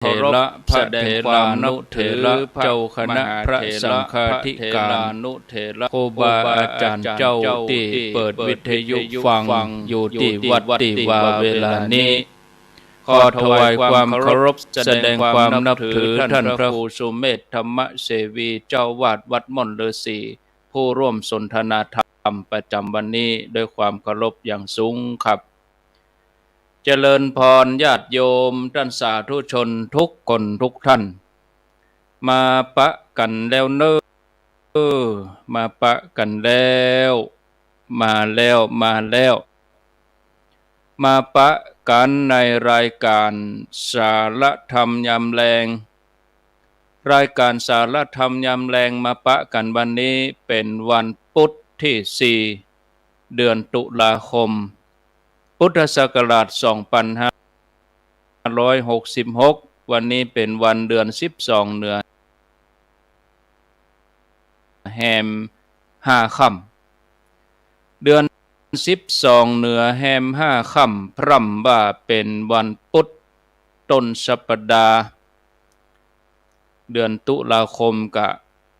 เถระพระเถรานุเถระเจ้าคณะพระสังฆาธิการครูบาอาจารย์เจ้าที่เปิดวิทยุฟังอยู่ที่วัดที่ว่าเวลานี้ขอถวายความเคารพแสดงความนับถือท่านพระครูสุเมธธรรมเสวีเจ้าวาดวัดม่อนฤาษีผู้ร่วมสนทนาธรรมประจำวันนี้ด้วยความเคารพอย่างสูงครับเจริญพรญาติโยมท่านสาธุชนทุกคนทุกท่านมาปะกันแล้วเนอมาปะกันแล้วมาปะกันในรายการสารธรรมยามแลงรายการสารธรรมยามแลงมาปะกันวันนี้เป็นวันพุธที่4เดือนตุลาคมพุทธศักราช2566วันนี้เป็นวันเดือน12เหนือแฮม5ค่ำเดือน12เหนือแฮม5ค่ำพร่ำว่าเป็นวันพุธต้นสัปดาห์เดือนตุลาคมก็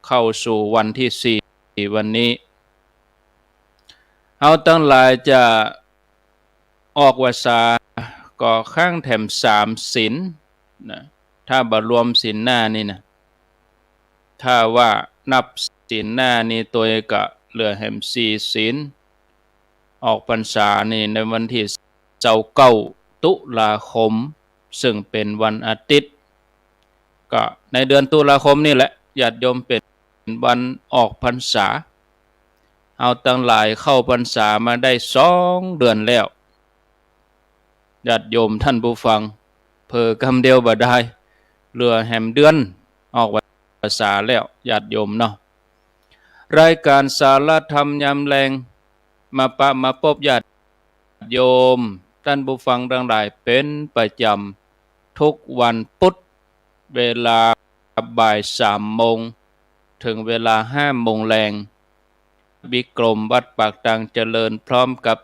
เข้าสู่วันที่4วันนี้เอาตั้งหลายจะออกวาสาก็ข้างแถม3ศีลนะถ้าบ่รวมศีลหน้านี่นะถ้าว่านับศีลหน้านี่ตัวก็เหลือแถม4ศีลออกพรรษานี่ในวันที่29ตุลาคมซึ่งเป็นวันอาทิตย์ก็ในเดือนตุลาคมนี่แหละญาติโยมเป็นวันออกพรรษาเอาตั้งหลายเข้าพรรษามาได้2เดือนแล้วญาติโยมท่านผู้ฟังเผลอกำเดียวบ่ได้เหลือแหมเดือนออกพรรษาแล้วญาติโยมเนาะรายการสารธรรมยามแลงมาพบญาติโยมท่านผู้ฟังทั้งหลายเป็นประจำทุกวันพุธเวลาบ่าย3โมงถึงเวลา5โมงแลงวิกรมวัดปากตังเจริญพร้อมกับ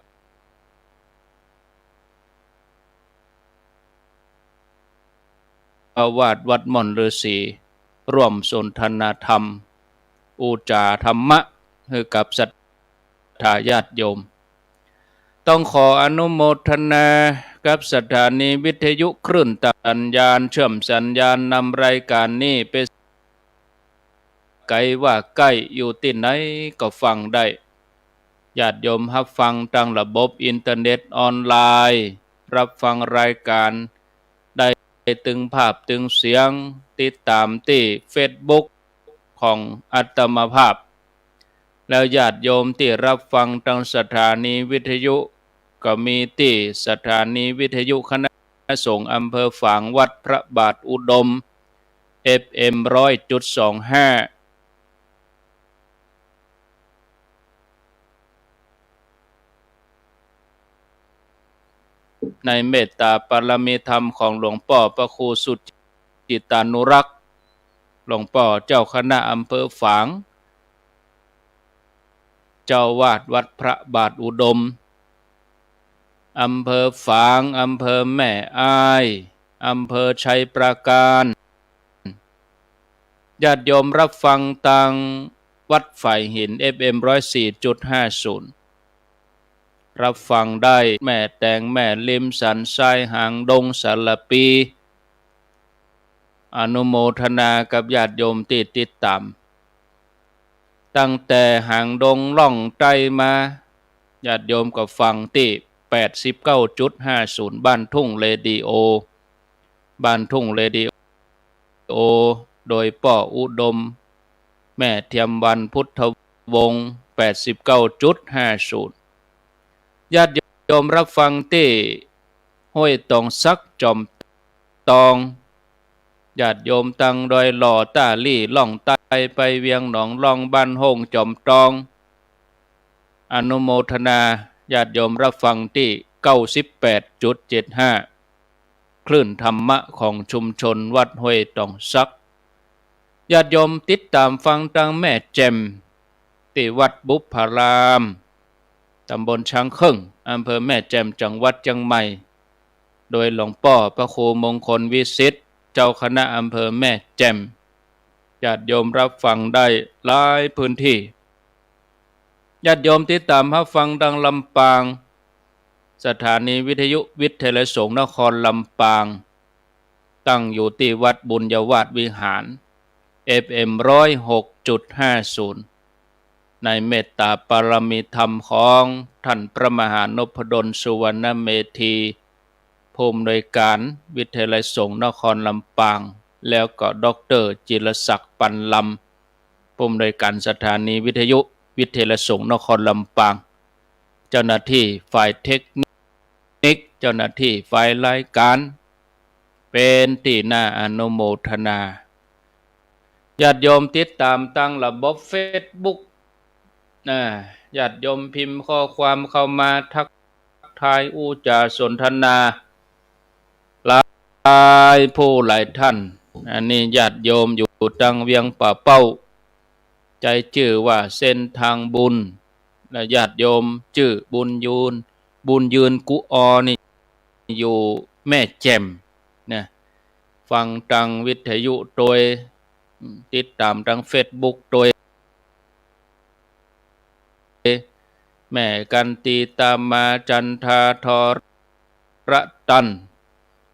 อาวาสวัดม่อนฤาษีร่วมสนทนาธรรมอุจาธรรมะให้กับศรัทธาญาติโยมต้องขออนุโมทนากับสถานีวิทยุคลื่นสัญญาณเชื่อมสัญญาณนำรายการนี้ไปไกลว่าใกล้อยู่ที่ไหนก็ฟังได้ญาติโยมรับฟังทางระบบอินเทอร์เน็ตออนไลน์รับฟังรายการได้ตึงภาพตึงเสียงติดตามที่ Facebook ของอาตมาภาพแล้วญาติโยมที่รับฟังทางสถานีวิทยุก็มีที่สถานีวิทยุคณะสงฆ์อำเภอฝางวัดพระบาทอุดม FM 100.25ในเมตตาปรมีธรรมของหลวงพ่อพระครูสุจิตานุรักษ์หลวงพ่อเจ้าคณะอำเภอฝางเจ้าวาดวัดพระบาทอุดมอำเภอฝางอำเภอแม่อายอำเภอชัยปราการญาติโยมรับฟังทางวัดฝ่ายหิน FM 104.50รับฟังได้แม่แตงแม่ลิมสันทรายหางดงสารปีอนุโมทนากับญาติโยมติดตามตั้งแต่หางดงล่องไตมาญาติโยมก็ฟังที่ 89.50 บ้านทุ่งเรดิโอโดยป่ออุดมแม่เทียมวันพุทธวงศ์ 89.50 ญาติโยมรับฟังที่ห้วยตองซักจอมตองญาติโยมตั้งดอยหล่อตาลี่ล่องใต้ไปเวียงหนองล่องบ้านโฮงจอมตองอนุโมทนาญาติโยมรับฟังที่ 98.75 คลื่นธรรมะของชุมชนวัดห้วยตองซักญาติโยมติดตามฟังทางแม่แจ่มที่วัดบุพารามตำบลช้างครึ่งอำเภอแม่แจ่มจังหวัดเชียงใหม่โดยหลวงพ่อพระครูมงคลวิสิทธิ์ เจ้าคณะอำเภอแม่แจ่มญาติโยมรับฟังได้หลายพื้นที่ญาติโยมที่ตามรับฟังดังลำปางสถานีวิทยุวิทยสงฆ์นครลำปางตั้งอยู่ที่วัดบุญยวาสวิหาร FM 106.50 ในเมตตาปรมีธรรมของท่านพระมหานพดลสุวรรณเมธีผู้อำนวยการวิทยาลัยสงฆ์นครลำปางแล้วก็ดร.จิรศักดิ์ปันลำผู้อำนวยการสถานีวิทยุวิทยาลัยสงฆ์นครลำปางเจ้าหน้าที่ฝ่ายเทคนิคเจ้าหน้าที่ฝ่ายรายการเป็นที่น่าอนุโมทนาญาติโยมติดตามตั้งระบบ Facebook ญาติโยมพิมพ์ข้อความเข้ามาทักทายอู้จาสนทนาหลายผู้หลายท่านอันนี้ญาติโยมอยู่ตั้งเวียงป่าเป้าใจชื่อว่าเส้นทางบุญและญาติโยมชื่อบุญยืนกุออนี่อยู่แม่แจ่มนะฟังทางวิทยุโดยติดตามทาง Facebook โดยแม่กันตีตามมาจันทาทรตัน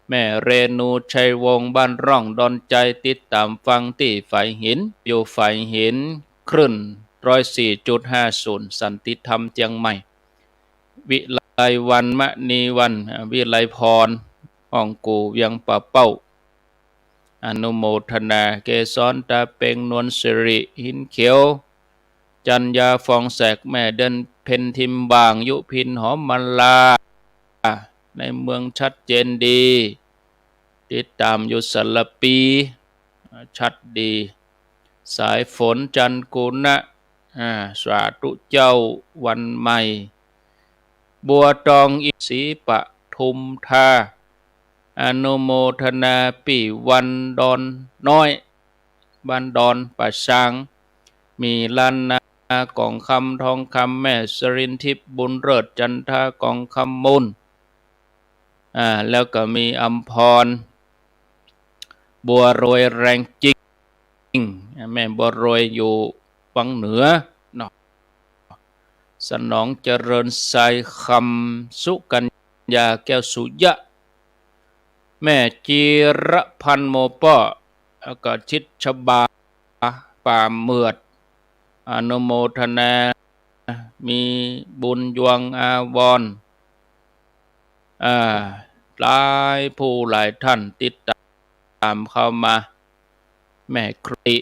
แม่เรนูชัยวงศ์บ้านร่องดอนใจติดตามฟังที่ฝ่ายหินอยู่ฝ่ายหินคลื่น104.50 สันติธรรมเจียงใหม่วิไลวันมณีวันวิไลพรห้องกูเวียงป่าเป้าอนุโมทนาเกษรตาเปงนวลสิริหินเขียวจันยาฟองแสกแม่เดินเพนทิมบางยุพินหอมมันลาในเมืองชัดเจนดีติดตามอยู่สารปีชัดดีสายฝนจันกุณะสาธุเจ้าวันใหม่บัวตองอิศรีปทุมธาอนุโมทนาปีวันดอนน้อยบ้านดอนป่าช้างมีล้านนากองคำทองคำแม่สรินทิพย์บุญเลิศจันทากองคำมูลแล้วก็มีอัมพรบัวโรยแรงจริงแม่บัวโรยอยู่ฝั่งเหนือเนาะสนองเจริญไซคำสุกัญญาแก้วสุยะแม่จีรพันธ์โมป้อแล้วก็ชิดชบาป่าเมือดอนุโมทนามีบุญยวงอาวรหลายผู้หลายท่านติดตามเข้ามาแม่คริ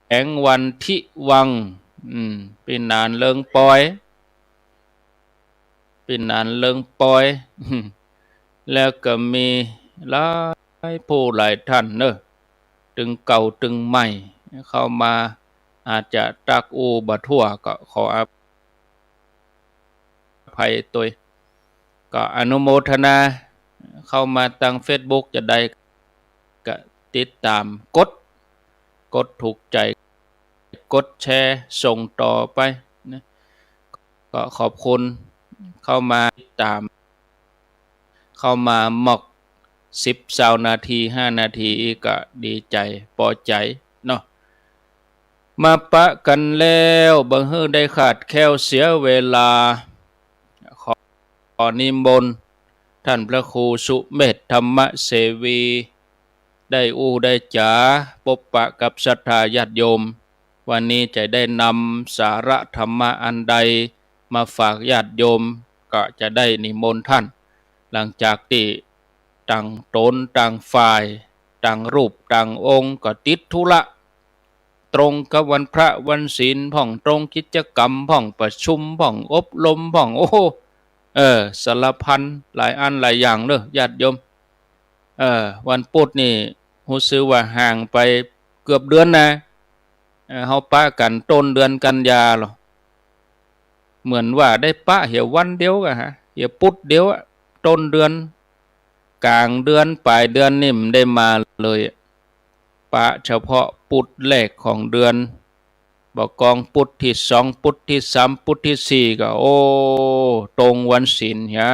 แองวันทิวังเป็นนานเลิงปอยแล้วก็มีหลายผู้หลายท่านเนอะตึงเก่าตึงใหม่เข้ามาอาจจะตักอูบะทั่วก็ขออภัยตัวก็อนุโมทนาเข้ามาทาง Facebook จะได้ก็ติดตามกดถูกใจกดแชร์ส่งต่อไปนะก็ขอบคุณเข้ามาติดตามเข้ามาหมอก10 นาที5 นาทีก็ดีใจพอใจเนาะมาปะกันแล้วบังเฮิได้ขาดแคลวเสียเวลาขอนิมนต์ท่านพระครูสุเมธธรรมเสวีได้ได้จ๋าพบปะกับศรัทธาญาติโยมวันนี้จะได้นำสาระธรรมะอันใดมาฝากญาติโยมก็จะได้นิมนต์ท่านหลังจากที่ต่างตนต่างฝ่ายต่างรูปต่างองค์ก็ติดธุระตรงกับวันพระวันศีลพ่องตรงกิจกรรมพ่องประชุมพ่องอบรมพ่องสารพันหลายอันหลายอย่างเด้อญาติโยมวันพุธนี่รู้สึกว่าห่างไปเกือบเดือนนะเฮาปะกันต้นเดือนกันยาหรอเหมือนว่าได้ปะเหี่ยววันเดียวอะฮะเหี่ยวพุธเดียวต้นเดือนกลางเดือนปลายเดือนนี่มันได้มาเลยปะเฉพาะพุธแรกของเดือนบอกกองพุธที่2พุธที่3พุธที่4ก็ตรงวันศีลฮะ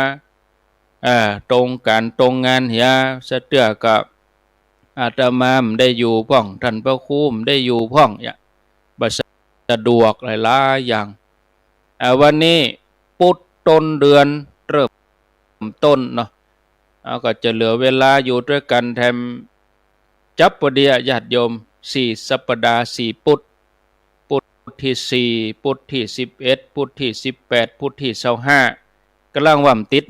ตรงการตรงงานเหียสะเตือกับอาตมามได้อยู่พ่องท่านพระครูมได้อยู่พ่องเนี่ยบัสะดวกหลายๆอย่างวันนี้ปุดต้นเดือนเริ่มต้นเนาะก็จะเหลือเวลาอยู่ด้วยกันแทมจับประเดียญาติโยม4 สัปดาห์4 ปุดปุดที่4ปุดที่11ปุดที่18ปุดที่25กำลังว่ำติด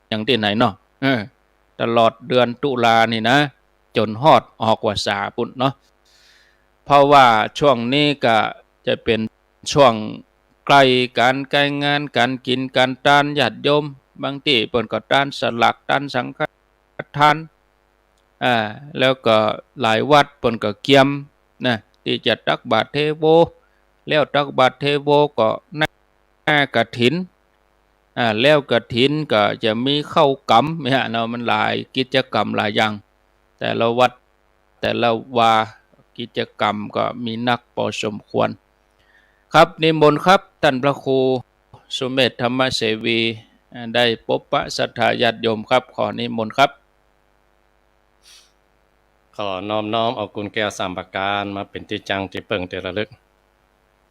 อย่างที่ไหนเนาะตลอดเดือนตุลานี่นะจนฮอดออกว่าษาปุดเนาะเพราะว่าช่วงนี้ก็จะเป็นช่วงใกล้การใกล้งานการกินการทานญาติโยมบางทีเปิ้นก็ทานสลักทานสังฆทานแล้วก็หลายวัดเปิ้นก็เกียมนะที่จะตักบาตรเทโวแล้วตักบาตรเทโวก็หน้ากฐินแล้วกฐินก็จะมีเข้ากรรมเนี่ยเนาะมันหลายกิจกรรมหลายอย่างแต่ละวัดแต่ละวากิจกรรมก็มีนักพอสมควรครับนิมนต์ครับท่านพระครูสุเมธธรรมเสวีได้พบปะศรัทธาญาติโยมครับขอนิมนต์ครับขอน้อมเอากุญแก้ว3 ประการมาเป็นที่จังที่เปิ่งที่ระลึก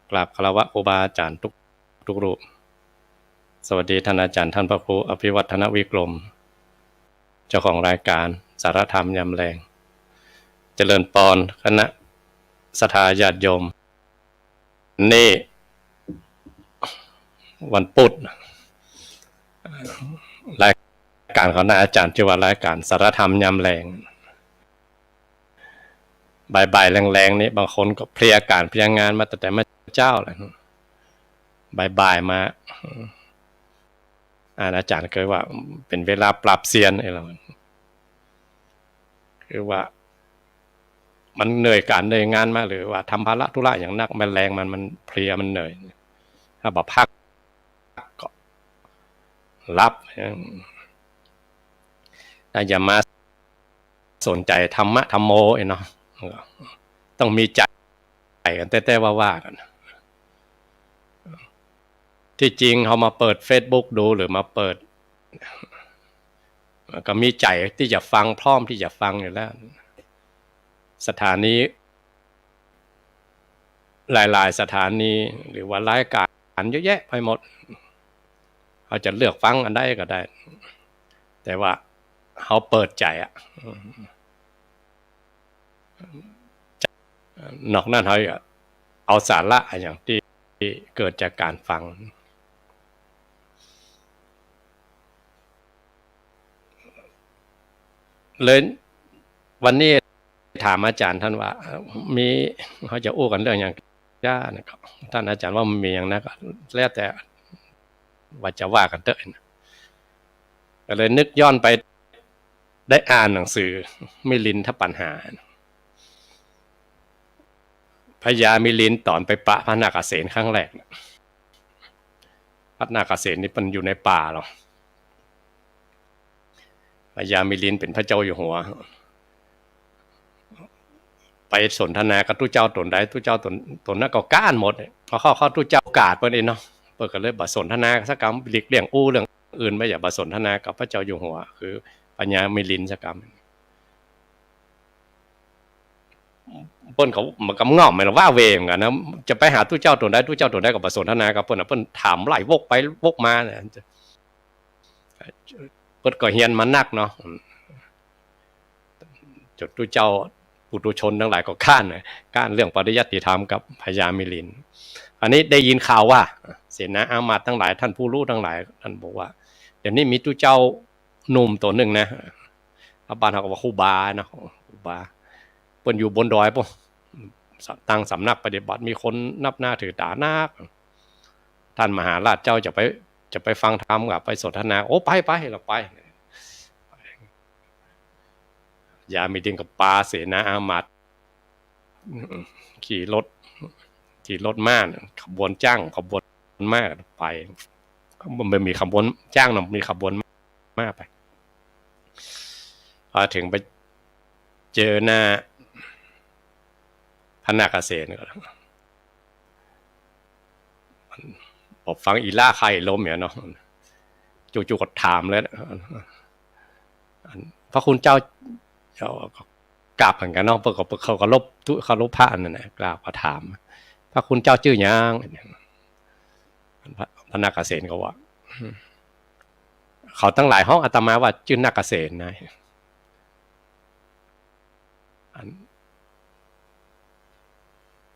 กราบคารวะครูบาอาจารย์ทุกรูปสวัสดีท่านอาจารย์ท่านพระครูอภิวัฒนวิกรมเจ้าของรายการสารธรรมยามแลงเจริญปอนคณะศรัทธาญาติโยมนี่วันพุธรายการของอาจารย์ชื่อว่ารายการสารธรรมยามแลงบ่ายแรงๆนี่บางคนก็เพลียการเพลียงานมาแต่มาเจ้าแหละบ่ายมาอาจารย์เคยว่าเป็นเวลาปรับเซียนไอ้เราคือว่ามันเหนื่อยการเหนื่อยงานมากหรือว่าทำภาระธุระอย่างนักมันแรงมันเพลียมันเหนื่อยถ้าบอกพักก็รับแต่อย่ามาสนใจธรรมะธรรมโมเนาะต้องมีใจกันแต่ว่ากันที่จริงเขามาเปิด Facebook ดูหรือมาเปิดก็มีใจที่จะฟังพร้อมที่จะฟังอยู่แล้วสถานีหลายๆสถานีหรือว่ารายการเยอะแยะไปหมดเขาจะเลือกฟังอันใดก็ได้แต่ว่าเขาเปิดใจนอกนั้นเขาเอาสาระอย่างที่เกิดจากการฟังเลยวันนี้ถามอาจารย์ท่านว่ามีเขาจะอู้กันเรื่องอย่างย่านะครับท่านอาจารย์ว่ามันมีอย่างนั้นก็แล้วแต่ว่าจะว่ากันเถอะก็เลยนึกย้อนไปได้อ่านหนังสือมิลินทปัญหาพญามิลินตอนไปปะพระนาคเษนครั้งแรกพระนาคเษนนี่มันอยู่ในป่าหรอพญามิลินเป็นพระเจ้าอยู่หัวไปสนทนากับทุเจ้าตนใดทุเจ้าตนนั้นก็ก้านหมดพอเข้าทุเจ้ากาดเปิ้นเองเนาะเปิ้นก็เลยบ่สนทนาสักกรรมหลีกเลี่ยงอู้เรื่องอื่นไม่อย่าบ่สนทนากับพระเจ้าอยู่หัวคือพญามิลินสักกรรมเปิ้นเขามันกำง่อมมันว่าเวงกันนะจะไปหาทุเจ้าตนใดทุเจ้าตนใดก็บ่สนทนากับเปิ้นถามไล่วกไปวกมาเนี่ยเปิ้นก็เฮียนมานักเนาะจนทุเจ้าปุถุชนทั้งหลายก็ข้านเรื่องปริยัติธรรมกับพญามิลินอันนี้ได้ยินข่าวว่าเสนาอามาตย์ทั้งหลายท่านผู้รู้ทั้งหลายท่านบอกว่าเดี๋ยวนี้มีทุเจ้าหนุ่มตัวหนึ่งนะบ้านเขาก็ว่าครูบานะครูบาเปิ้นอยู่บนดอยป่ะตั้งสำนักปฏิบัติมีคนนับหน้าถือตานักท่านมหาราชเจ้าจะไปฟังธรรมกับไปสนทนาโอ้ไปเราไปยามิลินกับปาเสนาอามาตย์ขี่รถม้าขบวนจ้างขบวนม้าไปมันมีขบวนจ้างมีขบวนม้าไปพอถึงไปเจอหน้าพระนาคเษนก็ผมฟังอีล่าใครล้มเนี่ยเนาะจู่ๆก็ถามแล้ว พระคุณเจ้ากราบเหมือนกันเนาะเขาก็ลบเขาลบพระนั่นแหละกราบก็ถามพระคุณเจ้าชื่อหยังพระนาคเษนก็ว่าเขาตั้งหลายห้องอาตมาว่าชื่อนาคเษนนะ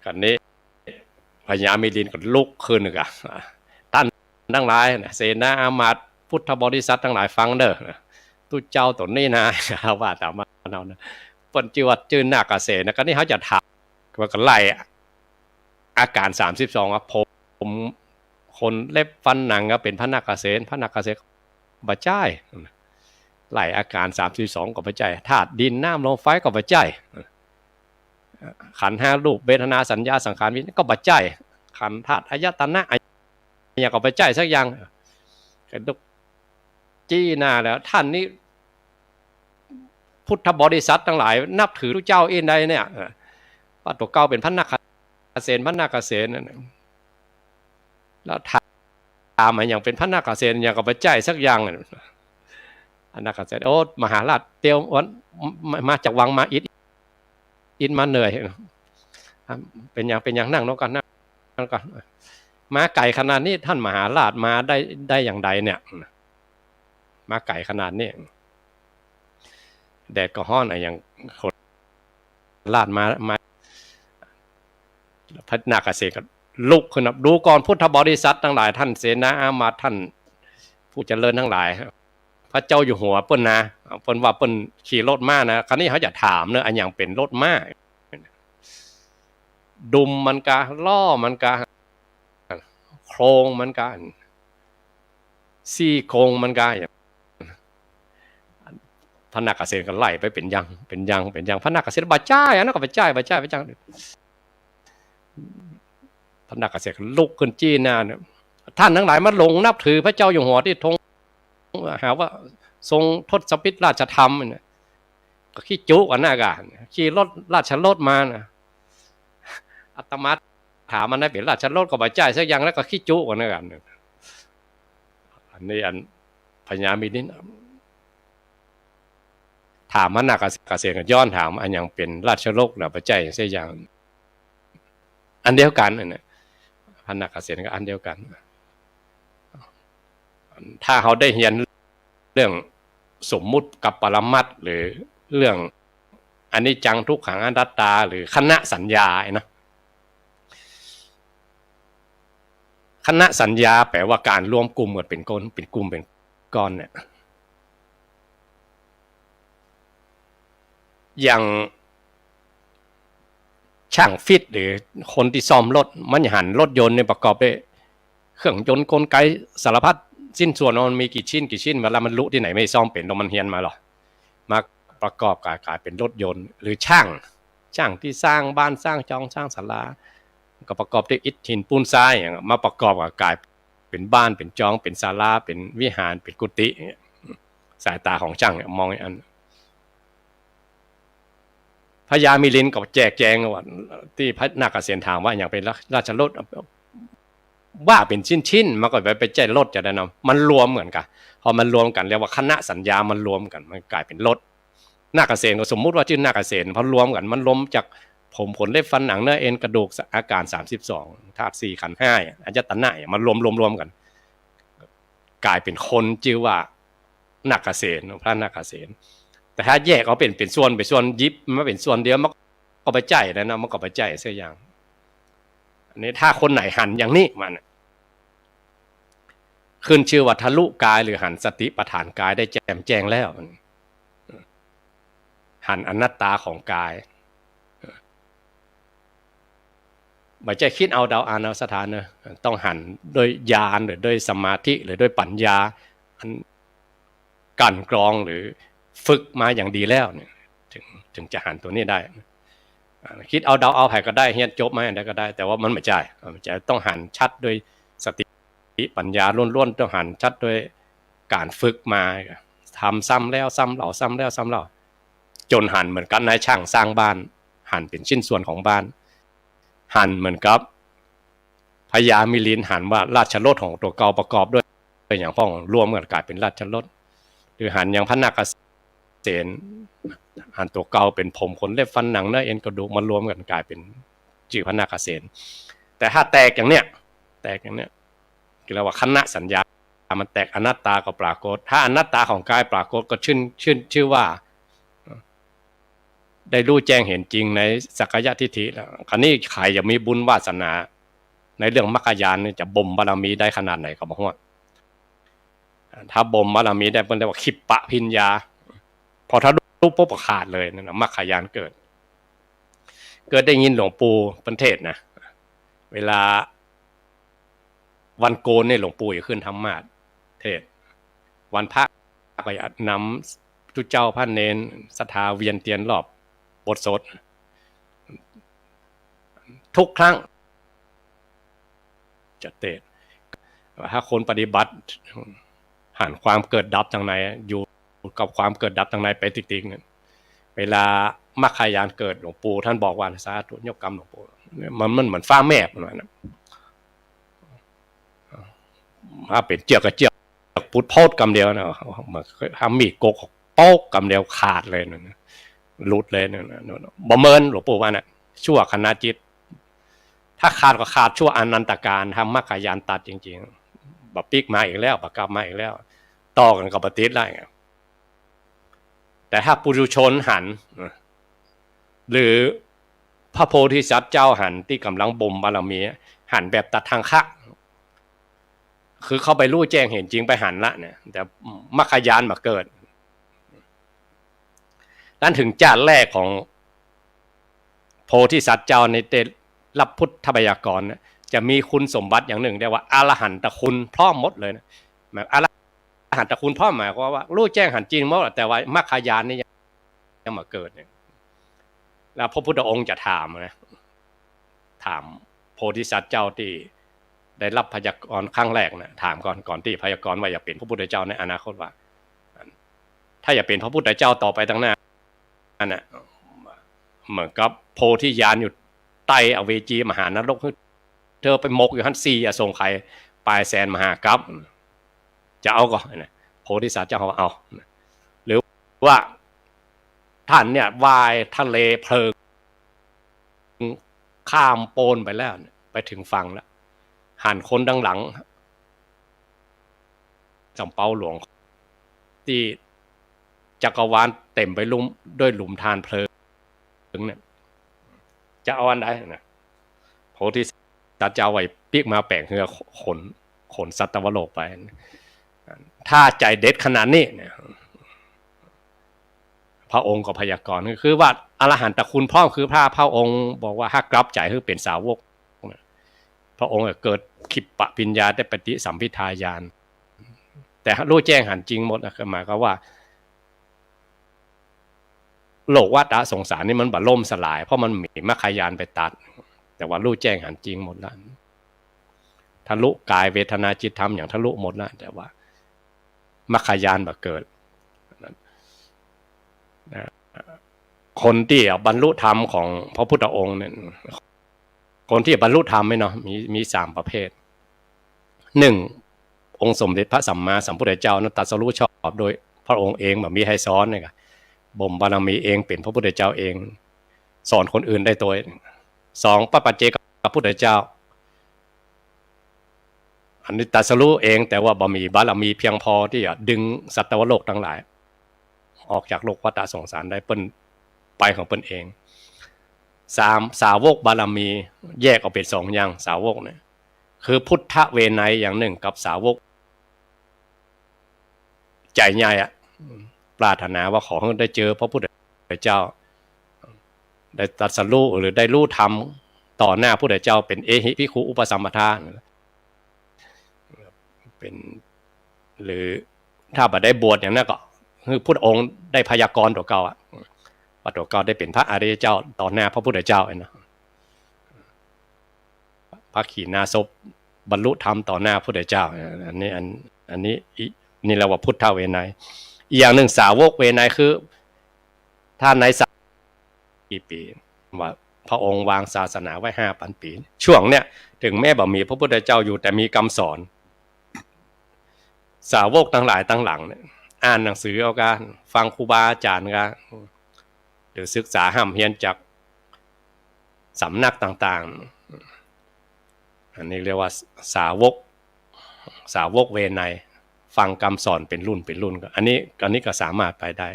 กันนี้พญามิลินก็ลุกขึ้นอีกอ่ะตั้นทั้งหลายเสนาอามาตย์พุทธบริษัททั้งหลายฟังเด้อตุเจ้าตัวนี้นะว่าตามมาเนาะเปิ้นชื่อว่าชื่อนาคเษนนะก็นี่เขาจะถามว่าก็ไล่อาการ32ว่าผมคนเล็บฟันหนังก็เป็นพระนาคเษนบ่จ่ายไล่อาการ32ก็บ่จ่ายธาตุดินน้ำลมไฟก็บ่จ่ายขันธ์5รูปเวทนาสัญญาสังขารวิญญาณก็บ่จ่ายขันธ์ธาตุอายตนะอย่างก็บ่จ่ายสักอย่างก็ดุจี้หน้าแล้วท่านนี้พุทธบริษัททั้งหลายนับถือพระเจ้าเองใดเนี่ยว่าตัวเก่าเป็นพระนาคเษนนั่นแล้วถามมาอย่างเป็นพระนาคเษนอย่างก็บ่จ่ายสักอย่างพระนาคเษนโอ้มหาราชเตียววันมาจากวังมาอินมาเหนื่อยเป็นอย่างนั่งน้องกันนั่งก่อนมาไก่ขนาดนี้ท่านมหาราชมาได้อย่างใดเนี่ยมาไก่ขนาดนี้แดดก็ฮ้อนอย่างคนราชมาพระนาคเษนก็ลุกขึ้นดูก่อนพุทธบริษัททั้งหลายท่านเสนาอามาตย์ท่านผู้เจริญทั้งหลายพระเจ้าอยู่หัวเปิ้นนะเปิ้นว่าเปิ้นขี่รถม้านะคราวนี้เขาจะถามเนอะอันอย่างเป็นรถม้าดุมมันกะล้อมันกะโครงมันกะซี่โครงมันกะพระนาคเษนก็ไล่ไปเป็นยังพระนาคเษนบ่จ่ายอันนั้นก็บ่จ่ายจังพระนาคเษนลุกขึ้นจี้หน้าเนี่ยท่านทั้งหลายมาหลงนับถือพระเจ้าอยู่หัวที่ทงหาว่าทรงทศพิธราชธรรมเนี่ยก็ขี้จุกันหน้ากาขี่รถราชรถมานะอาตมาถามมันได้เป็นราชรถก็บ่จ่ายสักอย่างแล้วก็ขี้จุกันหน้ากันอันนี้อันพญามิลินถามมันนาคเษนก็ย้อนถามอันอย่างเป็นราชรถแล้วบ่จ่ายสักอย่างอันเดียวกันเนี่ยพระนาคเษนก็อันเดียวกันถ้าเขาได้เรียนเรื่องสมมุติกับปรมัตถ์หรือเรื่องอนิจจังทุกขังอนัตตาหรือคณะสัญญานะคณะสัญญาแปลว่าการรวมกลุ่มกันเป็นก้อนเป็นกลุ่มเป็นก้อนเนี่ยอย่างช่างฟิตหรือคนที่ซ่อมรถมันหันรถยนต์เนี่ยประกอบด้วยเครื่องยนต์กลไกสารพัดสิ้นส่วนมันมีกี่ชิ้นเวลามันรู้ที่ไหนไม่ซ่อมเป็นมันเฮียนมาหรอมาประกอบกลายเป็นรถยนต์หรือช่างที่สร้างบ้านสร้างจองสร้างศาลาก็ประกอบด้วยอิฐหินปูนทรายอย่างมาประกอบกับกลายเป็นบ้านเป็นจองเป็นศาลาเป็นวิหารเป็นกุฏิสายตาของช่างมองอันพญามิลินก็แจกแจงว่าที่พระนาคเษนถามว่าอย่างเป็นราชรถว่าเป็นชิ้นมันก็ไปแจ้รถจะได้นำมันรวมเหมือนกันพอมันรวมกันเรียกว่าคณะสัญญามันรวมกันมันกลายเป็นรถนาคเษนก็สมมุติว่าชื่อนาคเษนพอรวมกันมันรวมจากผมขนเล็บฟันหนังเนื้อเอ็นกระดูกอาการ32ธาตุ4ขันธ์5อายตนะมันรวมกันกลายเป็นคนชื่อว่านาคเษนพระนาคเษนแต่ถ้าแยกเอาเป็นส่วนยิบมันเป็นส่วนเดียวมันก็ไปใจแล้วนะมันก็ไปใจเสียอย่างอันนี้ถ้าคนไหนหันอย่างนี้มันขึ้นชื่อว่าทะลุกายหรือหันสติปัฏฐานกายได้แจ่มแจ้งแล้วหันอนัตตาของกายไม่ใช่คิดเอาเดาอ่านเอาสถานนะต้องหันโดยญาณหรือโดยสมาธิหรือโดยปัญญาอันกันกรองหรือฝึกมาอย่างดีแล้วเนี่ยถึงจะหันตัวนี้ได้คิดเอาเดาเอาไผ่ก็ได้เฮียนจบไหมอันใดก็ได้แต่ว่ามันไม่ใช่จะต้องหันชัดโดยสติปัญญาล้วนๆต้องหันชัดโดยการฝึกมาทำซ้ำแล้วซ้ำเล่าจนหันเหมือนกันนายช่างสร้างบ้านหันเป็นชิ้นส่วนของบ้านหันเหมือนกับพญามิลินหันว่าราชรถของตัวเก่าประกอบด้วยอย่างพ้องรวมกันกลายเป็นราชรถหรือหันอย่างพระนาค เสนอันตัวเก่าเป็นผมขนเล็บฟันหนังเนื้อเอ็นกระดูกมารวมกันกลายเป็นชื่อพระนาคเสนแต่ถ้าแตกอย่างเนี้ยคือเรียกว่าคณะสัญญามันแตกอนัตตาก็ปรากฏถ้าอนัตตาของกายปรากฏก็ชื่อว่าได้รู้แจ้งเห็นจริงในสักกายทิฏฐิแล้วคราวนี้ใครจะมีบุญวาสนาในเรื่องมรรคญาณจะบ่มบารมีได้ขนาดไหนก็บอกว่าถ้าบ่มบารมีได้เป็นเรียกว่าขิปปะพิญญาพอถ้ารู้ปุ๊บก็ขาดเลยนั่นนะมรรคญาณเกิดได้ยินหลวงปู่ประเทศนะเวลาวันโกนเนี่ยหลวงปู่จะขึ้นธรรมาสเทศวันพระก็จะนำทุเจ้าพระเนนศรัทธาเวียนเตียนรอบบทสดทุกครั้งจะเทศถ้าคนปฏิบัติหันความเกิดดับทางไหนอยู่กับความเกิดดับทางไหนไปติ๊กๆเนี่ยเวลามรรคญาณเกิดหลวงปู่ท่านบอกว่าสาธุยกกรรมหลวงปู่มันเหมือนฟ้าแม่ประมาณนั้นถ้าเป็นเจือกกับเจือกพุทธโพดกรรมเดียวนะเหมือนทำมีดโกกโป๊กกรรมเดียวขาดเลยนะหลุดเลยนะบ่เมินหลวงปู่ว่านะชั่วคณะจิตถ้าขาดก็ขาดชั่วอนันตการทำมรรคญาณตัดจริงๆแบบปิกมาอีกแล้วแบบกลับมาอีกแล้วต่อกันกับปฏิทินได้แต่ถ้าปุถุชนหันหรือพระโพธิสัตว์เจ้าหันที่กำลังบ่มบารมีหันแบบตัดทางคะคือเข้าไปรู้แจ้งเห็นจริงไปหันละเนี่ยแต่มรรคญาณมาเกิดนั่นถึงจานแรกของโพธิสัตว์เจ้าในเตรับพุทธพยากรณ์จะมีคุณสมบัติอย่างหนึ่งเรียกว่าอรหันตคุณพร้อมหมดเลยนะแบบอรหันตคุณพร้อมหมายความว่ารู้แจ้งหันจริงหมดแต่ว่ามรรคญาณนี่ยังมาเกิดเนี่ยแล้วพระพุทธองค์จะถามนะถามโพธิสัตว์เจ้าที่ได้รับพยากรณ์ครั้งแรกนะถามก่อนที่พยากรณ์ว่าอยากเป็นพระพุทธเจ้าในอนาคตว่าถ้าอยากเป็นพระพุทธเจ้าต่อไปตั้งหน้าอันน่ะเหมือนกับโพธิญาณอยู่ใต้อเวจีมหานรกเธอไปมกอยู่หันซีส่งใครปลายแสนมหากัปจะเอาก่อนโพธิสัตว์เจ้าเอาหรือว่าท่านเนี่ยว่ายทะเลเพลิงข้ามโปนไปแล้วไปถึงฝั่งแล้วหันคนดังหลังจำเปาหลวงที่จักรวาลเต็มไปด้วยหลุมทานเพลิงเนี่ยจะเอาอันใดนะโพธิสัตว์เจ้าไว้ปีกมาแปลงเหือขนสัตวโลกไปถ้าใจเด็ดขนาดนี้เนี่ยพระองค์ก็พยากรณ์คือว่าอรหันตคุณพร้อมคือพระองค์บอกว่าถ้ากลับใจคือเป็นสาวกพระองค์เกิดขิปปะปิญญาได้ปฏิสัมภิทาญาณแต่รู้แจ้งหันจริงหมดนะหมายความว่าโลกวัฏสงสารนี่มันบ่ล่มสลายเพราะมันมีมรรคญาณไปตัดแต่ว่ารู้แจ้งหันจริงหมดแล้วทะลุกายเวทนาจิตธรรมอย่างทะลุหมดแล้วแต่ว่ามรรคญาณมาเกิดคนที่บรรลุธรรมของพระพุทธองค์เนี่ยคนที่บรรลุธรรมไม่เนาะมี3ประเภท1องค์สมเด็จพระสัมมาสัมพุทธเจ้านั้นตรัสรู้ชอบโดยพระองค์เองแบบมีให้สอนเนี่ยบ่มบารมีเองเป็นพระพุทธเจ้าเองสอนคนอื่นได้ตัว2พระปัจเจกพระพุทธเจ้าอันนี้ตรัสรู้เองแต่ว่าบ่มีบารมีเพียงพอที่จะดึงสัตวโลกทั้งหลายออกจากโลกวัฏสงสารได้เปิ้นไปของเปิ้นเอง3สาวกบารมีแยกออกเป็น2อย่างสาวกเนี่ยคือพุทธเวไนยอย่างหนึ่งกับสาวกใจใหญ่ปรารถนาว่าขอให้ได้เจอพระพุทธเจ้าได้ตรัสรู้หรือได้รู้ธรรมต่อหน้าพระพุทธเจ้าเป็นเอหิภิกขุอุปสัมปทาเป็นหรือถ้าบ่ได้บวชอย่างนั้นก็คือพุทธองค์ได้พยากรณ์ตัวเก่าว่าตัวเก่าได้เป็นพระอริยเจ้าต่อหน้าพระพุทธเจ้านะพระขีณาสพบรรลุธรรมต่อหน้าพระพุทธเจ้าอันนี้นี่เราว่าพุทธเวไนยอีกอย่างหนึ่งสาวกเวไนยคือท่านในกี่ปีว่าพระองค์วางศาสนาไว้ 5,000 ปีช่วงเนี้ยถึงแม้บ่มีพระพุทธเจ้าอยู่แต่มีคำสอนสาวกทั้งหลายตั้งหลังเนี่ย อ่านหนังสือเอากันฟังครูบาอาจารย์กันหรือศึกษาห้ำเฮียนจากสำนักต่างๆอันนี้เรียกว่าสาวกเวไนยฟังคำสอนเป็นรุ่นก็อันนี้ก็สามารถไปได้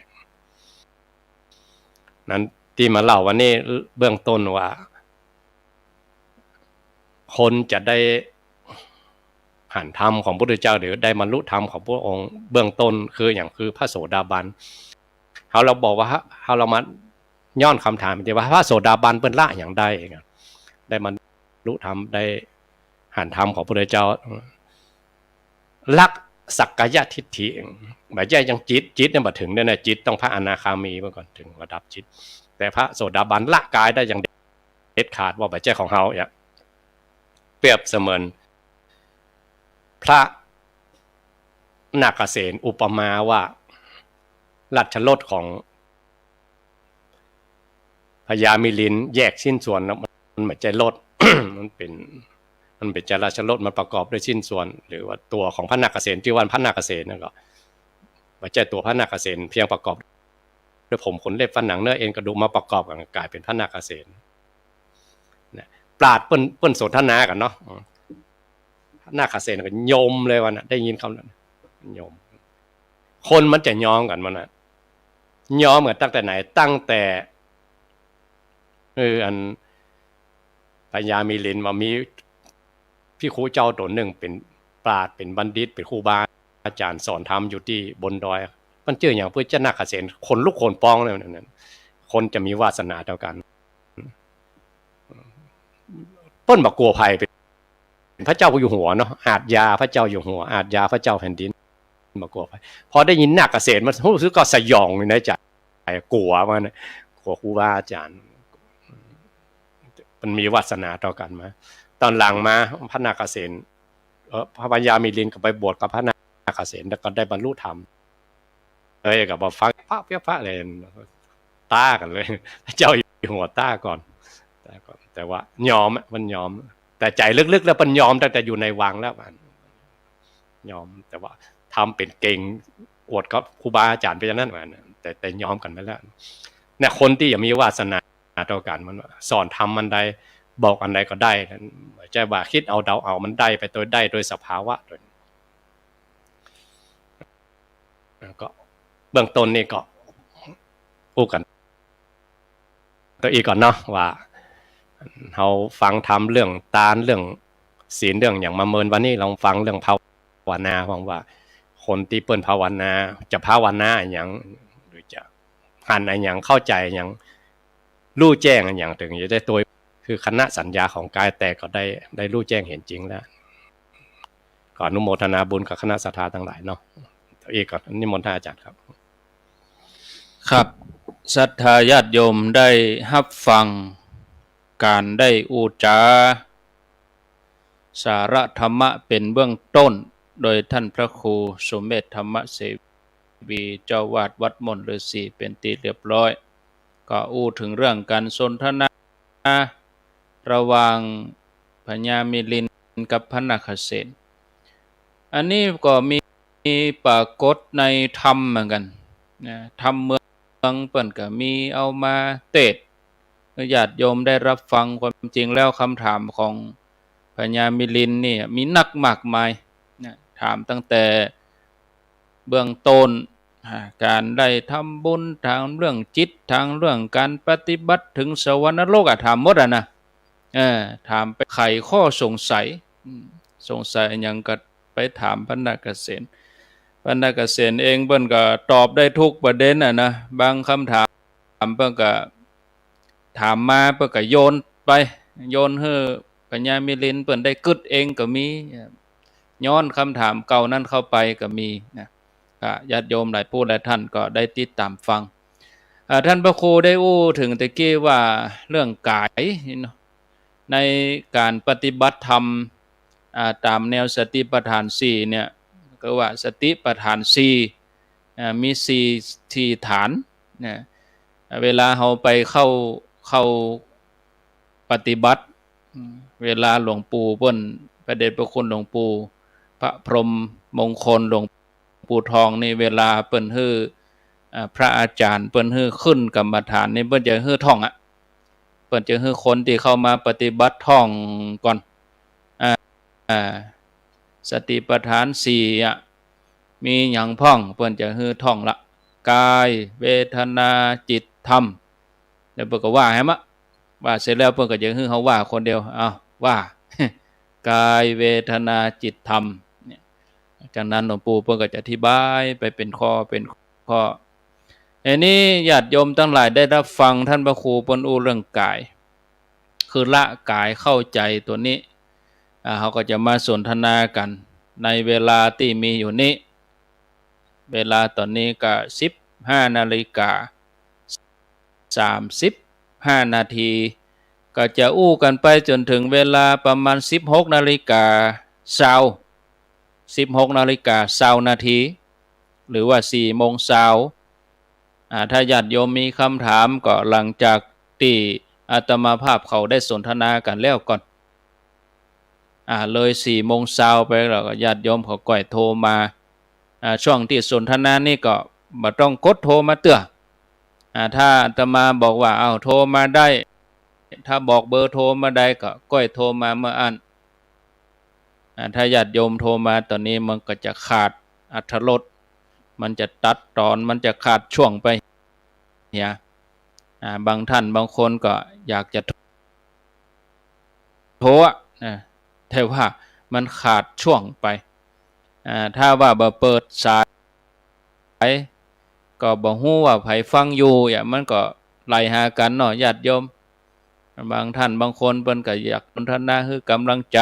นั้นที่มาเล่าวันนี้เบื้องต้นว่าคนจะได้หันธรรมของพระพุทธเจ้าหรือได้บรรลุธรรมของพระองค์เบื้องต้นคืออย่างคือพระโสดาบันเราบอกว่าเรามาย้อนคำถามไปว่าพระโสดาบันเป็นละอย่างใดได้บรรลุธรรมได้หันธรรมของพระพุทธเจ้าลักสักกายทิฏฐิหมายใจยังจิตเนี่ยมาถึงเนี่ยจิตต้องพระอนาคามีมาก่อนถึงระดับจิตแต่พระโสดาบันละกายได้อย่างเด็ดขาดว่าหมายใจของเขาอย่างเปรียบเสมือนพระนาคเษนอุปมาว่ารัชรถของพญามิลินแยกชิ้นส่วนแล้วมันเหมือนใจรถ มันเป็นจราชรถมันประกอบด้วยชิ้นส่วนหรือว่าตัวของพระนาคเษนที่ว่าพระนาคเษนนั่นก็ไม่ใช่ตัวพระนาคเษนเพียงประกอบด้วยผมขนเล็บฟันหนังเนื้อเอ็นกระดูกมาประกอบกันกลายเป็นพระนาคเษนปราดเปิ้นสนทนากันเนาะพระนาคเษนก็โยมเลยวันน่ะได้ยินคำนั้นโยมคนมันจะย้อมกันมันน่ะย้อมกันตั้งแต่ไหนตั้งแต่อันพญามิลินว่ามีพี่ครูเจ้าตนหนึ่งเป็นปราชญ์เป็นบัณฑิตเป็นครูบาอาจารย์สอนธรรมอยู่ที่บนดอยมันเจออย่างเพื่อเจ้านาคเษนคนลุกคนปองเลยนั่นคนจะมีวาสนาเท่ากันเปิ้นบอกกลัวภัยเป็นพระเจ้าอยู่หัวเนาะอาจยาพระเจ้าอยู่หัวอาจยาพระเจ้าแผ่นดินบอกกลัวภัยพอได้ยินนาคเษนมันรู้สึกก็สยองในใจกลัวมันกลัวครูบาอาจารย์มันมีวาสนาเท่ากันมาตอนหลังมาพระนาคเษนพระพญามิลินก็ไปบวชกับพระนาคเษนแล้วก็ได้บรรลุธรรมกับมาฟังพระเลยต้ากันเลยพระเจ้าอยู่หัวต้าก่อนแต่ว่ายอมมันยอมแต่ใจลึกๆแล้วมันยอมตั้งแต่อยู่ในวังแล้วมันยอมแต่ว่าทำเป็นเก่งอวดกับครูบาอาจารย์ไปอย่างนั้นมันแต่ยอมกันไปแล้วเนี่ยคนที่ยังมีวาสนาเท่ากันมันสอนทำมันได้บอกอันใดก็ได้ใจว่าคิดเอาเดาเอามันได้ไปโดยสภาวะโดยก็เบื้องต้นนี่ก็พูดกันตัวอีกก่อนเนาะว่าเราฟังทำเรื่องตาลเรื่องศีลเรื่องอย่างมาเมินวันนี้ลองฟังเรื่องภาวนาฟังว่าคนที่เปิ้นภาวนาจะภาวนาอย่างหรือจะหันอย่างเข้าใจอย่างรู้แจ้งอย่างถึงจะได้ตัวคือคณะสัญญาของกายแต่ก็ได้รู้แจ้งเห็นจริงแล้วก่อนอนุโมทนาบุญกับคณะศรัทธาทั้งหลายเนาะอีกก่อนนิมนต์ท่านอาจารย์ครับครับศรัทธาญาติโยมได้รับฟังการได้อุจาสาระธรรมะเป็นเบื้องต้นโดยท่านพระครูสมเด็จธรรมเสวีเจ้าวาดวัดมนต์ฤาษีเป็นที่เรียบร้อยก็อู้ถึงเรื่องการสนทนาระหว่างพญามิลินกับพระนาคเษนอันนี้ก็มีปรากฏในธรรมเหมือนกันนะธรรมเมืองเปิ้นก็มีเอามาเทศน์ญาติโยมได้รับฟังความจริงแล้วคำถามของพญามิลินนี่มีนักมากมายนะถามตั้งแต่เบื้องต้นการได้ทำบุญทางเรื่องจิตทางเรื่องการปฏิบัติถึงสวรรคโลกถามหมดนะถามไปไขข้อสงสัยอย่างก็ไปถามพระนาคเษนพระนาคเษนเองเพิ่นก็ตอบได้ทุกประเด็นนะบางคำถามเพิ่นก็ถามมาเพิ่นก็โยนไปโยนให้พญามิลินเพิ่นได้กึดเองก็มีย้อนคำถามเก่านั้นเข้าไปก็มีนะญาติโยมหลายผู้หลายท่านก็ได้ติดตามฟังท่านพระครูได้อู้ถึงตะกี้ว่าเรื่องกายในการปฏิบัติธรรมตามแนวสติปัฏฐาน4เนี่ยก็ว่าสติปัฏฐาน4มี4ที่ฐานนะเวลาเราไปเข้าปฏิบัติเวลาหลวงปู่เปิ้นพระเดชพระคุณหลวงปู่พระพรหมมงคลหลวง ปู่ทองนี่เวลาเปิ้นฮื้อพระอาจารย์เปิ้นฮื้อขึ้นกรรมฐานนี่เปิ้นจะฮื้อท่องอ่ะเปิ้นจะฮื้อคนที่เข้ามาปฏิบัติท่องก่อนสติปัฏฐาน4อ่ะมีหยังพ่องเปิ้นจะฮื้อท่องละกายเวทนาจิตธรรมแล้วเปิ้นก็ว่าให้มะว่าเสร็จแล้วเปิ้นก็จะฮื้อเฮาว่าคนเดียวว่า กายเวทนาจิตธรรมเนี่ยจากนั้นหลวงปู่เพิ่นก็จะอธิบายไปเป็นข้ออันนี้ญาติโยมทั้งหลายได้รับฟังท่านพระครูเพิ่นอู้เรื่องกายคือละกายเข้าใจตัวนี้เขาก็จะมาสนทนากันในเวลาที่มีอยู่นี้เวลาตอนนี้ก็15:35 นาทีก็จะอู้กันไปจนถึงเวลาประมาณ16:20 นาที หรือว่า4:20ถ้าญาติโยมมีคำถามก็หลังจากที่อาตมาภาพเขาได้สนทนากันแล้วก่อนเลย4:20ไปแล้วก็ญาติโยมเขาก่อยโทรมาช่วงที่สนทนานี่ก็บ่ต้องกดโทรมาเตื้อถ้าอาตมาบอกว่าโทรมาได้ถ้าบอกเบอร์โทรมาได้ก็ก้อยโทรมาเมื่ออันถ้าญาติโยมโทรมาตอนนี้มันก็จะขาดอรรถรสมันจะตัดตอนมันจะขาดช่วงไปเนี่ยบางท่านบางคนก็อยากจะโทรแต่ว่ามันขาดช่วงไปถ้าว่าบ่เปิดสายก็บ่ฮู้ว่าไผฟังอยู่มันก็ไล่หากันเนาะญาติโยมบางท่านบางคนเพิ่นก็อยากสนทนาคือกำลังใจ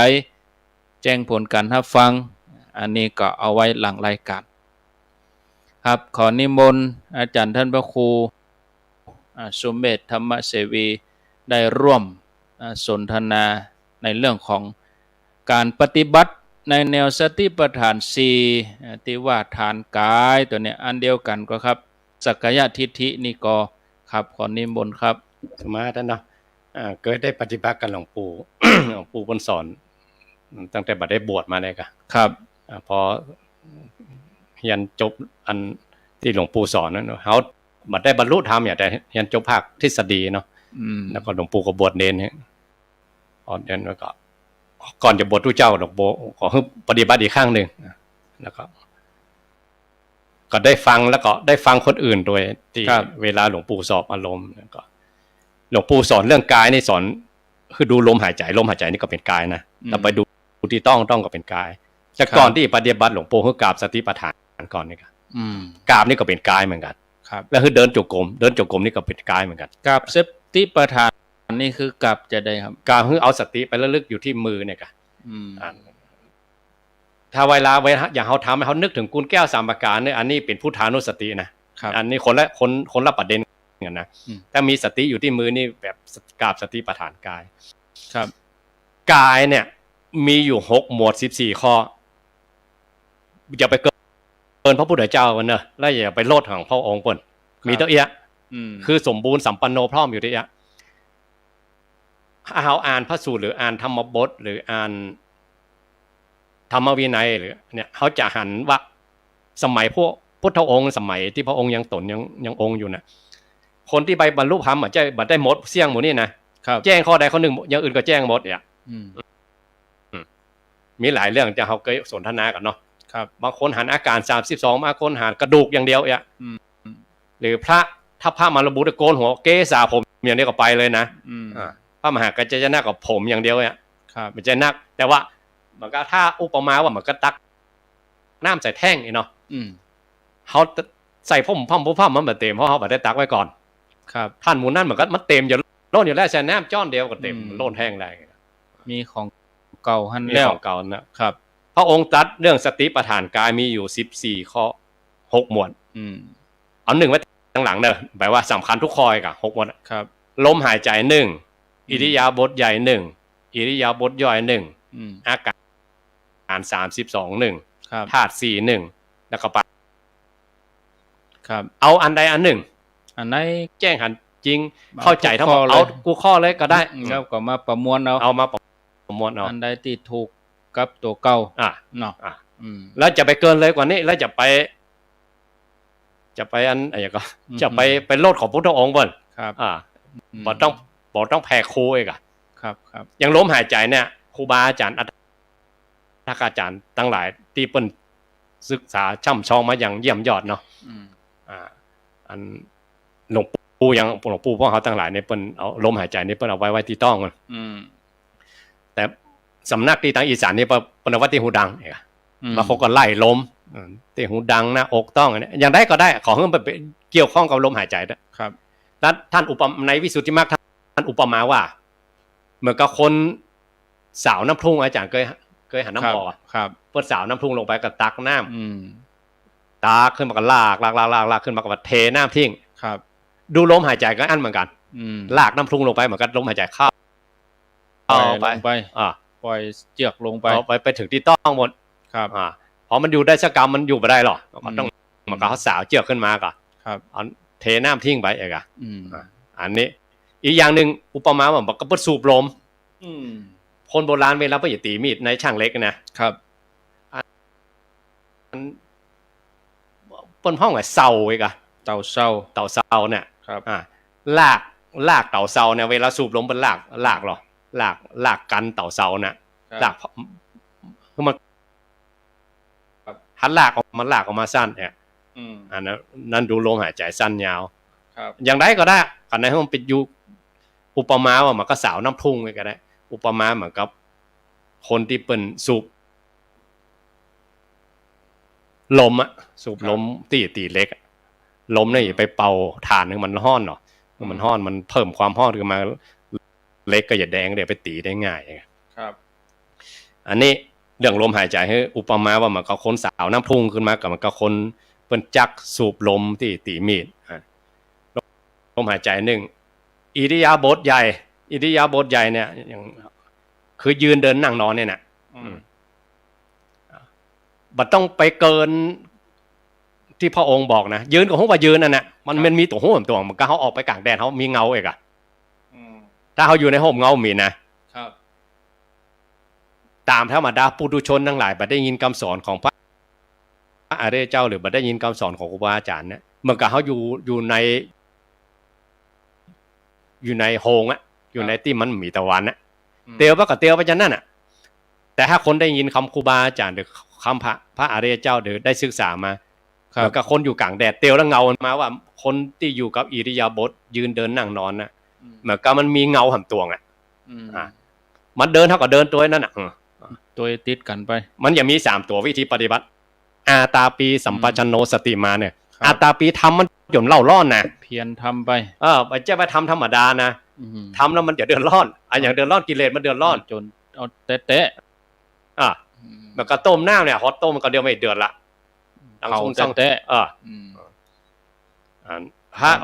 แจ้งผลการรับฟังอันนี้ก็เอาไว้หลังรายการครับขอนิมนต์อาจารย์ท่านพระครูสมเด็จธรรมเสวีได้ร่วมสนทนาในเรื่องของการปฏิบัติในแนวสติปัฏฐาน4ที่ว่าฐานกายตัวเนี้ยอันเดียวกันก็ครับสักกายทิฏฐินี่ก็ครับขอนิมนต์ครับสมาธิเนาะเกิดได้ปฏิบัติกันหลวงปู่ หลวงปู่เพิ่นสอนตั้งแต่บัดได้บวชมาเลยครับพอเรียนจบอันที่หลวงปู่สอนนั้นเฮาบัดได้บรรลุธรรมแต่เรียนจบภาคทฤษฎีเนาะแล้วก็หลวงปู่ก็บวชเนรเดือนแล้วก็ก่อนจะบวชทุเจ้าหลวงปู่ขอให้ปฏิบัติอีกครั้งนึงแล้วก็ได้ฟังแล้วก็ได้ฟังคนอื่นโดยที่เวลาหลวงปู่สอบอารมณ์ก็หลวงปู่สอนเรื่องกายนี่สอนคือดูลมหายใจนี่ก็เป็นกายนะแล้วไปดูที่ต้องก็เป็นกายจากก่อนที่ปฏิบัติหลวงปู่คือกราบสติปัฏฐานก่อนนี่ครับกราบนี่ก็เป็นกายเหมือนกันครับแล้วคือเดินจงกรมนี่ก็เป็นกายเหมือนกันกราบสติปัฏฐานนี่คือกราบจะได้ครับกราบคือเอาสติไประลึกอยู่ที่มือเนี่ยครับถ้าเวลาอย่างเขาทำให้เขานึกถึงกุลแก้ว3ประการเนี่ยอันนี้เป็นพุทธานุสตินะอันนี้คนละประเด็นกันนะถ้ามีสติอยู่ที่มือนี่แบบกราบสติปัฏฐานกายครับกายเนี่ยมีอยู่6หมวด14ข้ออย่าไปเกินพระพุทธเจ้าวันเนอะแล้วอย่าไปโลดของพระองค์เพิ่นมีตัวเอี้ยคือสมบูรณ์สัมปันโนพร้อมอยู่ที่เอี้ยเอาอ่านพระสูตรหรืออ่านธรรมบทหรืออ่านธรรมวินัยหรือเนี่ยเขาจะหันว่าสมัยพวกพุทธองค์สมัยที่พระองค์ยังตนยังองค์อยู่นะคนที่ไปบรรลุธรรมอาจจะบัดได้หมดเสี่ยงหมดนี่นะแจ้งข้อใดข้อหนึ่งอย่างอื่นก็แจ้งหมดเนี่ยมีหลายเรื่องที่เขาเคยสนทนากันเนาะบางคนหันอาการ32บางคนหันกระดูกอย่างเดียวเนี่ยหรือพระถ้าพระมาระบุตะโกนหัวเกศาผมอย่างนี้ก็ไปเลยนะพระมหากัจจยนะกับผมอย่างเดียวเนี่ยมันจะนักแต่ว่ามันก็ถ้าอุปมาว่ามันก็ตักน้ำใส่แท่งเนาะเขาใส่พ่มมันมาเต็มเพราะเขาแบบได้ตักไว้ก่อนครับท่านหมูนั่นมันก็มันเต็มอยู่โล่นอยู่แล้วใส่น้ำจ้อนเดียวก็เต็มโล่นแห้งได้มีของเก่าหันแล้วของเก่านะครับพระองค์ตรัสเรื่องสติปัฏฐานกายมีอยู่14ข้อ6หมวดเอา1ไว้ข้างหลังเด้อแปลว่าสำคัญทุกข้อกับ6หมวดครับลมหายใจ1อิริยาบถใหญ่1อิริยาบถย่อย1อาการ32 1ธาตุ4 1แล้วก็ไปครับเอาอันใดอันหนึ่งอันไหนแจ้งหันจริงเข้าใจทั้งหมดเอากูข้อเลยก็ได้แล้วก็มาประมวลเอามาประมวลอันใดที่ถูกกับตัวเก่าเนาะแล้วจะไปเกินเลยกว่านี้แล้วจะไป จะไปอันอะไรก็จะไปโลดของพุทธองค์บ่น ครับบ่ต้องแพ้ครูเองอ่ะครับอย่างลมหายใจเนี่ยครูบาอาจารย์ทักอาจารย์ทั้งหลายที่เปิ้นศึกษาช่ำชองมาอย่างเยี่ยมยอดเนาะอันหลวงปู่พวกเขาทั้งหลายเนี่ยเปิ้นเอาลมหายใจนี่เปิ้นเอาไว้ที่ต้องมันแต่สำนักที่ทางอีสานนี่เปิ้นเอาไว้ที่หูดังเองมาเขาก็ไล่ลมที่หูดังหน้าอกต้องอันนี้อย่างใดก็ได้ขอให้มันไปเกี่ยวข้องกับลมหายใจด้วยครับแล้วท่านอุปมาในวิสุทธิมรรคท่านอุปมาว่าเหมือนกับคนสาวน้ำพุ่งอาจารย์เคยหันน้ำออกครับเปิดสาวน้ำพุ่งลงไปกับตักน้ำตาขึ้นมากับลากขึ้นมากับเทน้ำทิ้งครับดูลมหายใจก็อันเหมือนกันลากน้ำพุ่งลงไปเหมือนกันลมหายใจเข้าไปปล่อยเจือกลงไปถึงที่ต้องหมดครับพอมันอยู่ได้สักกรรมมันอยู่ไม่ได้หรอกมันต้องมันก็เขาสาวเจือกขึ้นมาก่อนครับเอาเทน้ำทิ้งไปเองอันนี้อีกอย่างหนึ่งอุปมาว่ามันก็เปิดสูบลมคนโบราณเวลาไปตีมีดในช่างเล็กนะครับเปิ้นห้องไอ้เสาเองเต่าเสาเนี่ยครับลากเต่าเสาเนี่ยเวลาสูบลมเป็นลากหรอลากกันเต่าเสาเนี่ยลากคือมันหันลากออกมาสั้นเนี่ยอันนั้นดูลมหายใจสั้นยาวอย่างไรก็ได้กันในห้องปิดอยู่อุปมาว่ามันก็สาวน้ำพุ่งก็ได้อุปมาเหมือนกับคนที่เปิ้นสูบลมสูบลมตีเล็กลมนี่ไปเป่าถ่านนึงมันร้อนเนาะมันร้อนมันเพิ่มความร้อนขึ้นมาเล็กก็อย่าแดงเดี๋ยวไปตีได้ง่ายครับอันนี้เรื่องลมหายใจให้อุปมาว่ามันก็คนสาวน้ำพุ่งขึ้นมากับมันก็คนเปิ้นจักสูบลมที่ตีมีดลมหายใจหนึ่งอิริยาบถใหญ่เนี่ยอย่างคือยืนเดินนั่งนอนเนี่ยนะบัดต้องไปเกินที่พระองค์บอกนะยืนกับหัวว่ายืนนั่นน่ะมันมีตัวหัวตัวมันก็เขาออกไปกลางแดดเขามีเงาเอกถ้าเขาอยู่ในห่มเงามีนะครับตามธรรมดาปุถุชนทั้งหลายบัดได้ยินคำสอนของพระอริยเจ้าหรือบัดได้ยินคำสอนของครูบาอาจารย์เนี่ยเหมือนกับเขาอยู่ในโฮงอยู่ในที่มันมีตะวันเตียวก็เตียวไปจนนั่นแต่ถ้าคนได้ยินคำครูบาอาจารย์หรือคำพระอริยเจ้าหรือได้ศึกษามาเหมือนกับคนอยู่กลางแดดเตียวแล้วเงามาว่าคนที่อยู่กับอิริยาบถยืนเดินนั่งนอนเหมือนกับมันมีเงาห่ำตัวมันเดินเท่ากับเดินตัวนั่นตัวติดกันไปมันอย่ามี3ตัววิธีปฏิบัติอาตาปีสัมปชัญโนสติมาเนี่ยอาตาปีทำมันจนเล่าร้อนเพียรทำไปมันจะไปทำธรรมดานะทำแล้วมันจะเดือดร้อนอย่างเดือดร้อนกิเลสมันเดือดร้อนจนเอาเตะแล้วก็ต้มน้ำเนี่ยฮอตต้มมันก็เดียวไม่เดือดละเอาเตะ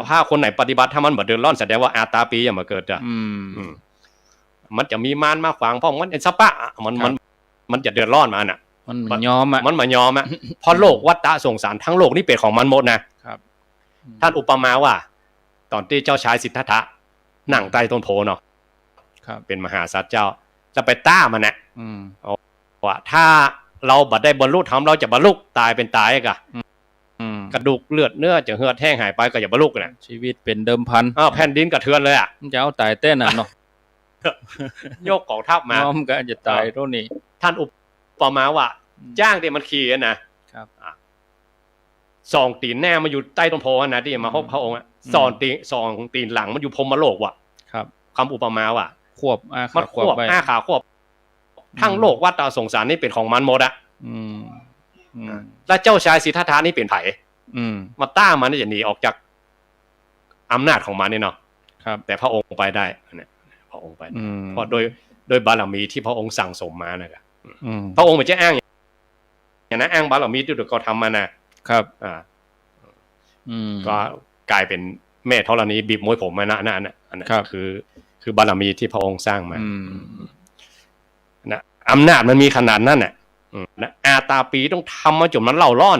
ถ้าคนไหนปฏิบัติถ้ามันเดือดร้อนแสดงว่าอาตาปีอย่ามาเกิดมันจะมีมารมาขวางเพราะมันเป็นสปะมันจะเดือดร้อนมามันยอมมันมายอมเพราะโลกวัฏฏะสงสารทั้งโลกนี่เป็นของมันหมดนะครับท่านอุปมาว่าตอนที่เจ้าชายสิทธัตถะนั่งใต้ต้นโพเนาะเป็นมหาสัตว์เจ้าจะไปต้ามันว่าถ้าเราบัดได้บรรลุธรรมเราจะบรรลุตายเป็นตายกระดูกเลือดเนื้อจะเหือดแห้งหายไปก็อย่าบรรลุนะชีวิตเป็นเดิมพันแผ่นดินกระเทือนเลยมันจะเอาตายเต้นเนาะโยกกองทัพมาน้อมก็จะตายตรงนี้ท่านอุปมาว่าจ้างเดี๋ยวมันขี่นะครับสองตีนแน่มาอยู่ใต้ต้นโพนะที่มาพบพระองค์สองตีนหลังมันอยู่พรหมโลกครับคำอุปมาว่าควบมันควบ5 ขาควบทั้งโลกวัฏฏะสงสารนี่เป็นของมันหมดแล้วเจ้าชายสิทธัตถะนี่เป็นไผมาต้ามันนี่จะหนีออกจากอำนาจของมันนี่เนาะแต่พระองค์ไปได้พระองค์ไปเพราะโดยบารมีที่พระองค์สั่งสมมานะครับพระองค์ไม่ใช่อ้างอย่างนั้นอ้างบารมีที่เขาทำมาครับก็กลายเป็นแม่ธรณีบีบมวยผมมาอันนั้นคือบารมีที่พระองค์สร้างมาอำนาจมันมีขนาดนั้นอาตาปีต้องทำมาจนมันเล่าร้อน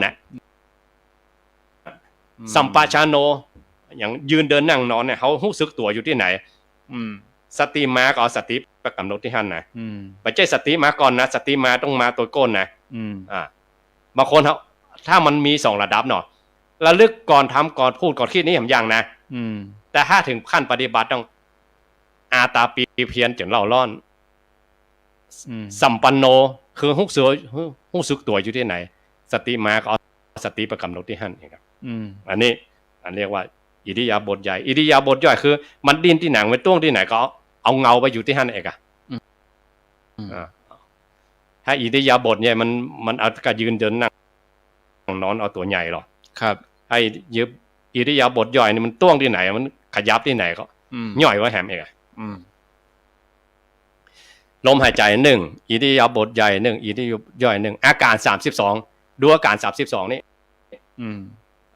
สัมปชัญโนอย่างยืนเดินนั่งนอนเนี่ยเขารู้สึกตัวอยู่ที่ไหนสติมาก็สติประกำหนดที่หั่นไม่ใช่สติมาก่อนนะสติมาต้องมาตัวก้นบางคนถ้ามันมี2ระดับเนาะ ระลึกก่อนทำก่อนพูดก่อนคิดนี่อย่างนะแต่ถ้าถึงขั้นปฏิบัติต้องอาตาปีเพียนจนเล่าร้อนสัมปันโนคือหุกสึกตัวอยู่ที่ไหนสติมาก็เอาสติประกำหนดที่หั่นเองครับอันนี้เรียกว่าอิริยาบถใหญ่อิริยาบถย่อยคือมันดิ้นที่หนังมันต้วงที่ไหนก็เอาเงาไปอยู่ที่หั่นเองอ่ะถ้าอิริยาบถเนี่ยมันเอาการยืนเดินนั่งนอนเอาตัวใหญ่หรอครับให้ยึบอิริยาบถย่อยนี่มันต้วงที่ไหนมันขยับที่ไหนก็ย่อยไว้แหมเองอ่ะลมหายใจ1อิริยาบถใหญ่1อิริยาบถย่อย1อาการ32ดูอาการ32นี่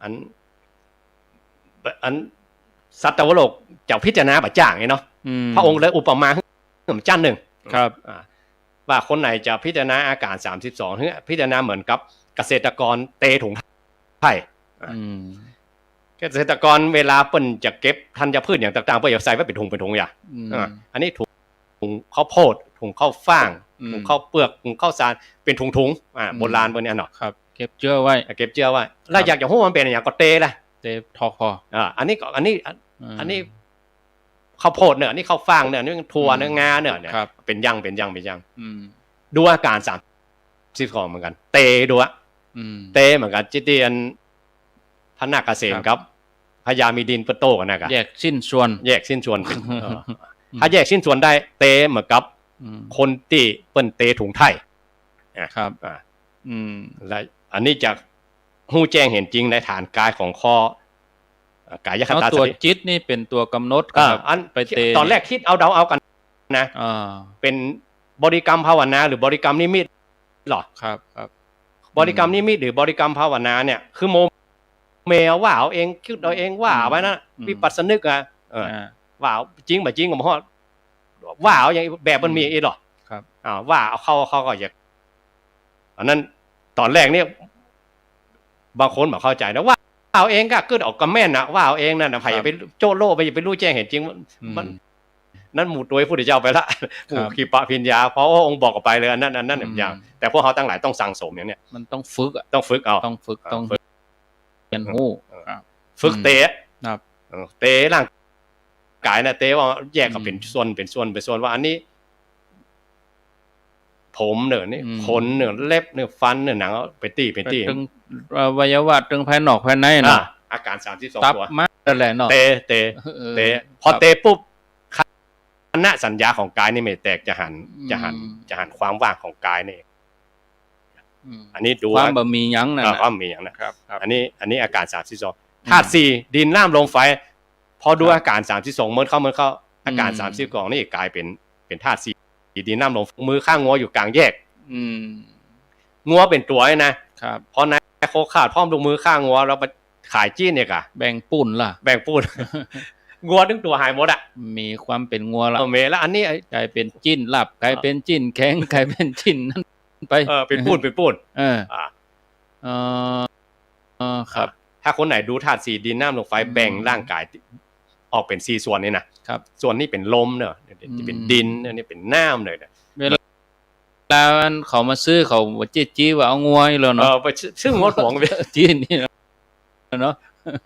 อันสัตวโลกจะพิจารณาปัจจ่างไงเนาะพระองค์เลยอุปมาเหมือนจัน1ครับว่าคนไหนจะพิจารณาอาการ32พิจารณาเหมือนกับเกษตรกรเตถุงไผ่เกษตรกรเวลาเปิ้นจะเก็บธัญพืชอย่างต่างๆเปิ้นจะใส่ไว้เป็นถุงอย่างอันนี้ถุงข้าวโพดถุงข้าวฟ่างถุงข้าวเปลือกถุงข้าวสารเป็นถุงโบราณพวกนี้เนาะครับเก็บเจือไว้แล้วอยากจะฮู้มันเป็นอย่างก็เตล่ะเตทอคออันนี้ข้าวโพดเนี่ยอันนี้ข้าวฟ่างเนี่ยนี่ถั่วเนี่ยงาเนี่ยเป็นยังดูอาการ32เหมือนกันเตดูอะเตเหมือนกันจิตเตียนพระนาคเกษมครับพญามีดินเปโตกันนะครับแยกสิ้นส่วนถ้าแยกสิ้นส่วนได้เตเหมือนกับคนที่เปิ้นเตถุงไทยครับและอันนี้จะฮู้แจ้งเห็นจริงในฐานกายของข้อกายคตาสติตัวจิตนี่เป็นตัวกำหนดอันไปเตตอนแรกคิดเอาเดาเอากันนะเป็นบริกรรมภาวนาหรือบริกรรมนิมิตหรอครับบริกรรมนิมิตหรือบริกรรมภาวนาเนี่ยคือโมเมว่าเอาเองคิดเอาเองว่าไว้นะวิปัสสนึกว่าจริงบ่จริงผมว่าเอาอย่างแบบมันมีอีหรอครับว่าเอาเข้าก็อย่างอันนั้นตอนแรกเนี่ยบางคนบอกเข้าใจนะว่าเอาเองก็เกิดออกกับแม่นนะว่าเอาเองนั่นนะไผ่อย่าไปโจ้โล่ไปรู้แจ้งเห็นจริงมันนั่นหมู่ตัวพุทธเจ้าไปละหมู่ขีปะพิญญาเพราะองค์บอกออกไปเลยอันนั้นอย่างแต่พวกเขาตั้งหลายต้องสั่งสมอย่างเนี้ยมันต้องฝึกต้องฝึกเอาต้องเรียนรู้ฝึกเตะเตะร่างกายนะเตะว่าแยกกับเป็นส่วนว่าอันนี้ผมเนื้อนี่ขนเนื้อเล็บเนื้อฟันเนื้อหนังเป็นตีถึงอวัยวะถึงภายนอกภายในเนาะอาการ32ตัวมาแหละเนาะเตะพอเตะปุ๊บคณะสัญญาของกายนี่ไม่แตกจะหันความว่างของกายนี่อันนี้ดูความบะมีหยังนะความมีหยังนะครับอันนี้อาการ32ธาตุ4ดินน้ำลมไฟพอดูอาการ32เมื่อเข้าอาการ32นี่กลายเป็นธาตุ4ดินน้ำลมมือข้างงัวอยู่กลางแยกงัวเป็นตัวนะครับพอนายโคขาดพร้อมลงมือข้างงัวเราไปขายจี้เนี่ยค่ะแบ่งปุ่นล่ะแบ่งปุ่นงัวทั้งตัวหายหมดอ่ะมีความเป็นงัวละเมแล้วอันนี้กลายเป็นจิ้นหลับกลายเป็นจิ้นแข็งกลายเป็นจิ้นนั่นไปเป็นปุ่นครับถ้าคนไหนดูธาตุ4ดินน้ำลมไฟแบ่งร่างกายออกเป็น4ส่วนนี่นะครับส่วนนี้เป็นลมเนอะที่เป็นดินอันนี้เป็นน้ำเลยนะเวลาเขามาซื้อเขาจี้ว่าเอางัวให้เราเนาะไปซื้องดของจี้นี่เนาะ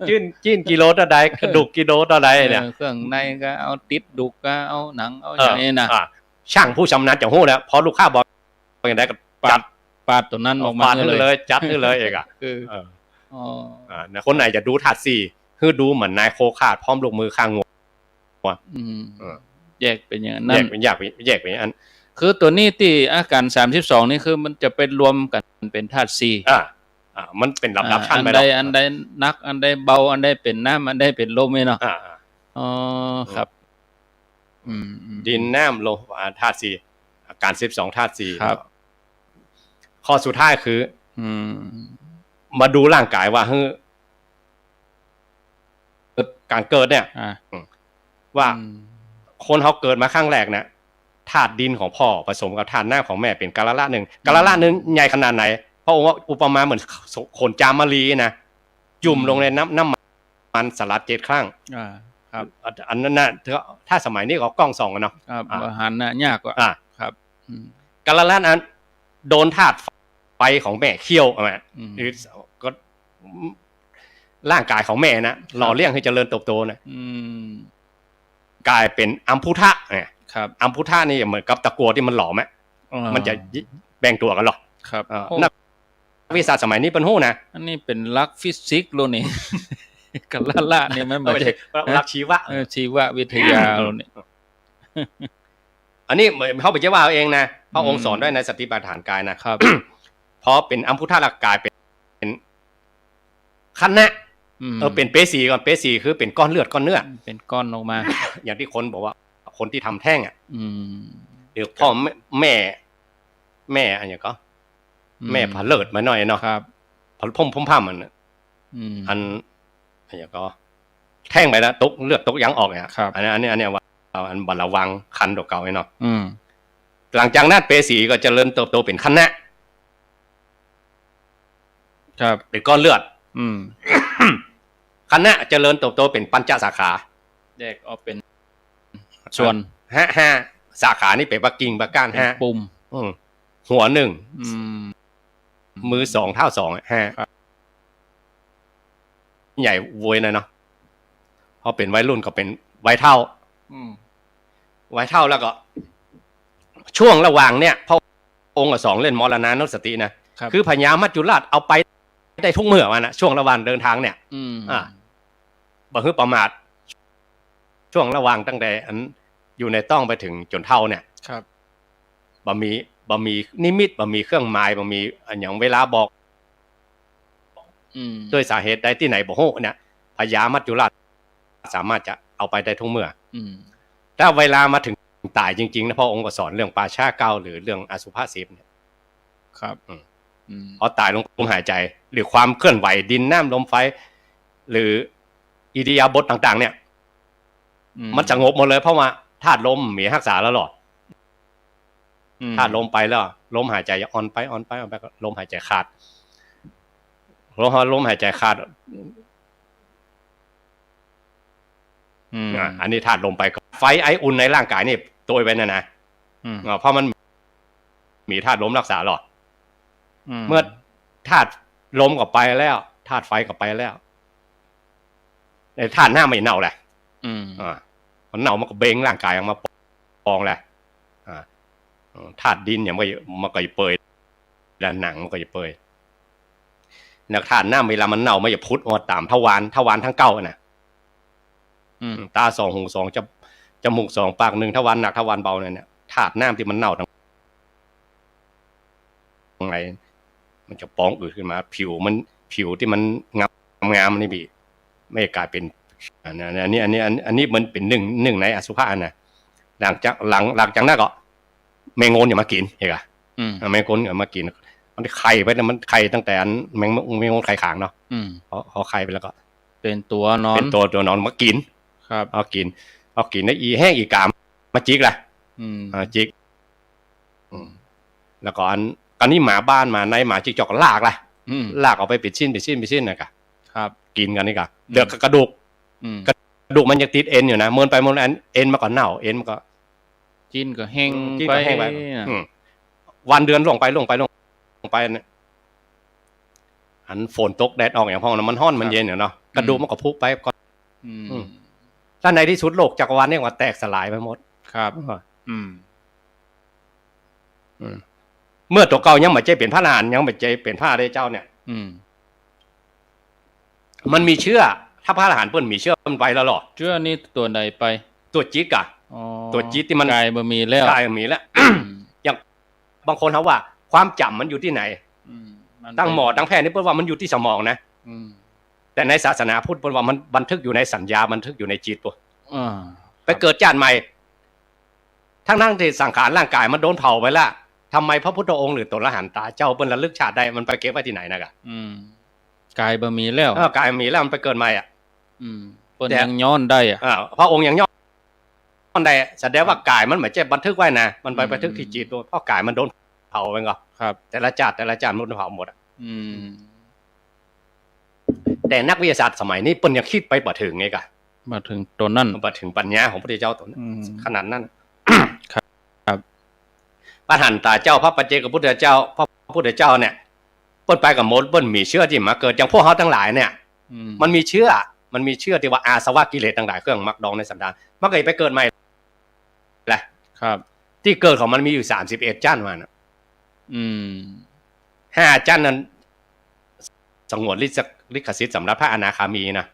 จิ้นกิโลต่อใดกระดูกกิโลต่อใดเนี่ยเครื่องในก็เอาติดดุกก็เอาหนังเอาอย่างนี้นะช่างผู้ชำนาญจะฮู้แล้วพอลูกค้าบอกอย่างไรก็จัดปาดตัวนั้นออกมาเลยจัดให้เลยเองอ่ะคนไหนจะดูธาตุ4คือดูเหมือนนายโคขาดพร้อมลงมือข้างงัวแยกเป็นอย่างนั้นแยกเป็นอย่างนั้นคือตัวนี้ที่อาการ32นี่คือมันจะเป็นรวมกันเป็นธาตุ4มันเป็นลำดับขั้นไปแล้วอันใดนักอันใดเบาอันใดเป็นน้ำอันใดเป็นลมเนาะครับดินน้ำลมธาตุ4อาการ12ธาตุ4ครับข้อสุดท้ายคือมาดูร่างกายว่าการเกิดเนี่ยว่าคนเขาเกิดมาครั้งแรกเนี่ยธาตุดินของพ่อผสมกับธาตุน้ำของแม่เป็นกาละละ1กาละละ1ใหญ่ขนาดไหนเพราะว่าอุปมาเหมือนขนจามรีนะจุ่มลงในน้ำมันสลัด7ครั้งครับอันนั้นน่ะถ้าสมัยนี้ก็กล้องส่องกันเนาะครับหันน่ะยากกว่าครับกาละละนั้นโดนธาตุไฟของแม่เคี่ยวก็ ร่างกายของแม่นะหล่อเลี้ยงให้เจริญเติบโตนะกลายเป็นอัมพุทะเนี่ยครับอัมพุทะนี่เหมือนกับตะกั่วที่มันหลอมมันจะแบ่งตัวกันหรอครับนักวิทยาศาสตร์สมัยนี้เป็นหู้นะอันนี้เป็นหลักฟิสิกส์โลนี่กันละเนี่ยไม่ใช่หลักชีวะชีววิทยาโลนี่อันนี้เขาไปเจ้าว่าเองนะพระองค์สอนด้วยในสติปัฏฐานกายนะครับเพราะเป็นอัมพุทะกายเป็นคันนะเป็นเปสีก่อนเปสีคือเป็นก้อนเลือดก้อนเนื้อเป็นก้อนออกมาอย่างที่คนบอกว่าคนที่ทำแท้งเดี๋ยวพ่อแม่อันนี้ก็แม่ผาเลิศมาหน่อยเนาะครับผาพุ่มผ้ามันอันนี้ก็แท่งไปแล้วตกเลือดตกยังออกเนี่ยอันนี้ว่าอันบัลลวังคันดอกเก่าไอ้เนาะหลังจากนั้นเปสีก็เจริญเติบโตเป็นคันนะครับเป็นก้อนเลือดคันนะเจริญเติบโตเป็นปัญจสาขาแยกออกเป็นส่วนห้าสาขานี่เป็นปักกิ่งปักก้าน5ปุ่มหัว1มือ2เท้า2 5ใหญ่โวยนะเนาะพอเป็นวัยรุ่นก็เป็นวัยเท่าวัยเท่าแล้วก็ช่วงระหว่างเนี่ยพระองค์2เล่นมรณานุสตินะคือพญามัจจุราชเอาไปได้ทุกเมื่อมันนะช่วงระหว่างเดินทางเนี่ยบ่ฮึประมาทช่วงระหว่างตั้งแต่อันอยู่ในต้องไปถึงจนเท่าเนี่ยครับบ่มีนิมิตบ่มีเครื่องหมายบ่มีอันอย่างเวลาบอกด้วยสาเหตุใดที่ไหนบ่ฮู้เนี่ยพญามัจจุราชสามารถจะเอาไปได้ทุกเมื่อถ้าเวลามาถึงตายจริงๆนะพระองค์ก็สอนเรื่องปาชาเก้าหรือเรื่องอสุภะ10เนี่ยครับพอตายลมหายใจหรือความเคลื่อนไหวดินน้ำลมไฟหรืออิริยาบถต่างๆเนี่ยมันสงบหมดเลยเพราะว่าธาตุลมมีรักษาแล้วหรอธาตุลมไปแล้วลมหายใจอ่อนไปลมหายใจขาดลมหายใจขาดอันนี้ธาตุลมไปไฟไออุ่นในร่างกายนี่ตัวไปนะเพราะมันมีธาตุลมรักษาหรอเมื่อธาตุลมก็ไปแล้วธาตุไฟก็ไปแล้วในธาตุหน้าไม่เน่าแหละมันเน่ามันก็เบ่งร่างกายออกมาปองแหละธาตุดินอย่างมันก็จะเปื่อยแล้วหนังมันก็จะเปื่อยนักธาตุหน้าเวลามันเน่ามันจะพุทธออกตามทวารทั้ง9น่ะตา2หู2จมูก2ปาก1ทวารหนักทวารเบาเนี่ยธาตุน้ำที่มันเน่าทั้งไงมันจะปองอืดขึ้นมาผิวที่มันงามนี่บีไม่กลายเป็นอันนี้มันเป็นหนึ่งในอสุภะนะหลังจากนั้นก็แมงโงนอย่ามากินเอกอะแมงโงนอย่ามากินมันไข่ไปนะมันไข่ตั้งแต่แมงโงนไข่ขางเนาะพอไข่ไปแล้วก็เป็นตัวนอนมากินครับเอากินแล้วอีแห้งอีกามมาจิกล่ะจิกแล้วก็อันนี้หมาบ้านมาในหมาจิกจอกลากล่ะลากออกไปปิดชิ้นนะครับกินกันนี่กะเดือกกระดูกมันยังติดเอ็นอยู่นะเมินไปเอ็นมาก่อนเน่าเอ็นมันก็จิ้นก็แห้งไปวันเดือนลงไปอันฝนตกแดดออกอย่างพอมันร้อนมันเย็นเนาะกระดูกมันก็พุไปก่อนถ้าในที่สุดโลกจักรวาลเนี่ยว่าแตกสลายไปหมดครับเมื่อตัวเก่ายังไม่ใจเป็นพระนานยังไม่ใจเป็นพระได้เจ้าเนี่ยมันมีเชื่อถ้าพระอรหันต์เพิ่นมีเชื่อมันไปแล้วหรอเชื่อนี่ตัวใดไปตัวจิตอ่ะตัวจิตที่มันกายบ่มีแล้วอย่างบางคนเขาว่าความจำมันอยู่ที่ไหนตั้งหมอตั้งแพทย์นี่เพิ่นว่ามันอยู่ที่สมองนะแต่ในศาสนาพุทธเพิ่นว่ามันบันทึกอยู่ในสัญญาบันทึกอยู่ในจิตตัวไปเกิดชาติใหม่ทั้งที่สังขารร่างกายมันโดนเผาไปแล้วทำไมพระพุทธองค์หรือตัวอรหันต์ตาเจ้าเปิ้นระลึกชาติได้มันไปเก็บไว้ที่ไหนนะกะกายบ่มีแล้วกายมีแล้วมันไปเกิดใหม่อ่ะเปิ้นยังย้อนได้อ่ะพระองค์ยังย้อนได้แสดงว่ากายมันเหมือนจะบันทึกไว้นะมันไปบันทึกที่จิตตัวเพราะกายมันโดนเผาไปก็ครับแต่ละชาติมันโดนเผาหมดอ่ะแต่นักวิทยาศาสตร์สมัยนี้เปิ้นยังคิดไปบ่ถึงไงกะบ่ถึงตัวนั้นบ่ถึงปัญญาของพระพุทธเจ้าตัวนั้นขนาดนั้นครับพระอรหันตาเจ้าพระปัจเจกพุทธเจ้าพระพุทธเจ้าเนี่ยเปิ้นไปกับมดเปิ้นมีเชื่อที่มาเกิดอย่างพวกเฮาทั้งหลายเนี่ย มันมีเชื่อที่ว่าอาสวะกิเลสต่างๆเครื่องมักดองในสันดานมันก็ไปเกิดใหม่แหละครับที่เกิดของมันมีอยู่31จั่นมัน5จั่นนั้นสงวนลิขสิทธิ์สำหรับพระอนาคามีนะ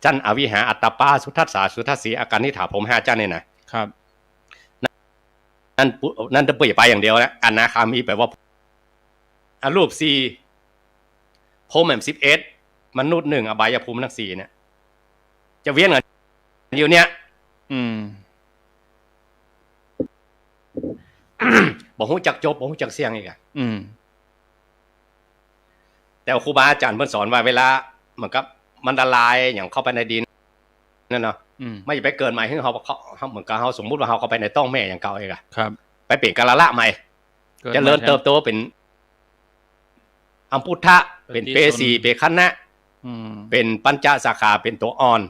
จั่นอวิหาอัตตปาสุทัสสาสุทัสสีอาการนิถาผม5จั่นเนี่ยนะครับนั่นจะเปลี่ยนไปอย่างเดียวนะอนาคามีแปลว่าอรูป4ภูมิ11มนุษย์1อบายภูมิทั้ง4เนี่ยจะเวียนกันอยู่เนี่ยบ่ฮู้จักจบบ่ฮู้จักเสี่ยงอีกอ่ะแต่ครูบาอาจารย์เพิ่นสอนว่าเวลาเหมือนกับมันละลายอย่างเข้าไปในดินนั่นเนาะไม่ไปเกิดใหม่ให้เขาเหมือนกับเขาสมมุติว่าเขาเข้าไปในต้องแม่อย่างเก่าเองอ่ะครับไปเปลี่ยนกาละใหม่จะเริ่มเติบโตเป็นอัมพุทธะเป็นเปสีเปคันนะเป็นปัญจสาขาเป็นตัวอ่อน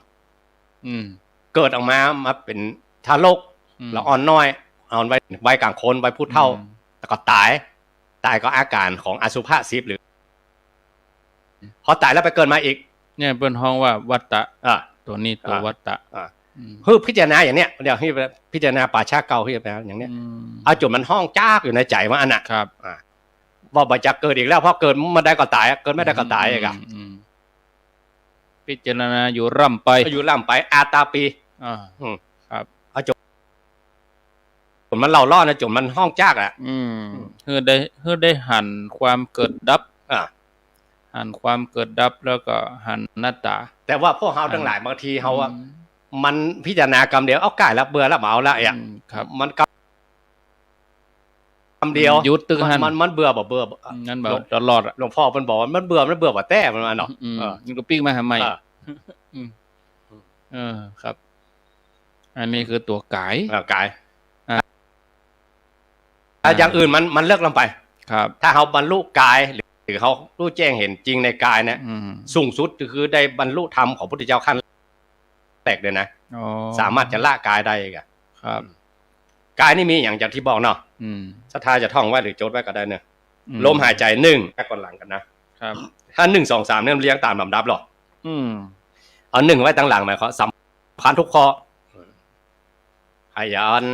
เกิดออกมาเป็นทารกแล้วอ่อนน้อยอ่อนไว้กลางคนไว้ผู้เฒ่าแล้วก็ตายก็อาการของอสุภะ10หรือพอตายแล้วไปเกิดมาอีกเนี่ยเป็นห้องว่าวัตตะตัวนี้ตัววัตตะคือพิจารณาอย่างเนี้ยเดี๋ยวให้พิจารณาป่าช้าเก่าที่แบบอย่างเนี้ยเอาจุดมันห้องจ้ากอยู่ในใจว่าอันน่ะครับว่าบ่จะเกิดอีกแล้วเพราะเกิดมาได้ก็ตายเกิดไม่ได้ก็ตายอีกอ่ะพิจารณาอยู่ร่ำไปอาตาปีครับเอาจุดมันเล่าล่อนะจุดมันห้องจ้ากอ่ะคือได้หันความเกิดดับหันความเกิดดับแล้วก็หันหน้าตาแต่ว่าพวกเฮาทั้งหลายบางทีเฮาว่ามันพิจารณากรรมเดียวเอาใกล้แล้วเบื่อแล้วเอาละอ่ะมันกรรมเดียวยุดตึงหันมันเบื่อบ่เบื่องั้นแบบตลอดหลวงพ่อเพิ่นบอกว่ามันเบื่อบ่แต้มันเนาะมันก็ปิ้งมาทำไมครับอันนี้คือตัวกายอย่างอื่นมันเลิกลงไปครับถ้าเฮาบรรลุกายหรือเขารู้แจ้งเห็นจริงในกายเนี่ยสูงสุดคือได้บรรลุธรรมของพระพุทธเจ้าขั้นแตกเลยนะสามารถจะละกายได้อีกครับกายนี่มีอย่างที่บอกเนาะศรัทธาจะท่องไว้หรือจดไว้ก็ได้เนี่ยลมหายใจ1แค่ก่อนหลังกันนะครับถ้า1 2 3เนี่ยเรียงตามลำดับหรอกเอา1ไว้ตั้งหลังหมายความสำคัญทุกข้อพยายาม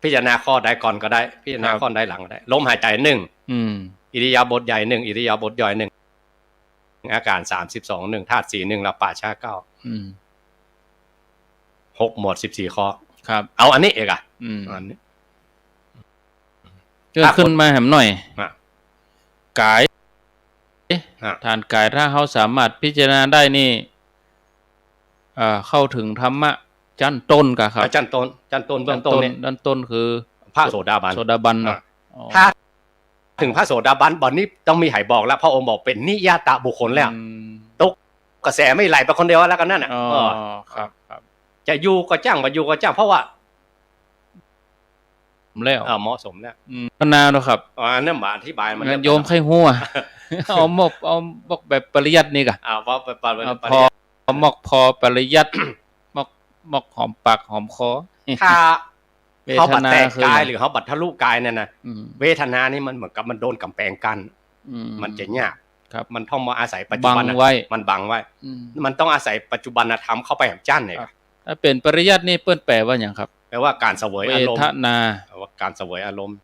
พิจารณาข้อใดก่อนก็ได้พิจารณาข้อใดหลังก็ได้ลมหายใจ1อิริยาบถใหญ่1อิริยาบถย่อย1อาการ32 1ธาตุ4 1ละป่าช้า9 6หมวด14ข้อครับเอาอันนี้เองอ่ะอันนี้เกิดขึ้นมาแหมหน่อยกายฐานกายถ้าเขาสามารถพิจารณาได้นี่เข้าถึงธรรมะชั้นต้นกะครับชั้นต้นเบื้องต้นเนี่ยด้านต้นคือพระโสดาบันถ้าถึงพระโสดาบันบอนนี้ต้องมีไหบอกแล้วพระองค์บอกเป็นนิยตบุคคลแล้วตกกระแสไม่ไหลไปคนเดียวแล้วกันนั่นครับจะอยู่ก็จ้างมาอยู่ก็จ้างเพราะว่าแล้วเหมาะสมแล้วพนาเนาะครับนั่นมาอธิบายมันโยมไข้หัวเอาบอกแบบปริยัตินี่กะว่าพอปริยัติมอกหอมปากหอมคอถ้าเขาบัดแตกกายหรือเขาบัดทะลุกายเนี่ยนะเวทนานี่มันเหมือนกับมันโดนกำแพงกันมันจะยากครับมันต้องมาอาศัยปัจจุบันมันบังไว้มันต้องอาศัยปัจจุบันธรรมเข้าไปแหมจั่นเนี่ยถ้าเป็นปริยัตินี่เปิ้นแปลว่าอย่างครับแปลว่าการเสวยอารมณ์เวทนาว่าการเสวยอารมณ์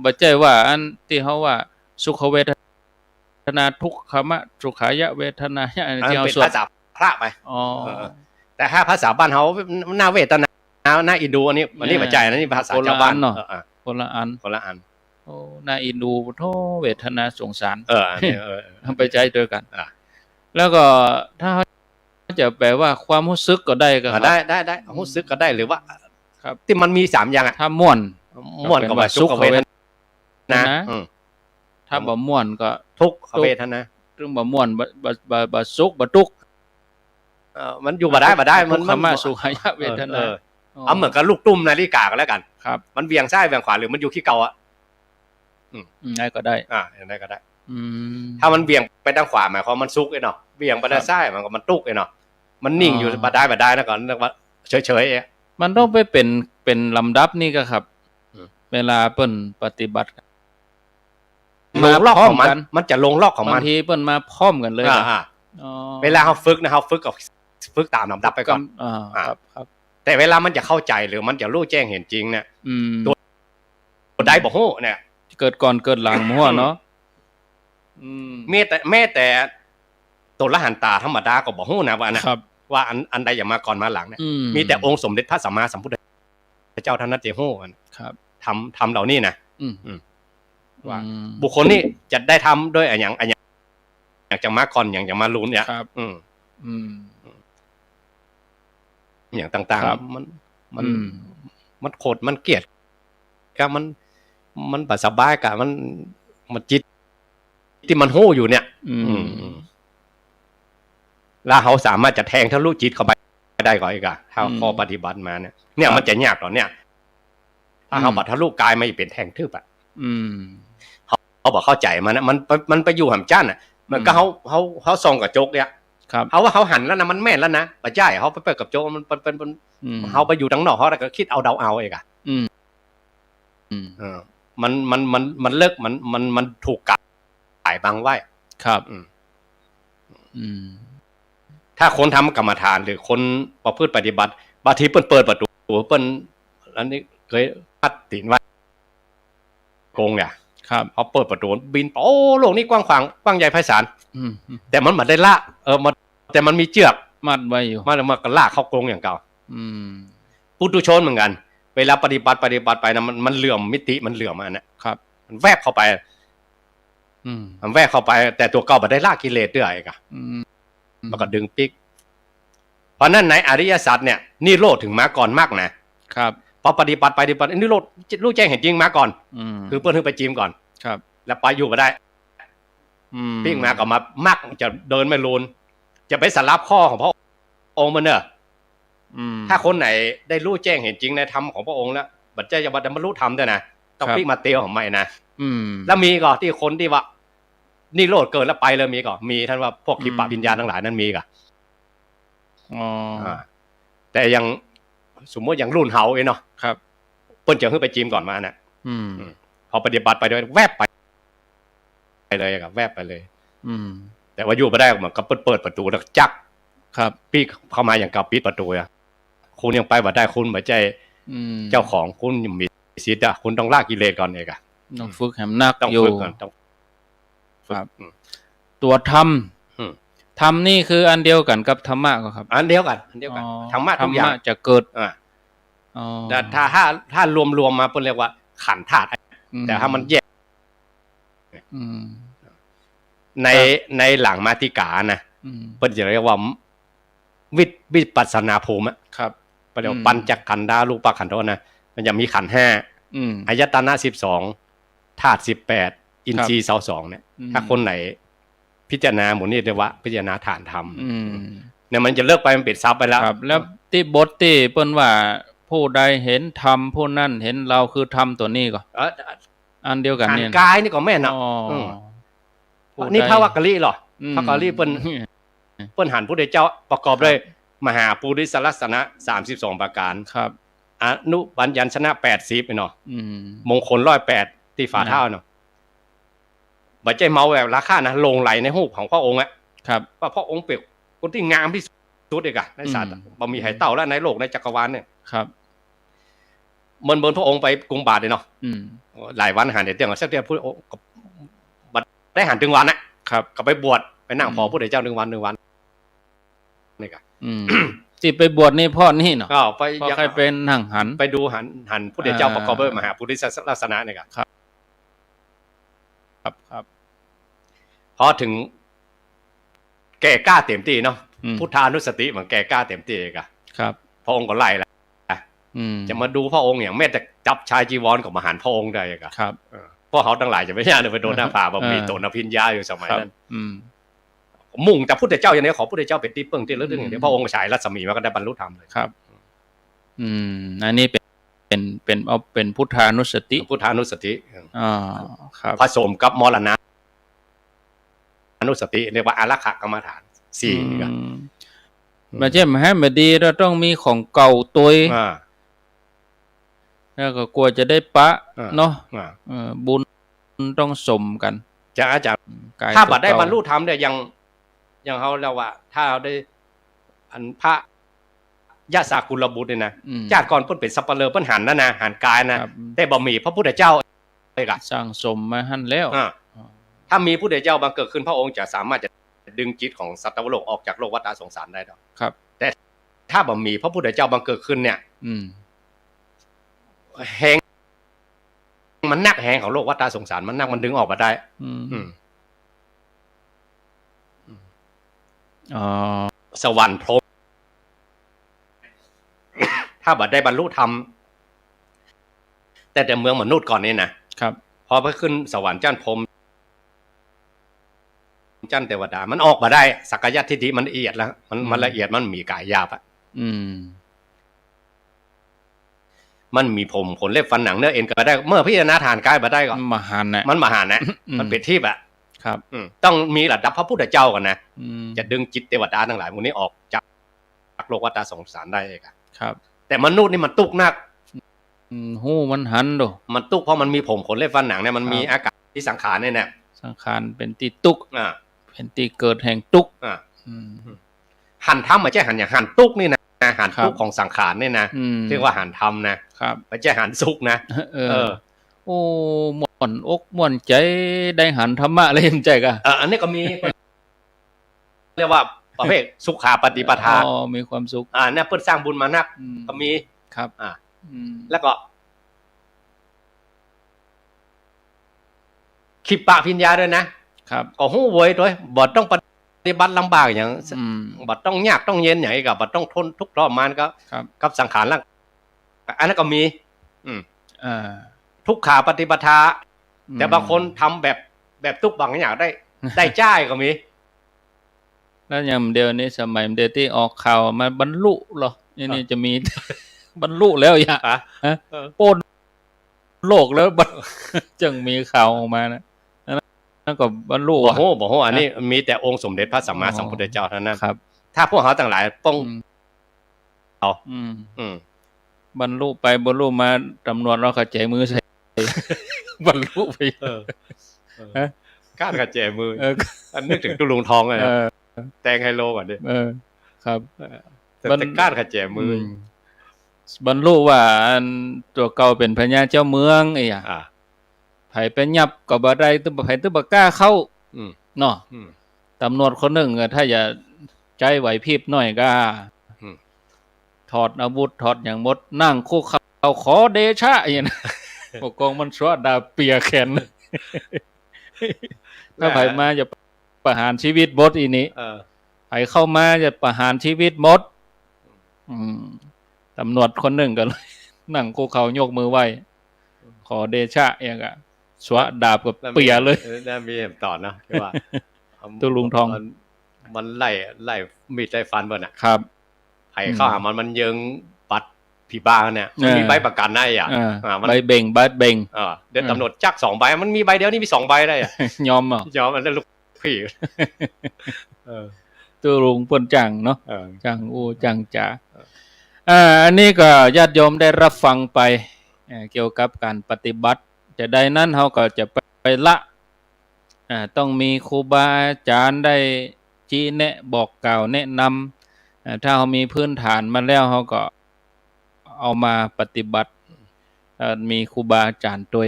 บ่ใช่ว่าอันที่เขาว่าสุขเวทนาทุกขมะสุขายะเวทนาอันที่เอาส่วนภาษาพระไปแต่ถ้าภาษาบ้านเขาหน้าเวทนาหน้าอินดูอันนี้ปัจจัยนะนี่ภาษาชาวบ้านเนาะคนละอันโอ้หน้าอินดูโธ่เวทนาสงสารทำไปใจด้วยกันแล้วก็ถ้าจะแปลว่าความรู้สึกก็ได้ก็ได้รู้สึกก็ได้หรือว่าครับที่มันมี3อย่างอ่ะถ้าม่วนก็ว่าสุขเวทนาถ้าบ่ม่วนก็ทุกขเวทนาถึงบ่ม่วนบ่สุขบ่ทุกข์มันอยู่บ่ได้มันมาสุขายะเวทนาเอาเหมือนกับลูกตุ้มนาฬิกาก็แล้วกันครับมันเบี่ยงซ้ายเบี่ยงขวาหรือมันอยู่ที่เก่าอ่ะได้ก็ได้ได้ก็ได้ถ้ามันเบี่ยงไปด้านขวาหมายความมันสุกไอ้เนาะเบี่ยงไปด้านซ้ายมันตุกไอ้เนาะมันนิ่งอยู่บ่ได้นะก่อนเรียกว่าเฉยๆมันต้องไปเป็นลำดับนี่ก็ครับเวลาเปิ้นปฏิบัติลงล็อกของมันจะลงล็อกของมันบางทีเปิ้นมาพร้อมกันเลย อ๋อ เวลาเขาฝึกนะเขาฝึกกับฝึกตามลำดับไปก่อน ครับ แต่เวลามันจะเข้าใจหรือมันจะรู้แจ้งเห็นจริงเนี่ย ตัวใดบ่ฮู้เนี่ย เกิดก่อนเกิดหลังมั่วเนาะแม้แต่ตัวละหันตาธรรมดาก็บ่ฮู้นะว่านะครับ ว่าอันใดอย่ามาก่อนมาหลังเนี่ยมีแต่องค์สมเด็จพระสัมมาสัมพุทธเจ้าท่านนั้นจะฮู้ครับทำเหล่านี้นะ ว่า อืม บุคคลนี้จะได้ทำด้วยอย่างจะมาก่อนอย่างจะมาลุ้นเนี่ย ครับอย่างต่าง ครับ ๆมันโคตรมันเกลียดก็มันบ่สบายกะมันจิตที่มันฮู้อยู่เนี่ยแล้วเขาสามารถจะแทงทะลุจิตเข้าไปได้ก่อนอีกอะถ้าข้อปฏิบัติมาเนี่ยมันจะยากตอนเนี้ยถ้าเขาบัดทะลุกายไม่เป็นแทงทึบอ่ะเขาบอกเข้าใจมันไปอยู่หำจ้านอ่ะมันก็เขาส่องกับโจกเนี่ยเขาว่าเขาหันแล้วนะมันแม่นแล้วนะปัจจัยเขาไปเปิดกับโจกมันเป็นเขาไปอยู่ดังนอกเขาแต่ก็คิดเอาเดาเอาเองอ่ะมันเลิกมันถูกกัดหายบังไว้ครับถ้าคนทำกรรมฐานหรือคนประพฤติปฏิบัติบางทีเปิดประตูเปิ้นอันนี้เคยพัดตินไว้โกงเนี่ยเขาเปิดประตูบินโอ้โลกนี้กว้างขวางกว้างใหญ่ไพศาลแต่มันไม่ได้ละแต่มันมีเชือกมัดไว้อยู่มันก็ลากเข้ากรงอย่างเก่าปุถุชนเหมือนกันเวลาปฏิบัติไปนะมันเหลื่อมมิติมันเหลื่อมอันนั้นครับมันแวบเข้าไปมันแวบเข้าไปแต่ตัวเก่าไม่ได้ละกิเลสด้วยอีกอะมันก็ดึงปิ๊กเพราะนั้นในอริยสัจเนี่ยนิโรธถึงมาก่อนมากนะครับพอปฏิบัตินิโรธรู้แจ้งเห็นจริงมาก่อนคือเพื่อนถึงไปจีมก่อนครับแล้วไปอยู่ก็ได้ปิ๊กมาก็มามักจะเดินไม่ลูนจะไปสลับข้อของพระองค์มันเนอะถ้าคนไหนได้รู้แจ้งเห็นจริงในธรรมของพระองค์แล้วบัดเจ้าจะบรรลุธรรมด้วยนะต้องปิ๊กมาเตียวของใหม่นะแล้วมีก็ที่คนที่ว่านิโรธเกิดแล้วไปเลยมีท่านว่าพวกทิพย์วิญญาณทั้งหลายนั้นมีก็แต่ยังสมมติอย่างรุ่นเฮาเนาะครับเปิ้นจะขึ้นไปจีมก่อนมานะพอปฏิบัติไปด้วยแวบไปเลยครับแวบไปเลยแต่ว่าอยู่ไม่ได้เหมือนกับเปิดประตูแล้วจักครับปีเข้ามาอย่างกับปิดประตูอะคุณยังไปบ่ได้คุณบ่ใจเจ้าของคุณมีสิทธิ์อะคุณต้องละกิเลสก่อนเองอะต้องฝึกให้มันหนักอยู่ต้องครับตัวธรรมนี่คืออันเดียวกันกับธรรมะก็ครับอันเดียวกันธรรมะทุกอย่างจะเกิดแต่ถ้ารวมมาเพิ่นเรียกว่าขันธ์ธาตุแต่ถ้ามันแยกในหลังมาติกานะเพิ่นจะเรียกว่าวิปัสสนาภูมิครับเรียกว่าปัญจขันธารูปขันธ์นะมันจะมีขันธ์5อายตนะ12ธาตุ18อินทรีย์22เนี่ยถ้าคนไหนพิจารณาหมู่นี้เรียกว่าพิจารณาฐานธรรมเนี่ยมันจะเลิกไปมันปิดซับไปแล้วครับแล้วที่บทที่เปิ้นว่าผู้ใดเห็นธรรมผู้นั้นเห็นเราคือธรรมตัวนี้ก็อันเดียวกันเนี่ยกายนี่ก็แม่นเนาะนี่พระวักกะลิเหรอพระวักกะลิเปิ้นหันพุทธเจ้าประกอบด้วยมหาปุริสลักษณะ32ประการครับอนุปัญญัญชนะ80เนาะมงคล108ที่ฝ่าเท้าเนาะบ่ใจเมาแบบราคานะลงไหลในรูปของพระองค์ครับว่าพระองค์เป็นคนที่งามที่สุดเองในศาสตร์บ่มีใครเต่าแล้วในโลกในจักรวาลเนี่ยครับเบิ่นพระองค์ไปกรุงบาทเลยเนาะหลายวันหันเดี๋ยวสักเดือนพุทธองค์บัดได้หันถึงวันครับก็ไปบวชไปนั่งพอพุทธเจ้า1 วันนี่ก็ที่ไปบวชนี่พ่อนี่เนาะก็ไปใครเป็นนั่งหันไปดูหันพุทธเจ้าประกอบด้วยมหาปุริสลักษณะนี่ก็ครับพอถึงแก่กล้าเต็มที่เนาะพุทธานุสติเหมือนแก่กล้าเต็มที่ก็ครับพระองค์ก็ไล่ละจะมาดูพระองค์อย่างแม้แต่จับชายจีวรกับมหาพระองค์ได้ก็ครับพวกเขาทั้งหลายจะไม่ใช่ไปโดนหน้าผาบ่มีโตนพิญญาอยู่สมัยนั้นมุ่งแต่พุทธเจ้าอย่างนี้ขอพุทธเจ้าเป็นที่เพิ่งที่ระลึกอย่างนี้พระองค์ฉายรัศมีมาก็ได้บรรลุธรรมเลยครับอันนี้เป็นพุทธานุสติครับผสมกับมรณะอนุสติเรียกว่าอารักขกรรมฐาน4นี่ก็ไม่ใช่ให้มันดีเราต้องมีของเก่าตัวแล้วก็กลัวจะได้ปะเนาะบุญต้องสมกันจะอาจารย์ถ้าบัดได้บรรลุธรรมเนี่ย อย่างเขาเราว่า ถ้าเราได้อันพระญาสากุลบุตรเนี่ยนะชาติก่อนเพิ่นเป็นสัปเหร่อเพิ่นหันนะหันกายนะแต่บ่มีพระพุทธเจ้าเลยก็สร้างสมมาหั่นแล้วถ้ามีพุทธเจ้าบังเกิดขึ้นพระองค์จะสามารถจะดึงจิตของสัตว์โลกออกจากโลกวัฏสงสารได้ดอกครับแต่ถ้าบ่มีพระพุทธเจ้าบังเกิดขึ้นเนี่ยแหงมันนักแหงของโลกวัฏสงสารมันนักมันดึงออกมาได้สวรรค์พรหมถ้าบัดได้บรรลุธรรมแต่เมืองมนุษย์ก่อนนี่นะครับพอไปขึ้นสวรรค์จันทร์พรหมจันทร์เทวดามันออกมาได้สักกายทิฏฐิมันละเอียดแล้วมันละเอียดมันมีกายหยาบมันมีผมขนเล็บฟันหนังเนื้อเอ็นก็ได้เมื่อพิจารณาฐานกายมาได้ก็มหันนะมันมหันนะมันเป็นทิพย์อะครับต้องมีระดับพระพุทธเจ้ากันนะจะดึงจิตเทวดาทั้งหลายพวกนี้ออกจากโลกวัฏสงสารได้ครับแต่มนุษย์นี่มันตุกนักหูมันหันดูมันตุกเพราะมันมีผมขนเล็บฟันหนังเนี่ยมันมีอากาศที่สังขารเนี่ยสังขารเป็นที่ตุกเป็นที่เกิดแห่งตุกหันธรรมไม่ใช่หันอย่างหันตุกนี่นะหันตุกของสังขารเนี่ยนะเรียกว่าหันธรรมนะครับไม่ใช่หันสุกนะโอ้ม่วนอกม่วนใจได้หันธรรมะอะไรอย่างใจกะอันนี้ก็มีเรียกว่าประเภทสุขาปฏิปทามีความสุขเนี่ยเพิ่นสร้างบุญมานักก็มีครับแล้วก็ขิปปะพิญญาด้วยนะครับก็ฮู้เว้ยด้วยบ่ต้องปฏิบัติลำบากอย่างบ่ต้องยากต้องเย็นอย่างกับบ่ต้องทนทุกข์ทรมานก็กับสังขารร่างอันนั้นก็มีทุกขาปฏิปทาแต่บางคนทำแบบทุกบางอย่างได้จ่ายก็มีแล้วอย่างเดียวนี้สมัยเดียวที่ออกข่าวมาบรรลุเหรอนี่จะมีบรรลุแล้วอย่าโป้นโลกแล้วจึงมีข่าวออกมานะนั่นก็บรรลุบ่โหอันนี้มีแต่องค์สมเด็จพระสัมมาสัมพุทธเจ้าเท่านั้นครับถ้าพวกเขาต่างหลายต้องเอาบรรลุไปบรรลุมาตำรวจเรากระจายมือใส่บรรลุไปก้านกระจายมืออันนึกถึงตุลุงทองเลยแตงไฮโลก่อนดิครับแต่ก้านกระจายมือบรรลุว่าตัวเก่าเป็นพญาเจ้าเมืองไอ้ไผเป็นยับก็บ่ได้ตึ้งไผตึ้งบ่กล้าเข้าเนาะตำรวจคนหนึ่งถ้าอย่าใจไหวพริบหน่อยก็ถอดอาวุธถอดอย่างหมดนั่งคุกเข่าขอเดชะอย่างนั้นปกครองมันสวดดาเปียแขนถ้าไผมาจะประหารชีวิตหมดอีนี้ไผเข้ามาจะประหารชีวิตหมดตำรวจคนหนึ่งก็เลยนั่งคุกเข่ายกมือไหว้ขอเดชะอย่างอ่ะสวดดาบกับเปียเลยน่ามีเห็นต่อนะว่าตุลุงทองมันไล่มีดไล่ฟันเบิ่นน่ะครับไผเข้าหามันยิงปัดผีบ้าเนี่ยมันมีใบประกันได้ใบเบ่งใบเบ่งเดี๋ยวตำรวจจัก2ใบมันมีใบเดียวนี่มี2ใบได้ยอมอ่ะยอมมันลูกพี่ตุลุงป่นจังเนาะจังอูจังจ๋าอันนี้ก็ญาติโยมได้รับฟังไปเกี่ยวกับการปฏิบัติจะได้นั้นเขาก็จะไปละต้องมีครูบาอาจารย์ได้ชี้แนะบอกกล่าวแนะนำถ้าเขามีพื้นฐานมาแล้วเขาก็เอามาปฏิบัติมีครูบาอาจารย์ตัว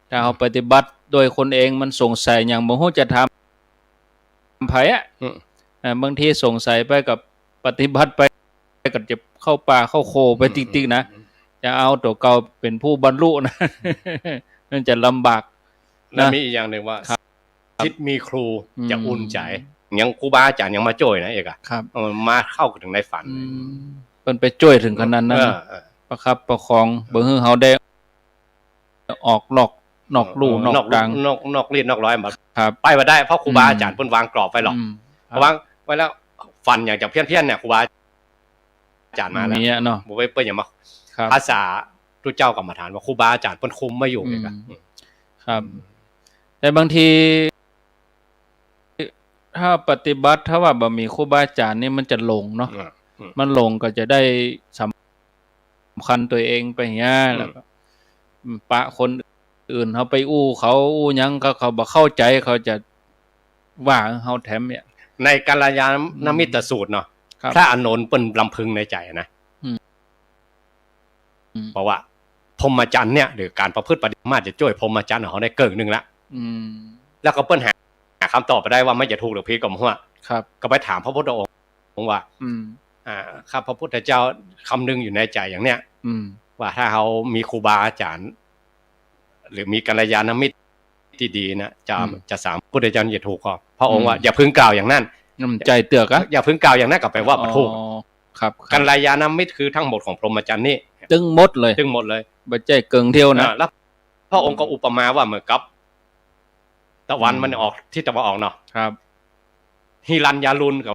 ถ้าเขาปฏิบัติโดยคนเองมันสงสัยอย่างบ่ฮู้จะทำไผบางทีสงสัยไปกับปฏิบัติไปก็จะเข้าป่าเข้าโคไปติ๊กๆนะจะเอาตัวเก่าเป็นผู้บรรลุนะมันจะลำบากแล้วมีอีกอย่างหนึ่งว่าคิดมีครูจะอุ่นใจยังครูบาอาจารย์ยังมาจ่วยนะเอกมาเข้าถึงในฝันเป็นไปจ่วยถึงขนาดนั้นประคับประคองเบิ่งให้เฮาได้ออกนอกลู่นอกดังนอกรีดนอกร้อยมาไปมาได้เพราะครูบาอาจารย์เพิ่นวางกรอบไว้หรอกวางไว้แล้วฟันอย่างจะเพี้ยนๆเนี่ยครูบาอาจารย์มาแล้วเนาะบ่ไว้เปิ้นอย่ามาภาษาทุเจ้ากรรมฐานว่าครูบาอาจารย์เพิ่นคุมไม่อยู่เลยครับแต่บางทีถ้าปฏิบัติถ้าว่าบ่มีครูบาอาจารย์นี่มันจะหลงเนาะมันหลงก็จะได้สำคัญตัวเองไปอย่างเงี้ยแล้วก็ปะคนอื่นเขาไปอู้เขาอู้หยังเขาบ่เข้าใจเขาจะว่าเฮาแถมเนี่ย ในกัลยาณมิตรสูตรเนาะ ครับ พระอานนท์เปิ้นลำพึงในใจนะ อืม เพราะว่าพรหมจรรย์เนี่ยหรือการประพฤติปฏิมาจะช่วยพรหมจรรย์ของเขาได้เกินนึงละ อืม แล้วก็เปิ้นหาคำตอบไปได้ว่าไม่จะถูกหรือผิดก็บ่ฮู้ ครับ ก็ไปถามพระพุทธองค์ว่า อืม ข้าพระพุทธเจ้าคำนึงอยู่ในใจอย่างเนี้ย อืม ว่าถ้าเขามีครูบาอาจารย์ หรือมีกัลยาณมิตรที่ดีนะจะสามพุทธเจ้าจะถูกก็พระองค์ว่าอย่าพึงกล่าวอย่างนั้น น้ำใจเตือกอะ อย่าพึงกล่าวอย่างนั้นก็แปลว่าบ่ถูก อ๋อครับ กัลยาณมิตรคือทั้งหมดของพรหมจรรย์นี่ ตึงหมดเลย ถึงหมดเลย บ่ใจเกิงเที่ยวนะ แล้วพระองค์ก็อุปมาว่าเหมือนกับตะวันมันออกที่ตะวันออกเนาะ ครับ ฮิรัญญารุณกับ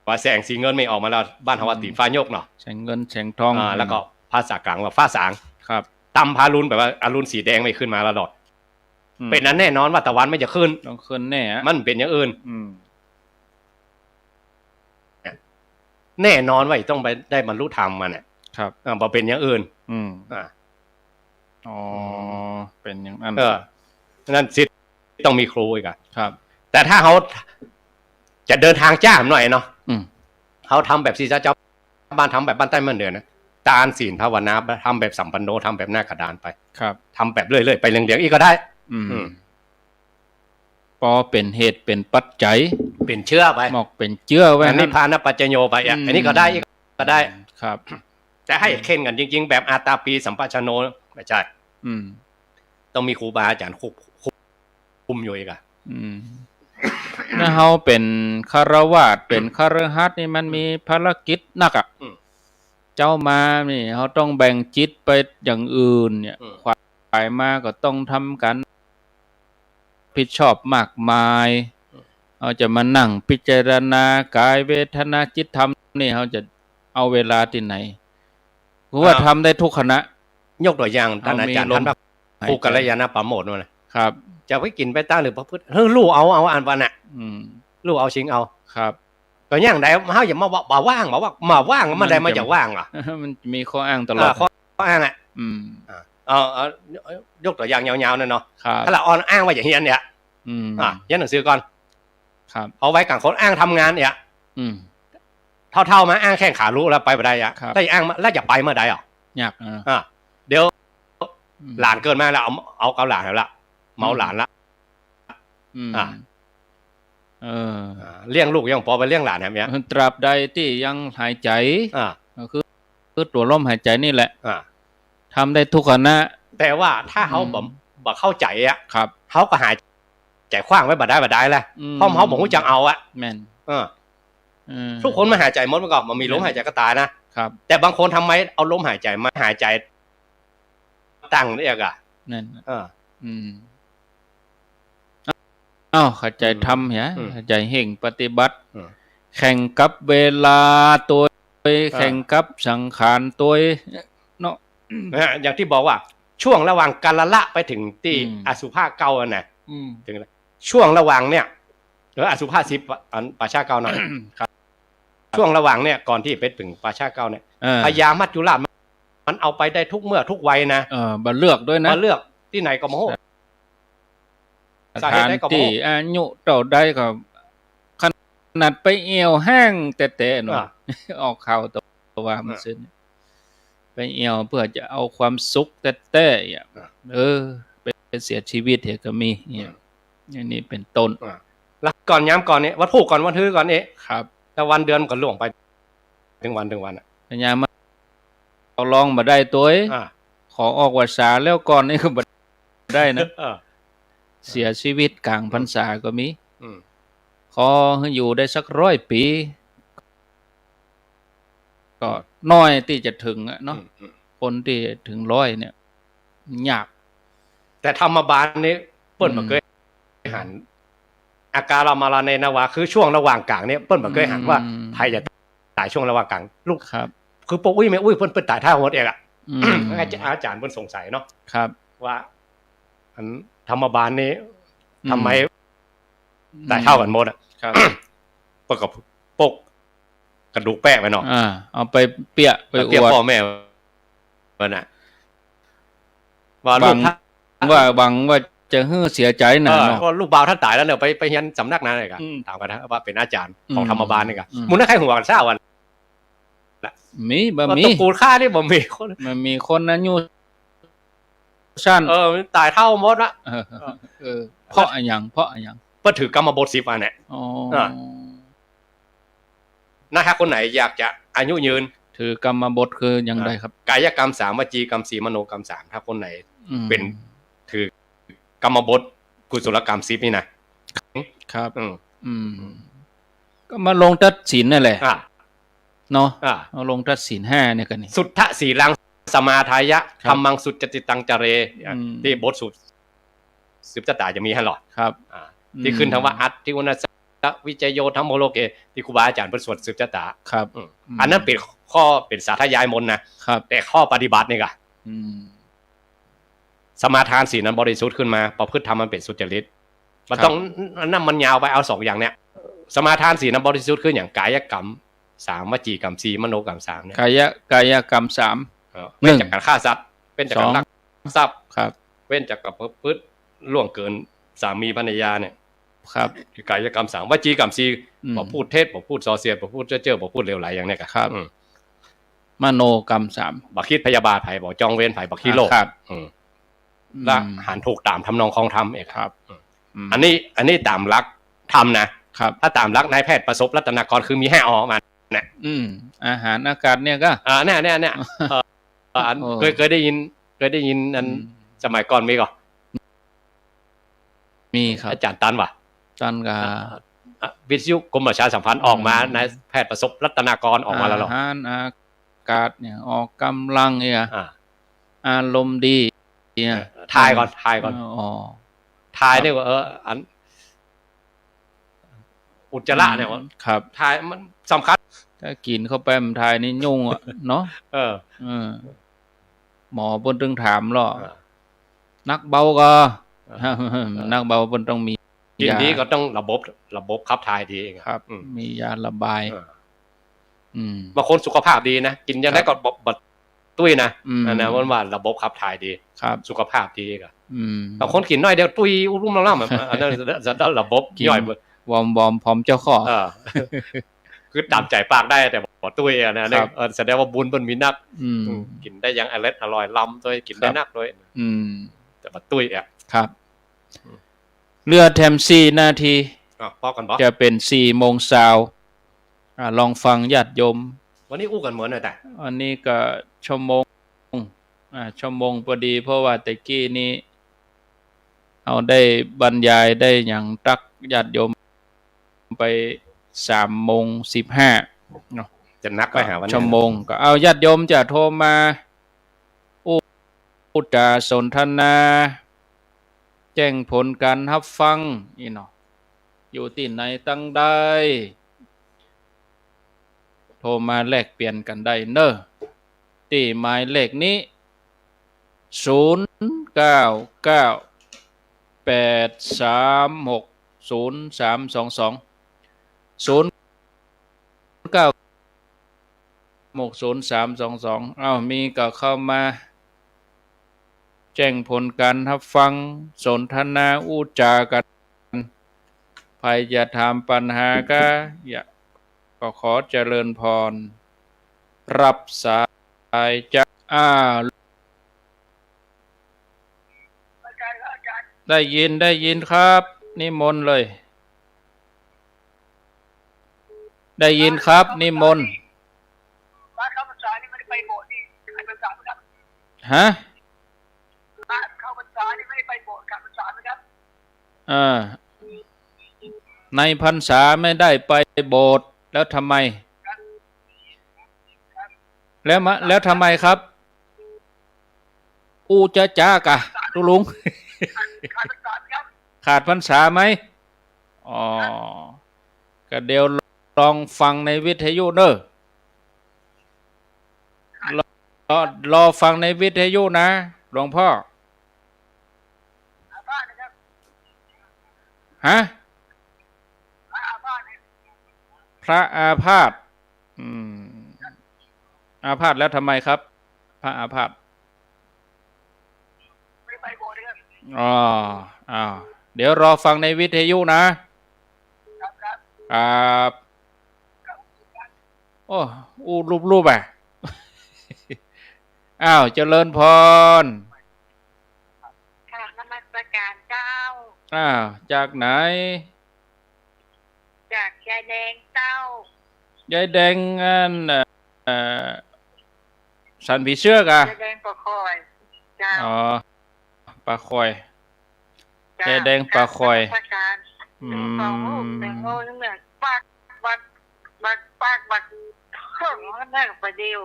ว่าแสงสีเงินไม่ออกมาแล้วบ้านเฮาว่าตีฟ้ายกเนาะ แสงเงินแสงทอง แล้วก็ภาษากลางว่าฟ้าสาง ครับ ตำพารุณแบบว่าอรุณสีแดงไม่ขึ้นมาแล้วดอก อืม เป็นนั้นแน่นอนว่าตะวันไม่จะขึ้น ต้องขึ้นแน่อะ มันเป็นอย่างอื่น อืม แน่นอนว่าต้องไปได้บรรลุธรรมมันเนี่ย ครับ บ่เป็นอย่างอื่น อืม อ่า อ๋อ เป็นอย่างนั้น นั่นสิต้องมีครูอีกอะ ครับ แต่ถ้าเขาจะเดินทางจ้ามหน่อยเนาะ อืม เขาทำแบบศีรษะเจ้าบ้านทำแบบบ้านใต้เมืองเหนือนะตาลศีลภาวนาทำแบบสัมปันโนทำแบบหน้ากระดานไป ครับ ทำแบบเรื่อยๆไปเรียงๆอีกก็ได้ อืม อืม ปอเป็นเหตุเป็นปัจจัย เป็นเชื่อไป หมอกเป็นเจื้อไว้ อันนี้พานปัจจโยไปอ่ะอันนี้ก็ได้อีกก็ได้ ครับ แต่ให้เข่นกันจริงๆ แบบอาตาปีสัมปชโนไม่ใช่ อืม ต้องมีครูบาอาจารย์คุมอยู่อีกอ่ะ อืมถ้าเฮาเป็นคฤหัสถ์เป็นคฤหัสถ์นี่มันมีภารกิจหนักอ่ะ เจ้ามานี่เฮาต้องแบ่งจิตไปอย่างอื่นเนี่ยควายมาก็ต้องทำกันผิดชอบมากมายเราจะมานั่งพิจารณากายเวทนาจิตธรรมนี่เขาจะเอาเวลาที่ไหนเพราะว่าทำได้ทุกขณะ ยกตัวอย่างท่านอาจารย์ท่านพระครูกัลยาณปราโมทน์นะครับ จะไปกินไปตั้งหรือพระพุทธลูกเอาอ่านวันน่ะ อืม ลูกเอาชิงเอา ครับ ก็อย่างใดเฮาอย่ามาว่าว่างบอกว่ามาว่างมันได้มาจากว่างอ่ะ มันมีข้ออ้างตลอด ข้ออ้างอ่ะ อืม ยกตัวอย่างยาวๆนั่นเนาะ ครับ ถ้าเราอ้างว่าอย่างเฮียนเนี่ย อืม เฮียนหนังสือก่อน ครับ เอาไว้กลางคนอ้างทำงานเนี่ย อืม เท่าๆมาอ้างแข้งขารู้แล้วไปบ่ได้อ่ะ ครับ ถ้าอ้างแล้วอย่าไปเมื่อใดอ่ะ ยากนะ เดี๋ยว อืม หลานเกินมาแล้วเอาเกาหลานแล้วละเมาหลานละ อืม อ่ะ เออ เลี้ยงลูกยังพอไปเลี้ยงหลานแฮมเนี้ย ตราบใดที่ยังหายใจ อ่า ก็คือตัวลมหายใจนี่แหละ อ่า ทำได้ทุกขณะ แต่ว่าถ้าเขา อืม บ่เข้าใจอ่ะ ครับ เขาก็หายใจขว้างไว้บ่ได้แหละเพราะเขาบอกว่าจังเอาอ่ะ แม่น ทุกคนมาหายใจหมดมันก็มันมีลมหายใจก็ตายนะครับ แต่บางคนทำไมเอาลมหายใจมาหายใจตั้งเรียกอ่ะ นั่น เออ อืมอ้าวเข้าใจทำเหรอ อืม เข้าใจเห่งปฏิบัติ อืม แข่งกับเวลาตัวแข่งกับสังขารตัวเนาะ อย่างที่บอกว่า ช่วงระหว่างกาลละไปถึงที่ อืม อสุภาเก่าอ่ะนะ อืม ถึงช่วงระหว่างเนี่ยหรืออสุภา10อันปาชาเก่าหน่อย ครับ ช่วงระหว่างเนี่ยก่อนที่ไปถึงปาชาเก่าเนี่ย พญามัจจุราชมันเอาไปได้ทุกเมื่อทุกวัยนะ บัเลือกด้วยนะ มาเลือกที่ไหนก็โมโห สถานที่อายุเท่าใดก็ขนาดไปเอวแห้งแต่ๆเนาะ ออกข่าวตัวว่ามันซึ้งไปเอวเพื่อจะเอาความสุขแต่ๆอย่างไปเสียชีวิตเหตุก็มีเนี่ยอันนี้เป็นต้น แล้วก่อนย้ำก่อนนี้วัดผูกก่อนวันทื้อก่อนนี้ ครับ แต่วันเดือนก็ล่วงไปถึงวันอ่ะ พญามาเอาลองมาได้ตัวเอ้ย อ่า ขอออกวาสาแล้วก่อนนี่ก็บ่ได้นะ เออ เสียชีวิตกลางพรรษาก็มี อืม ขอให้อยู่ได้สัก100 ปี ก็น้อยที่จะถึงอะเนาะ คนที่ถึง100เนี่ยยาก แต่ธรรมบาลนี้เปิ้ลบ่เคยหันอาการเรามาลาในนาวาคือช่วงระหว่างกลางเนี่ยเปิ้ลบ่เคยหันว่าไทยจะตายช่วงระหว่างกลางลูก ครับ คือปกอุ้ยแม่อุ้ยเพิ่นตายท่าหัวเองอ่ะ อืม อาจารย์เพิ่นสงสัยเนาะ ครับ ว่าอันธรรมบาลนี้ทำไมตายเท่ากันหมดอ่ะ ครับ ปกกับปกกระดูกแปะไปเนาะ เอาไปเปียไปอ เปียก วด พ่อแม่มันน่ะว่า ห ลู วั ก งว่า จะเฮ้อเสียใจนะเนาะ ว่าลูกบ่าวท่านตายแล้วเนี่ยไปเรียนสำนักนั้นเลยกัน อืม ถามกันนะว่าเป็นอาจารย์ของ อืม ธรรมบาลนี่กัน อืม มึงน่าใครหัวกันทราบวัน มีบ่ ว่า มี ตระกูลข้านี่บ่มีคน มันมีคนอายุสั้น มันตายเท่าหมดละ เออเพราะอะไรอย่างเพราะอะไรอย่าง เพื่อถือกรรมบท10อันเนี่ย อ๋อ นะฮะคนไหนอยากจะอายุยืน ถือกรรมบทคืออย่างไรครับ กายกรรม3วจีกรรม4มโนกรรม3ถ้าคนไหน อืม เป็นถือกรรมบทกุศลกรรม10นี่นะครับ อืม ก็มาลงตัดสินนั่นแหละ อ่า เนาะ อ่า เอาลงตัดสิน5เนี่ยกันนี่ สุทธสีลังสมาทายะ ครับ ธรรมังสุจติตังจเร อืม ที่บทสุด10จตาจะมีให้หรอ ครับ ที่ขึ้นทั้งว่าอัตติอุณสสะวิจโยธรรมโลเกที่ครูบาอาจารย์เพิ่นสวด10จตา ครับ อันนั้นเป็นข้อเป็นสาธยายมนต์นะครับ แต่ข้อปฏิบัตินี่ก็ อืม สมาทานศีลนั้นบริสุทธิ์ขึ้นมาประพฤติธรรมมันเป็นสุจริตมันต้องนั่นมันยาวไปเอา2อย่างเนี้ยสมาทานศีลนั้นบริสุทธิ์ขึ้นอย่างกายกรรม3วจีกรรม4มโนกรรม3เนี่ย กายกรรม3 เว้นจากการฆ่าสัตว์เป็นจากการลักทรัพย์ ครับ เว้นจากการประพฤติล่วงเกินสามีภรรยาเนี่ย ครับ คือกายกรรม3วจีกรรม4 อืม บ่พูดเท็จบ่พูดส่อเสียดบ่พูดเจ้อบ่พูดเลวไหลอย่างเนี้ย ครับ มโนกรรม3 บ่คิดพยาบาทไผบ่จองเวรไผบ่ขี้โลภ ครับ และหันถูกตามทำนองคองธรรมเอง ครับ อันนี้ตามหลักธรรมนะครับ ถ้าตามหลักนายแพทย์ประสบรัตนากรคือมีให้ออกมา อาหารอากาศเนี่ยก็ เนี่ยอัน โอ้ เคยได้ยินอันสมัยก่อนมีก่อน มีครับ อาจารย์ตันว่ะ จันกา วิทยุกรมประชาสัมพันธ์ออกมานายแพทย์ประสบรัตนากรออกมาแล้วหรอ อาหารอากาศเนี่ยออกกำลังเนี่ย อ่า อารมณ์ดีเนี่ย ทายก่อน อ๋อ ทายเนี่ยว่าอันอุจจาระเนี่ยว่า ครับ ทายมันสำคัญ ถ้ากินเข้าไปมันทายนี่ยุ่งอ่ะ เนาะ เออ หมอบนตึงถามหรอ เออ นักเบาก็ นักเบาบนต้องมี กิน ยา ดีก็ต้องระบบขับถ่ายดีเอง ครับ มียาระบาย เออ อืม บางคนสุขภาพดีนะกินยังไงก็บดตุ้ยนะ อืม อันนั้นว่าระบบขับถ่ายดี ครับ สุขภาพดีก็ อืม บางคนกินน้อยเดียวตุ้ยรุ่มล่ำๆอันนั้นจะระบบย่อยหมด วอมพร้อมเจ้าข้อ คือตามใจปากได้แต่บ่ตุ้ยอ่ะนะเนี่ยแสดงว่าบุญมันมีนัก อืม กินได้อยังอร่อยล้ำด้วยกินได้นักด้วย อืม แต่บ่ตุ้ยอ่ะ ครับเรือแถม4 นาที พอกันบ่ จะเป็น4 โมงเช้าลองฟังญาติโยม วันนี้อู้กันเหมือนหน่อยแต่ อันนี้ก็ชั่วโมงชั่วโมงพอดีเพราะว่าตะกี้นี้เอาได้บรรยายได้อย่างตักญาติโยมไป3:15เนาะ จะนักไปหาวันนี้ ชั่วโมงก็เอาญาติโยมจะโทรมาพูดจาสนทนา แจ้งผลการรับฟังนี่เนาะอยู่ที่ไหนตั้งใดโทรมาแลกเปลี่ยนกันได้เนอะที่หมายเลขนี้0998360322มีก็เข้ามาแจ้งผลการรับฟังสนทนาอู้จากันใครจะถามปัญหาก็ขอเจริญพร รับสายจากได้ยินครับ นิมนต์เลย ได้ยินครับ นิมนต์ บ้านเข้าพรรษานี่ไม่ได้ไปโบสถ์นี่ใครพรรษาไหมครับ ฮะ บ้านเข้าพรรษานี่ไม่ได้ไปโบสถ์การพรรษาไหมครับ ในพรรษาไม่ได้ไปโบสถ์แล้วทำไม แล้วทำไมครับ อูจะจ้ากะลุง ขาดพรรษาไหมครับ ขาดพรรษาไหมอ๋อก็เดี๋ยวลองฟังในวิทยุเนอะรอฟังในวิทยุนะหลวงพ่อ อาบ้านนะครับ ฮะ อาบ้านเนี่ย พระอาพาธอาพาธแล้วทำไมครับ พระอาพาธ ไม่ได้ไปโบสถ์นะครับ อ๋ออ้าวเดี๋ยวรอฟังในวิทยุนะครับโอ้อูรูปอ่ะ อ้าวเจริญพรค่ะนมัสการเจ้าอ้าวจากไหนจากชายแดนเจ้าย ายแดงอันสันผีเชือกอ่ะชายแดนปะคอยเจ้าอ๋อปลาคอยเจ้าย ายแดงปลาคอยนมัสการถึงสองลูกแตงโมนึงเนี่ยปากเพิ่งนั่งประเดียว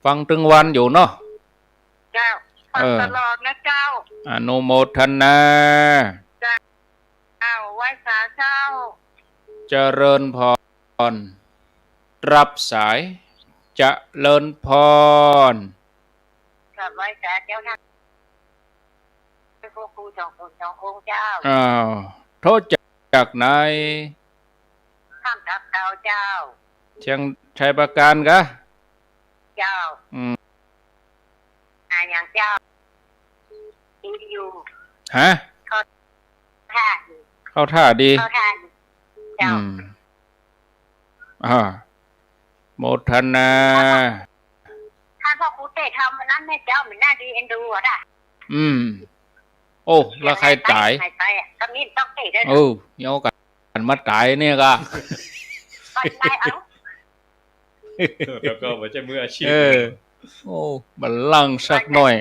ฟังตึงวันอยู่เนาะเจ้าฟังตลอดนะเจ้าอนุโมทนาเจ้าไหว้สาเจ้าเจริญพรรับสายเจริญพรกับไหว้สาเจ้าท่านพวกครูสองคนสององค์เจ้าอ้าวโทษจากไหนข้ามทับเก่าเจ้าเชียงชัยประการกะเจ้าอย่างเจ้าดีอยู่ฮะท่าเข้าท่าดีเจ้าโมทนาถ้าพ่อครูเตะทำมันนั้นแม่เจ้ามันน่าดีเอ็นดูอ่ะโอ้แล้วใครตายตอนนี้ต้องเตะได้เยากันมาตายเนี่ยก็ตายเอาแล้วก็ไม่ใช่มืออาชีพโอ้บัลลังก์สักหน่อย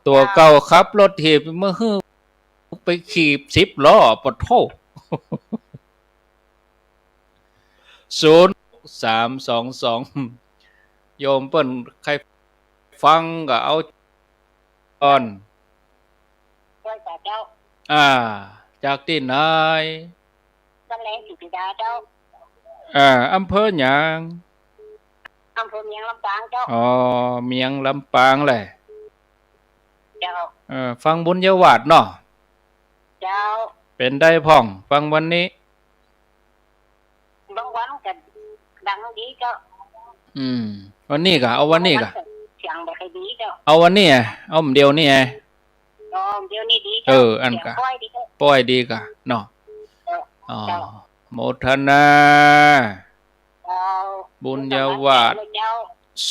ตัวเก่าครับรถถีบเมื่อไปขี่10 ล้อปะโถ0322โยมเปิ้นใครฟังก็เอาก่อนจากที่ไหนบ้านแหลงศรีปิดาเจ้าอำเภอหยังอำเภอเมียงลำปางเจ้าเมียงลำปางแหละเจ้าฟังบุญยวาดเนาะเจ้าเป็นได้พ่องฟังวันนี้บางวันก็ดังดีเจ้าวันนี้ก็เอาวันนี้ก็เสียงบ่ค่อยดีเจ้าเอาวันนี้เอาเดียวนี่ไงเดี๋ยวนี้ดีเจ้าอันกะปล่อยดีกะเนาะโมทนาบุญยวาด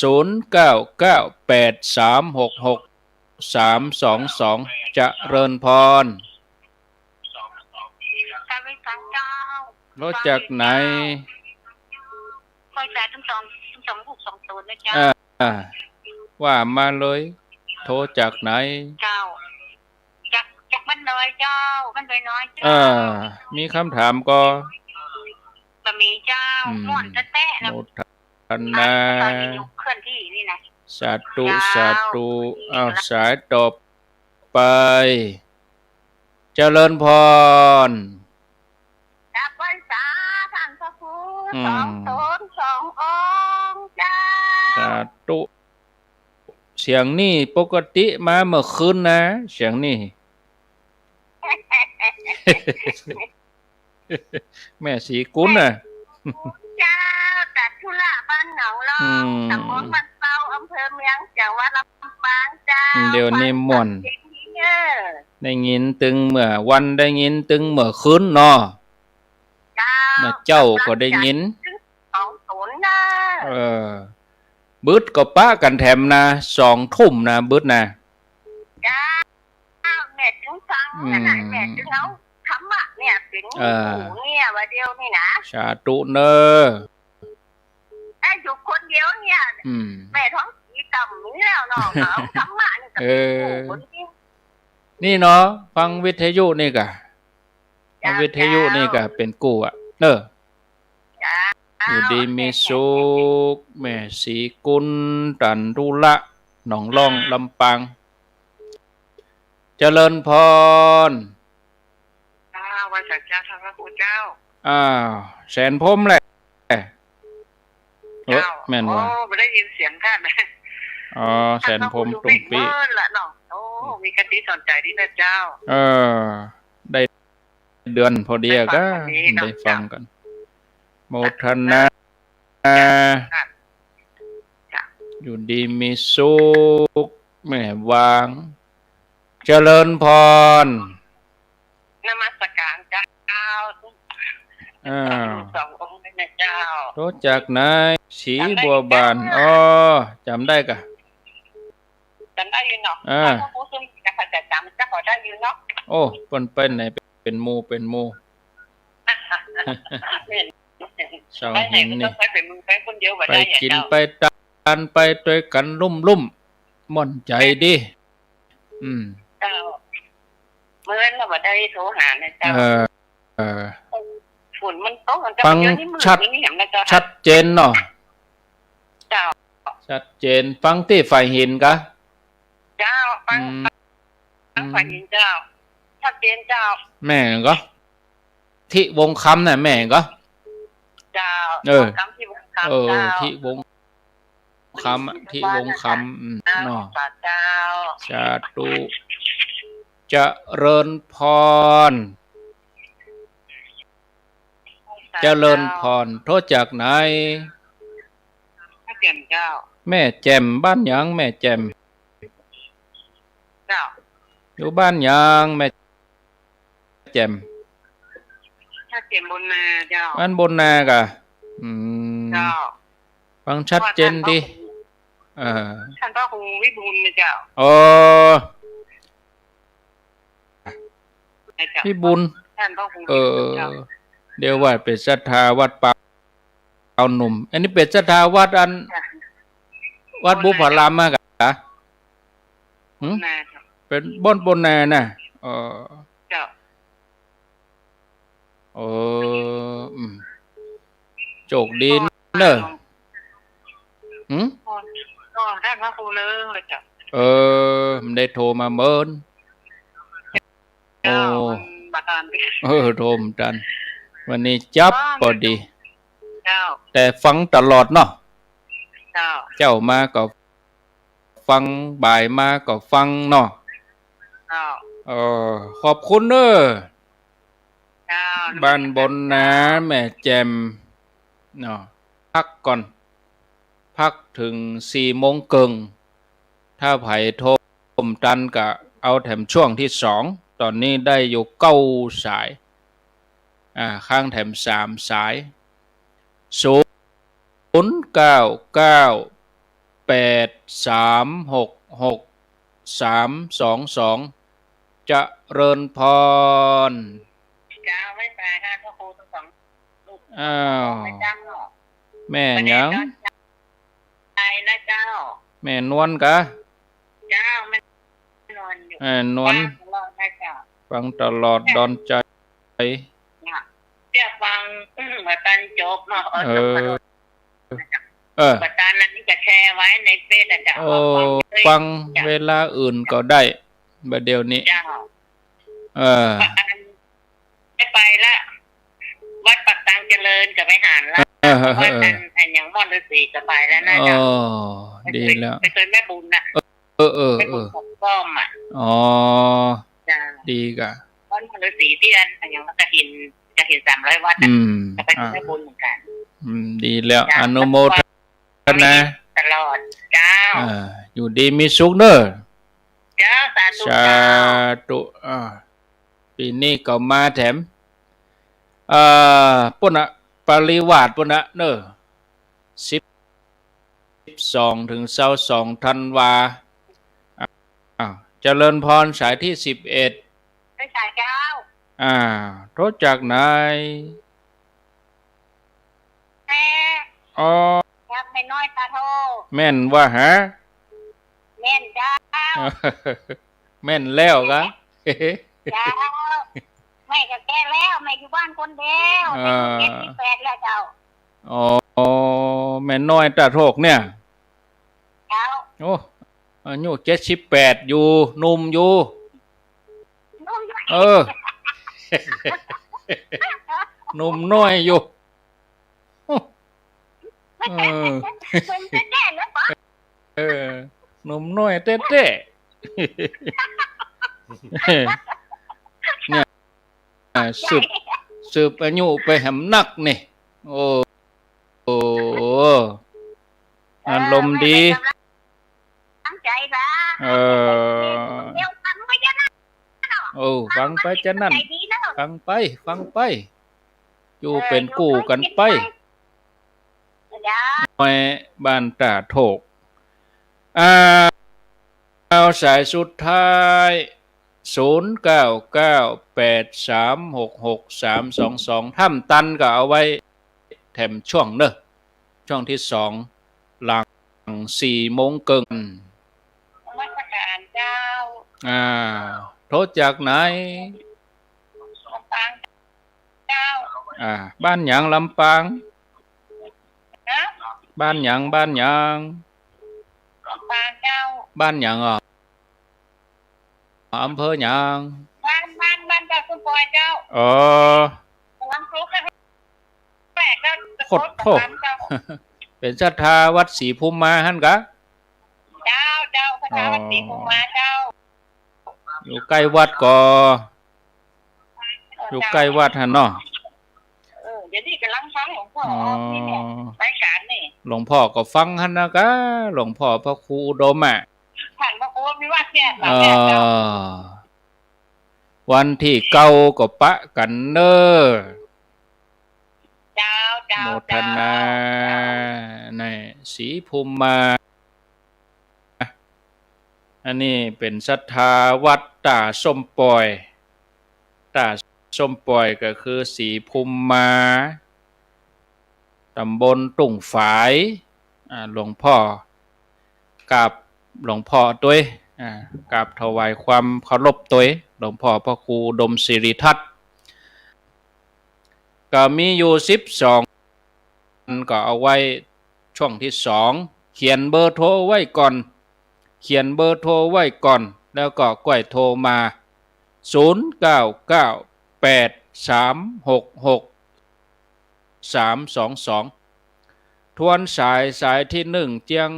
0998366322เจริญพรรถจากไหนค่อยแต่ทั้งสองลูก2ตัวนะเจ้าว่ามาเลยโทรจากไหนเจ้าจากบ้านน้อยเจ้าบ้านน้อยเจ้ามีคำถามก็บะหมี่เจ้าม่วนแต๊ะๆนะโมทนาเคลื่อนที่นี่นะสาธุสายตบไปเจริญพรจากวันสาท่านพระครู2 องค์เจ้าสาธุเสียงนี่ปกติมาเมื่อคืนนะเสียงนี่แม่สีกุลน่ะเจ้าตัดธุระบ้านหนองลองตำบลบ้านเป้าอำเภอเมืองจังหวัดลำปางเจ้าเดี๋ยวนี้ม่วนได้ยินตึงเมื่อวันได้ยินตึงเมื่อคืนเนาะเจ้าก็ได้ยิน20นะบึดก็ป้ากันแถมนะ2 ทุ่มนะบึดนะจ้าแม่ถึงฟังนะแม่ถึงเอาธรรมะเนี่ยเป็นเนี่ยว่าเดียวนี่นะสาธุเนออยู่คนเดียวเนี่ยแม่ท้องสีต่ำนี่แล้วเนาะเอาธรรมะนี่กับนี่เนาะฟังวิทยุนี่กะวิทยุนี่กะเป็นกูอ่ะอยู่ดีมีสุขแม่สีกุลตันทุละหนองล่องลำปางเจริญพรวันสัจจะท่านพระคุณเจ้าแสนพรมแหละแม่นว่าไม่ได้ยินเสียงท่านแสนพรมตุ่มปีละเนาะมีคติสนใจที่นะเจ้าได้เดือนพอดีก็ได้ฟังกันโมทนาอยู่ดีมีสุขแม่วาง เจริญพร นมัสการเจ้าสององค์นะเจ้ารู้จักนายสีบัวบานอ๋อจำได้กะจำได้อยู่เนาะถ้าผู้ซึ่งจะจำจะพอได้อยู่เนาะโอ้เป็นไหนเป็นหมู่สองหินนี่ไปกินไปทานไปด้วยกันลุ่มม่อนใจดิเจ้าเมื่อเราบ่ได้โทรหานะเจ้าฝุ่นมันตกมันจะเยอะนี่มือนี่เห็นนะเจ้าชัดเจนเนาะเจ้าชัดเจนฟังที่ฝ่ายหินกะเจ้าฟังฝ่ายหินเจ้าชัดเจนเจ้าแม่ก็ที่วงคำน่ะแม่ก็เจ้าคำที่วงคำเจ้าที่วงคำที่วงคำเนาะเจ้าสาธุเจริญพรเจริญพรโทษจากไหนแจ่มเจ้าแม่แจ่มบ้านยังแม่แจ่มเจ้าอยู่บ้านยังแม่แจ่มถ้าแจ่มบนนาเจ้าบ้านบนนากะเจ้าฟังชัดเจนดิท่านพ่อคงวิบูลย์นะเจ้าพี่บุญเดี๋ยวว่าเป็นศรัทธาวัดป่าเอาหนุ่มอันนี้เป็นศรัทธาวัดวัดบุพารามมากะเป็นบนนาน่ะเจ้าโจกดีเนอะท่านพระครูเลิงเลยจ้ะมันได้โทรมาเมินโทรมจันวันนี้จับพอดีแต่ฟังตลอดเนาะเจ้ามาก็ฟังบ่ายมาก็ฟังเนาะขอบคุณเนอะบ้านบนนะแม่แจมเนาะพักก่อนพักถึง4 โมงครึ่งถ้าไผ่โทรมจันก็เอาแถมช่วงที่2ตอนนี้ได้อยู่9 สายข้างแถม3 สาย0998366322จะเริญพรเจ้าไม่แปลค่ะพระครูทั้งสองแม่ยังนะเจ้าแม่นวลกะเจ้าแม่นวลอยู่นวลฟังตลอดดอนใจเดี๋ยวฟังมาตันจบเนาะประธานนั้นจะแชร์ไว้ในเฟซนะจ๊ะฟังเวลาอื่นก็ได้บัดเดี๋ยวนี้ไปละวัดปักตังเจริญกับไปหารละวัดอันยังม่อนฤาษีกับไปแล้วนะจ๊ะดีแล้วไปเคยแม่บุญน่ะแม่บุญของป้อมอ่ะดีกะวัดม่อนฤาษีที่อันยังกระถิน300 วัดจะไปแม่บุญเหมือนกันดีแล้วอนุโมทนาตลอดเจ้าอยู่ดีมีสุขเนอะเจ้าสาธุปีนี้ก็มาแถมปุ่นปริวาสปุ่นเนอะ12 ถึง 22 ธันวาเจริญพรสายที่11ไปสายเจ้าโทษจากไหนแม่ยับไม่น้อยตาโทแม่นว่าฮะแม่นเจ้าแม่นแล้วกะเจ้าไม่ก็แก่แล้วไม่อยู่บ้านคนเดียว78แล้วเจ้าแม่น้อยตาโทกเนี่ยเจ้าอายุ78อยู่หนุ่มอยู่หนุ่มน้อยอยู่หนุ่มน้อยเต้เนี่ยสืบอายุไปแหมนักนี่อารมณ์ดีตั้งใจนะเดี๋ยวทำไม่ได้ โอ้ฟังไปจะนั่น ใจดีนะ ฟังไปอยู่เป็นกู้กันไป จ้า หน่วยบ้านตาโถกเอาสายสุดท้าย0998366322ถ้ำตันก็เอาไว้แถมช่วงเนอะช่วงที่2หลัง4 โมงเกิน วัดประการเจ้า โทษจากไหน ลำปางเจ้า บ้านหยังลำปาง นะ บ้านหยัง ลำปางเจ้า บ้านหยังอำเภอหยัง บ้านเจ้าคุณปอยเจ้า ลำพูกันแปลกเจ้า โคตรโทษ เป็นศรัทธาวัดศรีภูมิมาหั่นกะ เจ้าพระวัดศรีภูมิมาเจ้า อยู่ใกล้วัดก็อยู่ใกล้วัดหั่นเนาะ เดี๋ยวนี้กำลังฟังหลวงพ่อนี่เนี่ยรายการนี่ หลวงพ่อก็ฟังหั่นนะกะหลวงพ่อพระครูอุดม ผ่านพระครูวิวัฒน์เนี่ยหลังเนี่ยเจ้า วันที่เก้าก็ปะกันเนอ เจ้า โมทนาในศรีภูมิมา อันนี้เป็นศรัทธาวัดตาส้มปอยตาส้มปอยก็คือศรีภูมิมาตำบลตุ่งฝายหลวงพ่อกับหลวงพ่อตัวกับถวายความเคารพตัวหลวงพ่อพระครูอุดมศิริทัตน์ก็มีอยู่12ก็เอาไว้ช่วงที่2เขียนเบอร์โทรไว้ก่อนแล้วก็ก้อยโทรมา0998366322ทวนสายที่1เจียง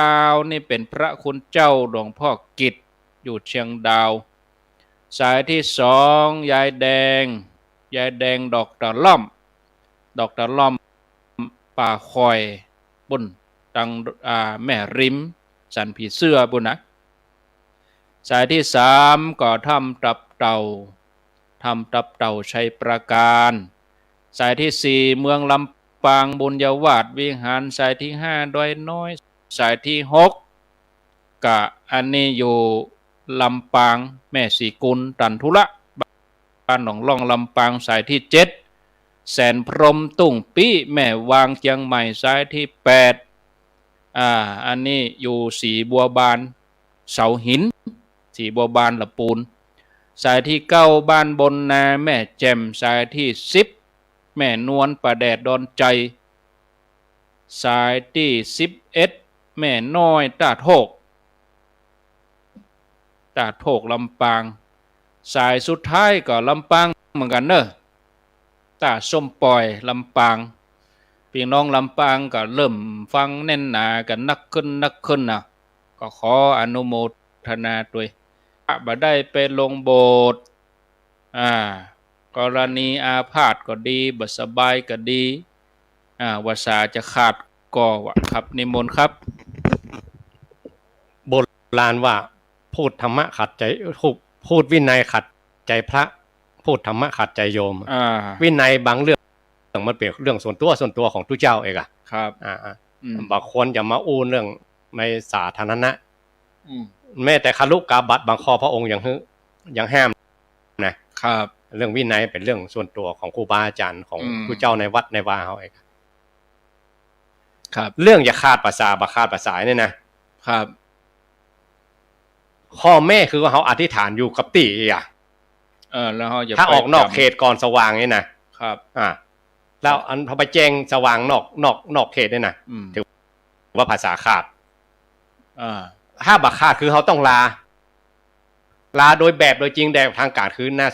ดาวนี่เป็นพระคุณเจ้าหลวงพ่อกิจอยู่เชียงดาวสายที่2ยายแดงดอกตะล่อมป่าคอยบุญตังแม่ริมสันผีเสื้อบุญนะสายที่3ก็ทำตับเต่าชัยประการสายที่4เมืองลำปางบุญยวาดวิหารสายที่5ดอยน้อยสายที่6กะอันนี้อยู่ลำปางแม่สีกุลตันทุระบ้านหนองล่องลำปางสายที่7แสนพรมตุ่งปี้แม่วางเจียงใหม่สายที่8อันนี้อยู่สีบัวบานเสาหินสีบัวบานละปูนสายที่9บ้านบนนาแม่แจ่มสายที่10แม่นวลประแดดดอนใจสายที่11แม่น้อยตาโถกลำปางสายสุดท้ายก็ลำปางเหมือนกันเนอะตาส้มปอยลำปางพี่น้องลำปางก็เริ่มฟังแน่นหนากันนักขึ้นนะก็ขออนุโมทนาด้วยบ่ได้ไปลงโบสถ์กรณีอาพาธก็ดีบ่สบายก็ดีวาสาจะขาดก็วะครับนิมนต์ครับ โบราณว่าพูดธรรมะขัดใจพูดวินัยขัดใจพระพูดธรรมะขัดใจโยมวินัยบางเรื่องมันเป็นเรื่องส่วนตัวของทุกเจ้าเองครับบางคนจะมาอู้เรื่องในสาธารณะแม้แต่คารุกาบัตรบางข้อพระองค์ยังห้ามนะครับเรื่องวินัยเป็นเรื่องส่วนตัวของครูบาอาจารย์ของผู้เจ้าในวัดในวาเขาเองครับเรื่องอย่าขาดภาษาบ่ขาดภาษาเนี่ยนะครับข้อแม่คือว่าเขาอธิษฐานอยู่กับตีแล้วเขาถ้าออกนอกเขตก่อนสว่างเนี่ยนะครับแล้วอันพอไปแจ้งสว่างนอกเขตเนี่ยนะถือว่าภาษาขาดถ้าบักขาดคือเขาต้องลาโดยแบบโดยจริงแดงทางการคือหน้า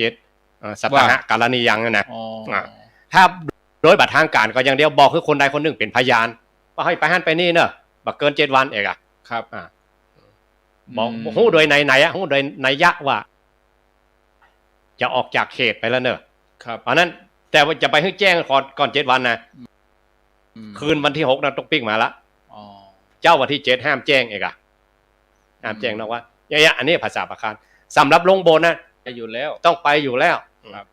227สัตหะกาลนิยังนะถ้าโดยบัตรทางการก็อย่างเดียวบอกคือคนใดคนหนึ่งเป็นพยานว่าให้ไปหั่นไปนี่เนอะบักเกิน7 วันเองครับบอกฮู้โดยไหนฮู้โดยนัยยะว่าจะออกจากเขตไปแล้วเนอะเพราะนั้นแต่ว่าจะไปให้แจ้งก่อน7 วันนะคืนวันที่6นะต้องปิ๊กมาละเจ้าวันที่7ห้ามแจ้งเองห้ามแจ้งนะว่าอันนี้ภาษาประคาน สำหรับลงบนนะ ไปอยู่แล้ว ต้องไปอยู่แล้ว ครับ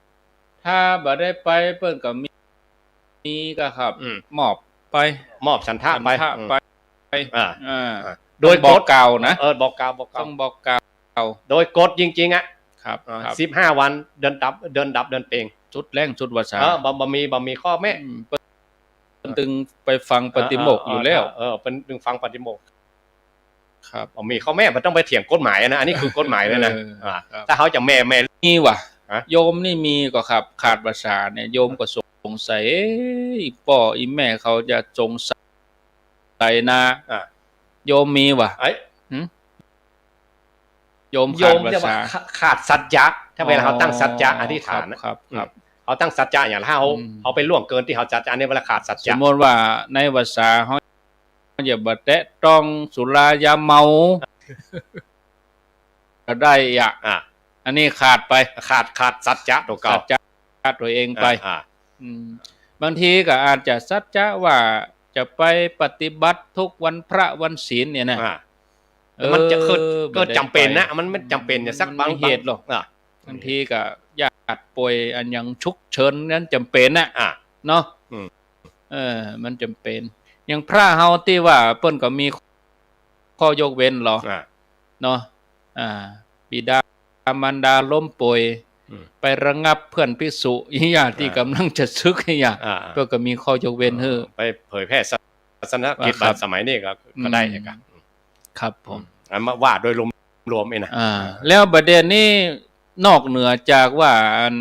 ถ้าบ่ได้ไปเปิ้นก็มีก็ครับมอบไป มอบฉันทะไป ไปโดย บอกกล่าวนะ บอกกล่าวต้องบอกกล่าว โดยกฎจริงๆอ่ะ ครับ15 วันเดินดับเดินเปงจุดแรงจุดวาสาบ่มีข้อแม่ตึงไปฟังปฏิโมกข์อยู่แล้วเป็นตึงฟังปฏิโมกข์ ครับมีข้อแม่มันต้องไปเถียงกฎหมายนะอันนี้คือกฎหมายเลยนะถ้าเขาจะแม่นี่ว่ะโยมนี่มีก็ครับขาดภาษาเนี่ยโยมก็สงสัยอีป่ออีแม่เขาจะสงสัยนะโยมมีว่ะโยมขาดภาษาขาดสัจจะถ้าเวลาเขาตั้งสัจจะอธิษฐานครับเขาตั้งสัจจะอย่างเขาไปล่วงเกินที่เขาสัจจะอันนี้เวลาขาดสัจจะสมมติว่าในภาษาเขาอย่าบ่แตะต้องสุรายาเมาได้อันนี้ขาดไปขาดสัจจะตัวเก่าสัจจะตัวเองไปบางทีก็อาจจะสัจจะว่าจะไปปฏิบัติทุกวันพระวันศีลเนี่ยนะมันจะเกิดจำเป็นนะมันไม่จำเป็นอย่าสักบางเหตุหรอกบางทีก็ญาติป่วยอันยังฉุกเฉินนั้นจำเป็นนะเนาะมันจำเป็นอย่างพระเฮาที่ว่าเปิ้นก็มีข้อยกเว้นหรอเนาะบิดามารดาล้มป่วยไประงับเพื่อนภิกษุญาติที่กำลังจะศึกอย่างเพิ่นก็มีข้อยกเว้นไปเผยแพร่ศาสนกิจแบบสมัยนี้ก็ได้ครับผมมาว่าโดยรวมเองนะแล้วประเด็นนี้นอกเหนือจากว่าอัน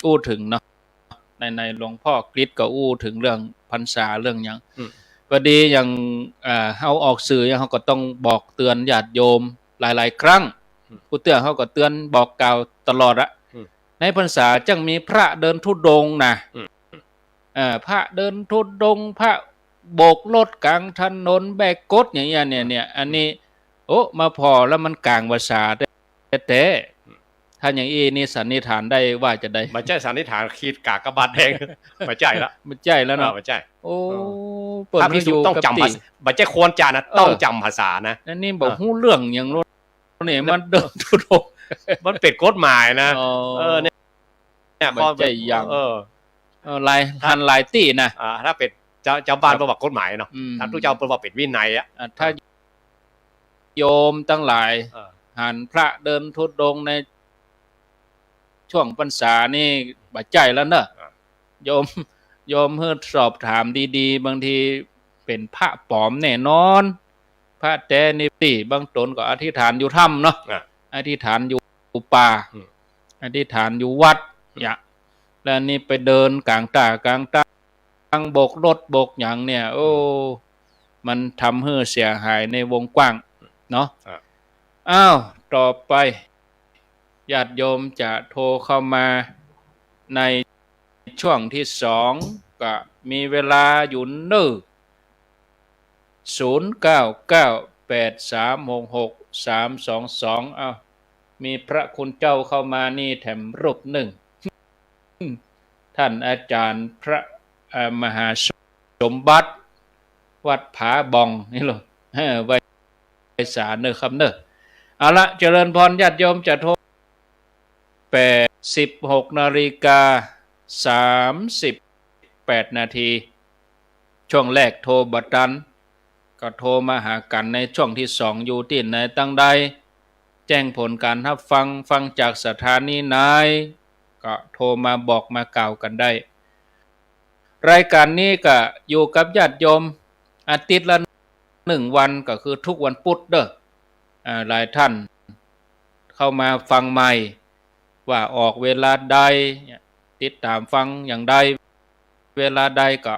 อู้ถึงเนาะในหลวงพ่อกฤษก็อู้ถึงเรื่องพรรษาเรื่องหยังพอดีอย่างเฮาออกสื่อเฮาก็ต้องบอกเตือนญาติโยมหลายๆครั้งผู้เตือนเฮาก็เตือนบอกกล่าวตลอดในพรรษาจังมีพระเดินธุดงค์นะพระเดินธุดงค์พระโบกรถกลางถนนแบกกดอย่างเงี้ยเนี่ยอันนี้โอ้มาพอแล้วมันกลางภาษาแต่ถ้าอย่างนี่สันนิษฐานได้ว่าจะได้ไม่ใช่สันนิษฐานขีดกากบาดแดงไม่ใช่ละไม่ใช่แล้วเนาะไม่ใช่โอ้ถ้าพิสูจน์ต้องจำภาษาไม่ใช่ควรจะนะต้องจำภาษานะนั่นนี่บอกหู้เรื่องอย่างนู้นนี่มันเดินทุดงมันเป็นกฎหมายนะเนี่ยข้อใจยังลายตี้นะถ้าเป็นเจ้าบ้านบอกกฎหมายเนาะถ้าทุกเจ้าบอกเป็นวินัยถ้าโยมตั้งหลายหันพระเดินทุดงในช่วงพรรษานี่บาดใจแล้วเนอะโยมเพื่อสอบถามดีๆบางทีเป็นพระปลอมแน่นอนพระแต่นิติบางตนก็อธิษฐานอยู่ถ้ำเนาะอธิษฐานอยู่ป่าอธิษฐานอยู่วัดอย่างแล้วนี่ไปเดินกลางตางโบกรถโบกอย่างเนี่ยโอ้มันทำให้เสียหายในวงกว้างเนาะอ้าวต่อไปญาติโยมจะโทรเข้ามาในช่วงที่2ก็มีเวลาอยู่0998366322อ้าวมีพระคุณเจ้าเข้ามานี่แถมรูปหนึ่งท่านอาจารย์พระมหาสมบัติวัดผาบองนี่หรอไว้สารเนอะครับเนอะเอาละเจริญพรญาติโยมจะโทร16:38 นาทีช่วงแรกโทรบัดดันก็โทรมาหากันในช่วงที่2อยู่ที่ไหนตั้งใดแจ้งผลการรับฟังจากสถานีไหนก็โทรมาบอกมากล่าวกันได้รายการนี้ก็อยู่กับญาติโยมอาทิตย์ละ1วันก็คือทุกวันพุธเด้อหลายท่านเข้ามาฟังใหม่ว่าออกเวลาใดติดตามฟังอย่างใดเวลาใดก็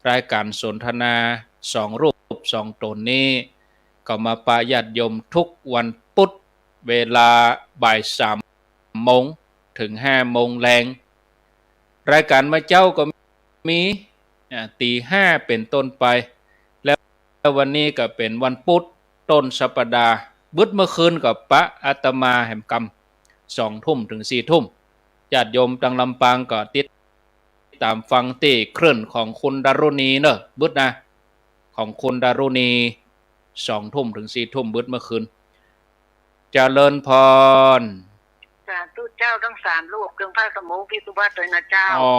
รายการสนทนา2รูป2ตนนี้ก็มาปะญาติโยมทุกวันพุธเวลาบ่าย3 โมงถึง5 โมงแรงรายการมาเจ้าก็มีตี 5เป็นต้นไปแล้ววันนี้ก็เป็นวันพุธต้นสัปดาห์บึดเมื่อคืนกับปะอาตมาแห่มกรรม2 ทุ่มถึง4 ทุ่มญาติโยมตังลำปางก็ติดตามฟังตีเคลื่อนของคุณดารุณีเนอะบึดนะของคุณดารุณี2 ทุ่มถึง4 ทุ่มบึดเมื่อคืน เจริญพรสาธุเจ้าทั้ง3รูปเครื่องพระสมุพี่สุวัตเลยนะเจ้าอ๋อ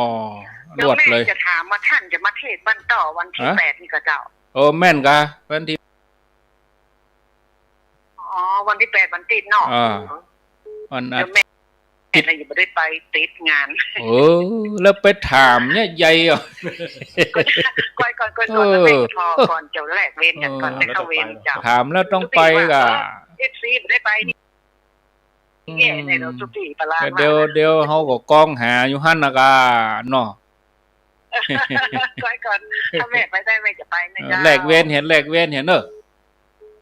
รวดเลยจะถามว่าท่านจะมาเทศน์วันต่อวันที่8นี่ก็เจ้าโอ้แม่นกะวันที่วันที่8วันติดเนาะวันอาทิตย์แต่ยังไม่ได้ไปติดงานแล้วไปถามเนี่ยใหญ่อ่ะก่อนไม่พอก่อนจะแลกเวรกันก่อนจะเข้าเวรเจ้าถามแล้วต้องไปกะFC ได้ไปแย่ในเราสุกี้ปลาเดี๋ยวเฮาก็กองหาอยู่หั่นน่ะกะเนาะก่อนถ้าแม่ไปได้แม่จะไปนะจ้าแลกเวรเห็นแลกเวรเห็นเด้อ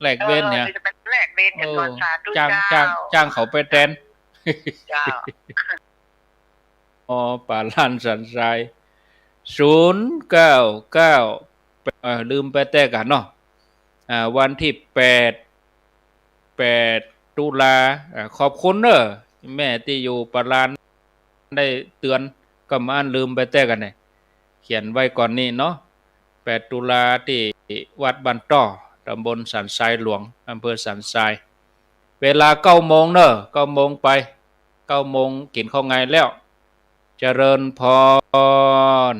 แลกเวรเนี่ยจะเป็นแลกเวรกันก่อนสาธุจ้างเขาไปแทนเจ้าป่าล้านสันทราย099ลืมไปแต่กันเนาะวันที่8ตุลาขอบคุณเด้อแม่ที่อยู่ป่าล้านได้เตือนก็มาลืมไปแต่กันเนี่ยเขียนไว้ก่อนนี้เนาะ8ตุลาที่วัดบ้านต้อตำบลสันทรายหลวงอำเภอสันทรายเวลา 9 โมงเด้อ 9 โมงไป 9 โมงกินข้าวไงแล้วเจริญพร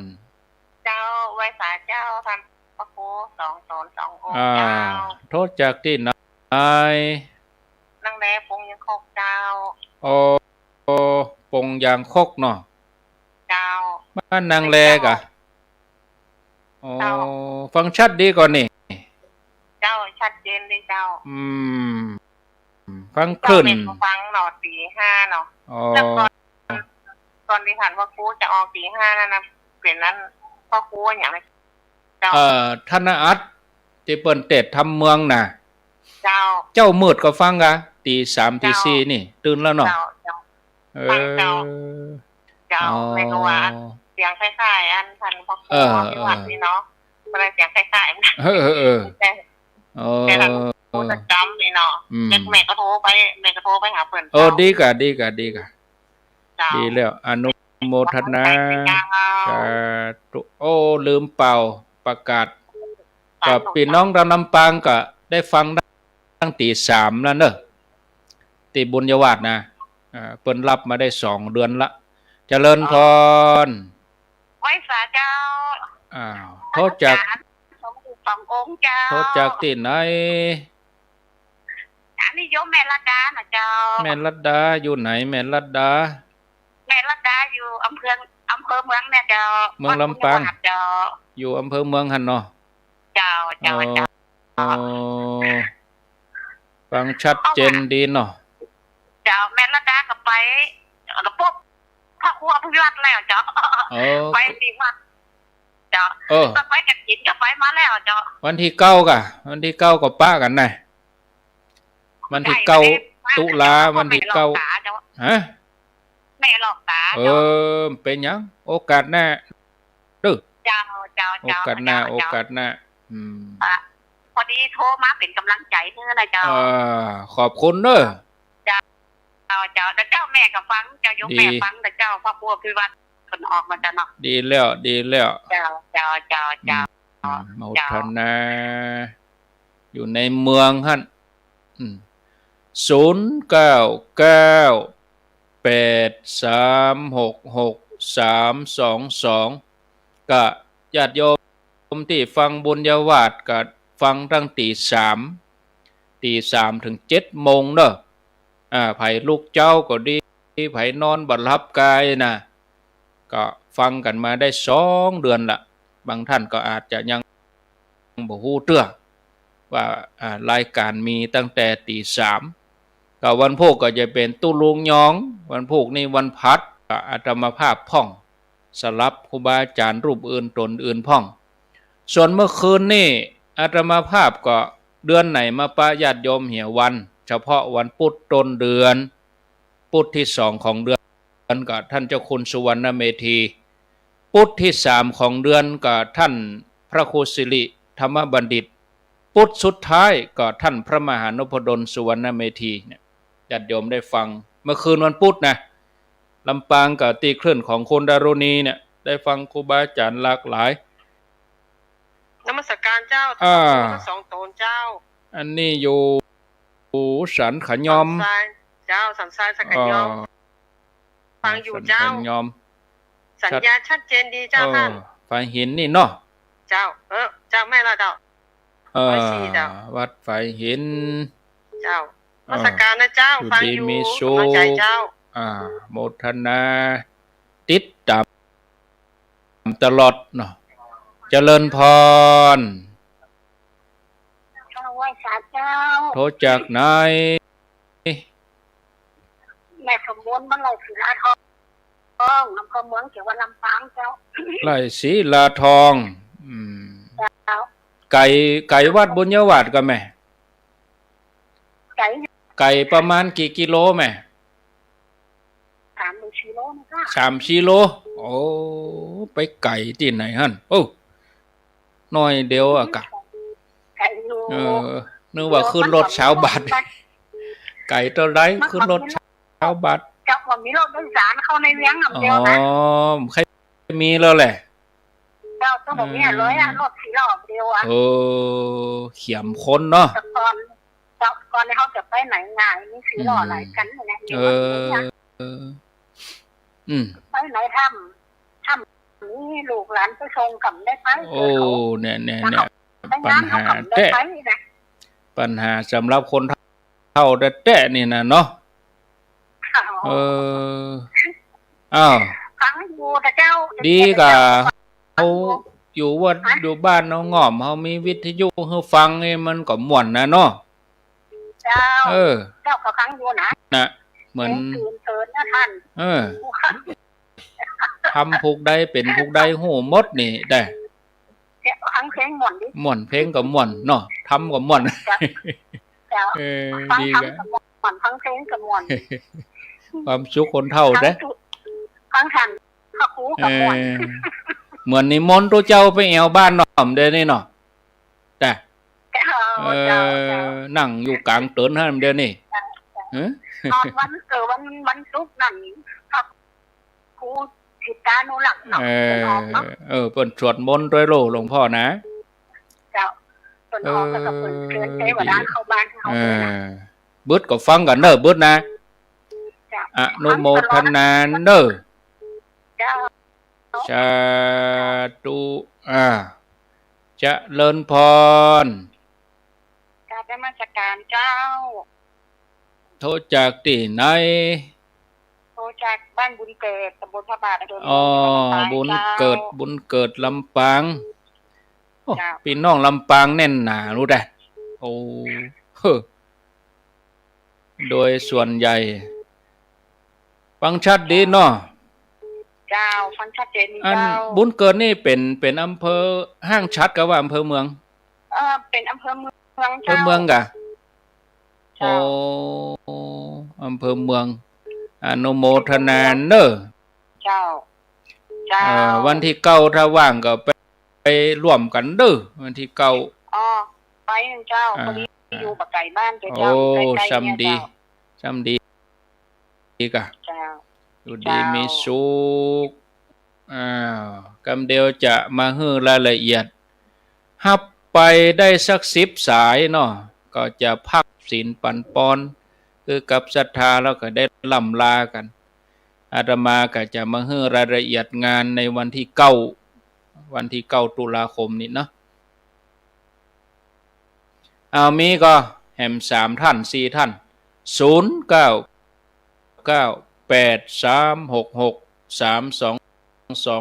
เจ้าไว้สาเจ้าทำพระครู2 องค์เจ้าโทษจากที่ไหนนั่งแลปงยังคกเจ้าปงยางคกเนาะเจ้าบ้านนางแลกะฟังชัดดีก่อนนี่เจ้าชัดเจนเลยเจ้าฟังขึ้นฟังหนอตี 5เนาะแล้วก่อนที่ผ่านพ่อครูจะออกตี 5นั่นนะเปลี่ยนนั้นพ่อครูอย่างไรเจ้าธนอัตที่เปิ้นเตศทำเมืองน่ะเจ้ามืดก็ฟังกะตี 3 ตี 4นี่ตื่นแล้วเนาะฟังเจ้าไม่รู้ว่าเสียงคล้ายๆอันพันพ่อครูที่วัดนี่เนาะอะไรเสียงคล้ายๆแต่ท่านผู้ประจำนี่เนาะแม่ก็โทรไปหาเพื่อนดีกะดีแล้วอนุโมทนาลืมเป่าประกาศกับพี่น้องเราลำปางก็ได้ฟังตั้งตี 3แล้วเนอะตีบุญยวาสนะเปิ้นรับมาได้2 เดือนละเจริญพรไว้สาเจ้าโทษจากองค์เจ้าโทษจากที่ไหนอันนี้โยมแม่ลัดดานะเจ้าแม่ลัดดาอยู่ไหนแม่ลัดดาอยู่อำเภอเมืองเนี่ยเจ้าเมืองลำปางอยู่อำเภอเมืองหันเนาะเจ้าฟังชัดเจนดีเนาะเจ้าแม่ลัดดาก็ไปแล้วพวกพระครูอภิวัตแล้วเจ้าไปดีมากเจ้าก็ไปกับจิตก็ไปมาแล้วเจ้าวันที่9ก็ป้ากันนะวันที่9ตุลาวันที่9ฮะแม่หลอกตาเป็นยังโอกาสหน้าดื้อเจ้าโอกาสหน้าพอดีโทรมาเป็นกำลังใจเนื้ออะไรเจ้าขอบคุณเด้อเจ้าแต่เจ้าแม่ก็ฟังเจ้ายกแม่ฟังแต่เจ้าพ่อครูคือว่าคนออกมาจะเนาะดีแล้วเจ้าโมทนาอยู่ในเมืองหั่น09983666322ก็ญาติโยมที่ฟังบุญยวาสก็ฟังตั้งตี 3ถึง 7 โมงเด้อไผลูกเจ้าก็ดีไผนอนบ่หลับกายนะก็ฟังกันมาได้2 เดือนละบางท่านก็อาจจะยังบ่ฮู้เรื่องว่ารายการมีตั้งแต่ตี 3ก็วันพุธก็จะเป็นตุลุงยองวันพุธนี่วันพัดก็อาตมาภาพพ่องสลับครูบาอาจารย์รูปอื่นตนอื่นพ่องส่วนเมื่อคืนนี่อาตมาภาพก็เดือนไหนมาปะญาติโยมเหี่ยวันเฉพาะวันพุธต้นเดือนพุธที่2ของเดือนก็ท่านเจ้าคุณสุวรรณเมธีพุธที่3ของเดือนก็ท่านพระครูสิริธรรมบัณฑิตพุธสุดท้ายก็ท่านพระมหานพดลสุวรรณเมธีเนี่ยญาติโยมได้ฟังเมื่อคืนวันพุธนะลำปางกับตีคลื่นของคุณดารุณีเนี่ยได้ฟังครูบาอาจารย์หลากหลายนมัสการเจ้าทั้ง2 ตนเจ้าอันนี้อยู่ สันขยอมเจ้าสันทรายสักขยอมฟังอยู่เจ้ายอมสัญญาชัดเจนดีเจ้าท่านฝ่ายหินนี่เนาะเจ้าเจ้าแม่ละเจ้าวัดฝ่ายหินเจ้ามาสักการนะเจ้าฟังอยู่กำลังใจเจ้าโมทนาติดตามตลอดเนาะเจริญพรโทรจากไหนแม่สมบูรณ์บ้านไร่ศรีลาทองอำเภอเมืองจังหวัดลำปางเจ้าไร่ศรีลาทองไก่วัดบุญยวาดก็แม่ไก่ประมาณกี่กิโลแม่3-4 โลนะคะ3-4 โลโอ้ไปไก่ที่ไหนฮั่นโอ้น้อยเดียวอะกะนึกว่าขึ้นรถชาวบ้านไก่ตัวไรขึ้นรถชาวบ้านจะว่ามีรถโดยสารเข้าในเวียงอันเดียวนะใครมีแล้วแหละเจ้าต้องบอกเนี่ยเลยอะรถ4 ล้อเดียวอะเขียมคนเนาะก่อนในเขาจะไปไหนง่ายมี4 ล้อหลายกันเนี่ยไปไหนทำนี่ลูกหลานไปส่งกลับได้ไปโอ้เนี่ยปัญหาแท้ปัญหาสำหรับคนเฒ่าแท้นี่นะเนาะอ้าวดีกะเขาอยู่วัดอยู่บ้านเนาะง่อมเขามีวิทยุให้ฟังไอ้มันก็ม่วนนะเนาะเจ้าเจ้าก็ฟังอยู่นะเหมือนนะท่านทำผูกได้เป็นผูกได้หูหมดนี่ได้ฟังเพลงม่วนดิม่วนเพลงก็ม่วนเนาะทำก็ม่วนดีกะฟังเพลงก็ม่วนความสุขคนเฒ่าเด้ฟังทันพระครูก็ม่วนเหมือนนิมนต์ตัวเจ้าไปแอวบ้านน้อมเด้นี่เนาะแต่นั่งอยู่กลางเตินหั่นเด้นี่ตอนวันศุกร์นั่นครับครูสิตานุรักษ์เนาะเปิ้นสวดมนต์ด้วยโลหลวงพ่อนะเจ้าเปิ้นออกแล้วก็เปิ้นเชิญเทวดาเข้าบ้านเฮาเบิดก็ฟังกันเด้อเบิดนะอนุโมทนาเด้อสาธุเจริญพรการนมัสการเจ้าโทรจากที่ไหนโทรจากบ้านบุญเกิดตำบลพระบาทอำเภอเมืองบุญเกิดลำปางพี่น้องลำปางแน่นหนารู้ได้โอ้โดยส่วนใหญ่ฟังชัดดีเนาะเจ้าฟังชัดเจนเจ้าบุญเกิดนี่เป็นอำเภอห้างชัดกับว่าอำเภอเมืองเป็นอำเภอเมืองเจ้าอำเภอเมืองกะโอ้อำเภอเมืองอนุโมทนาเนอะเจ้าวันที่9ถ้าว่างก็ไปร่วมกันเด้อวันที่9ไปเจ้าพอดีอยู่ปากไก่บ้านเจ้าซ้ำดีกะอยู่ดีมีสุขกำเดียวจะมาให้รายละเอียดฮับไปได้สัก10 สายเนาะก็จะพักศีลปันปอนคือกับศรัทธาแล้วก็ได้ล่ำลากันอาตมาก็จะมาให้รายละเอียดงานในวันที่9ตุลาคมนี้เนาะมีก็แหม3 ท่าน 4 ท่าน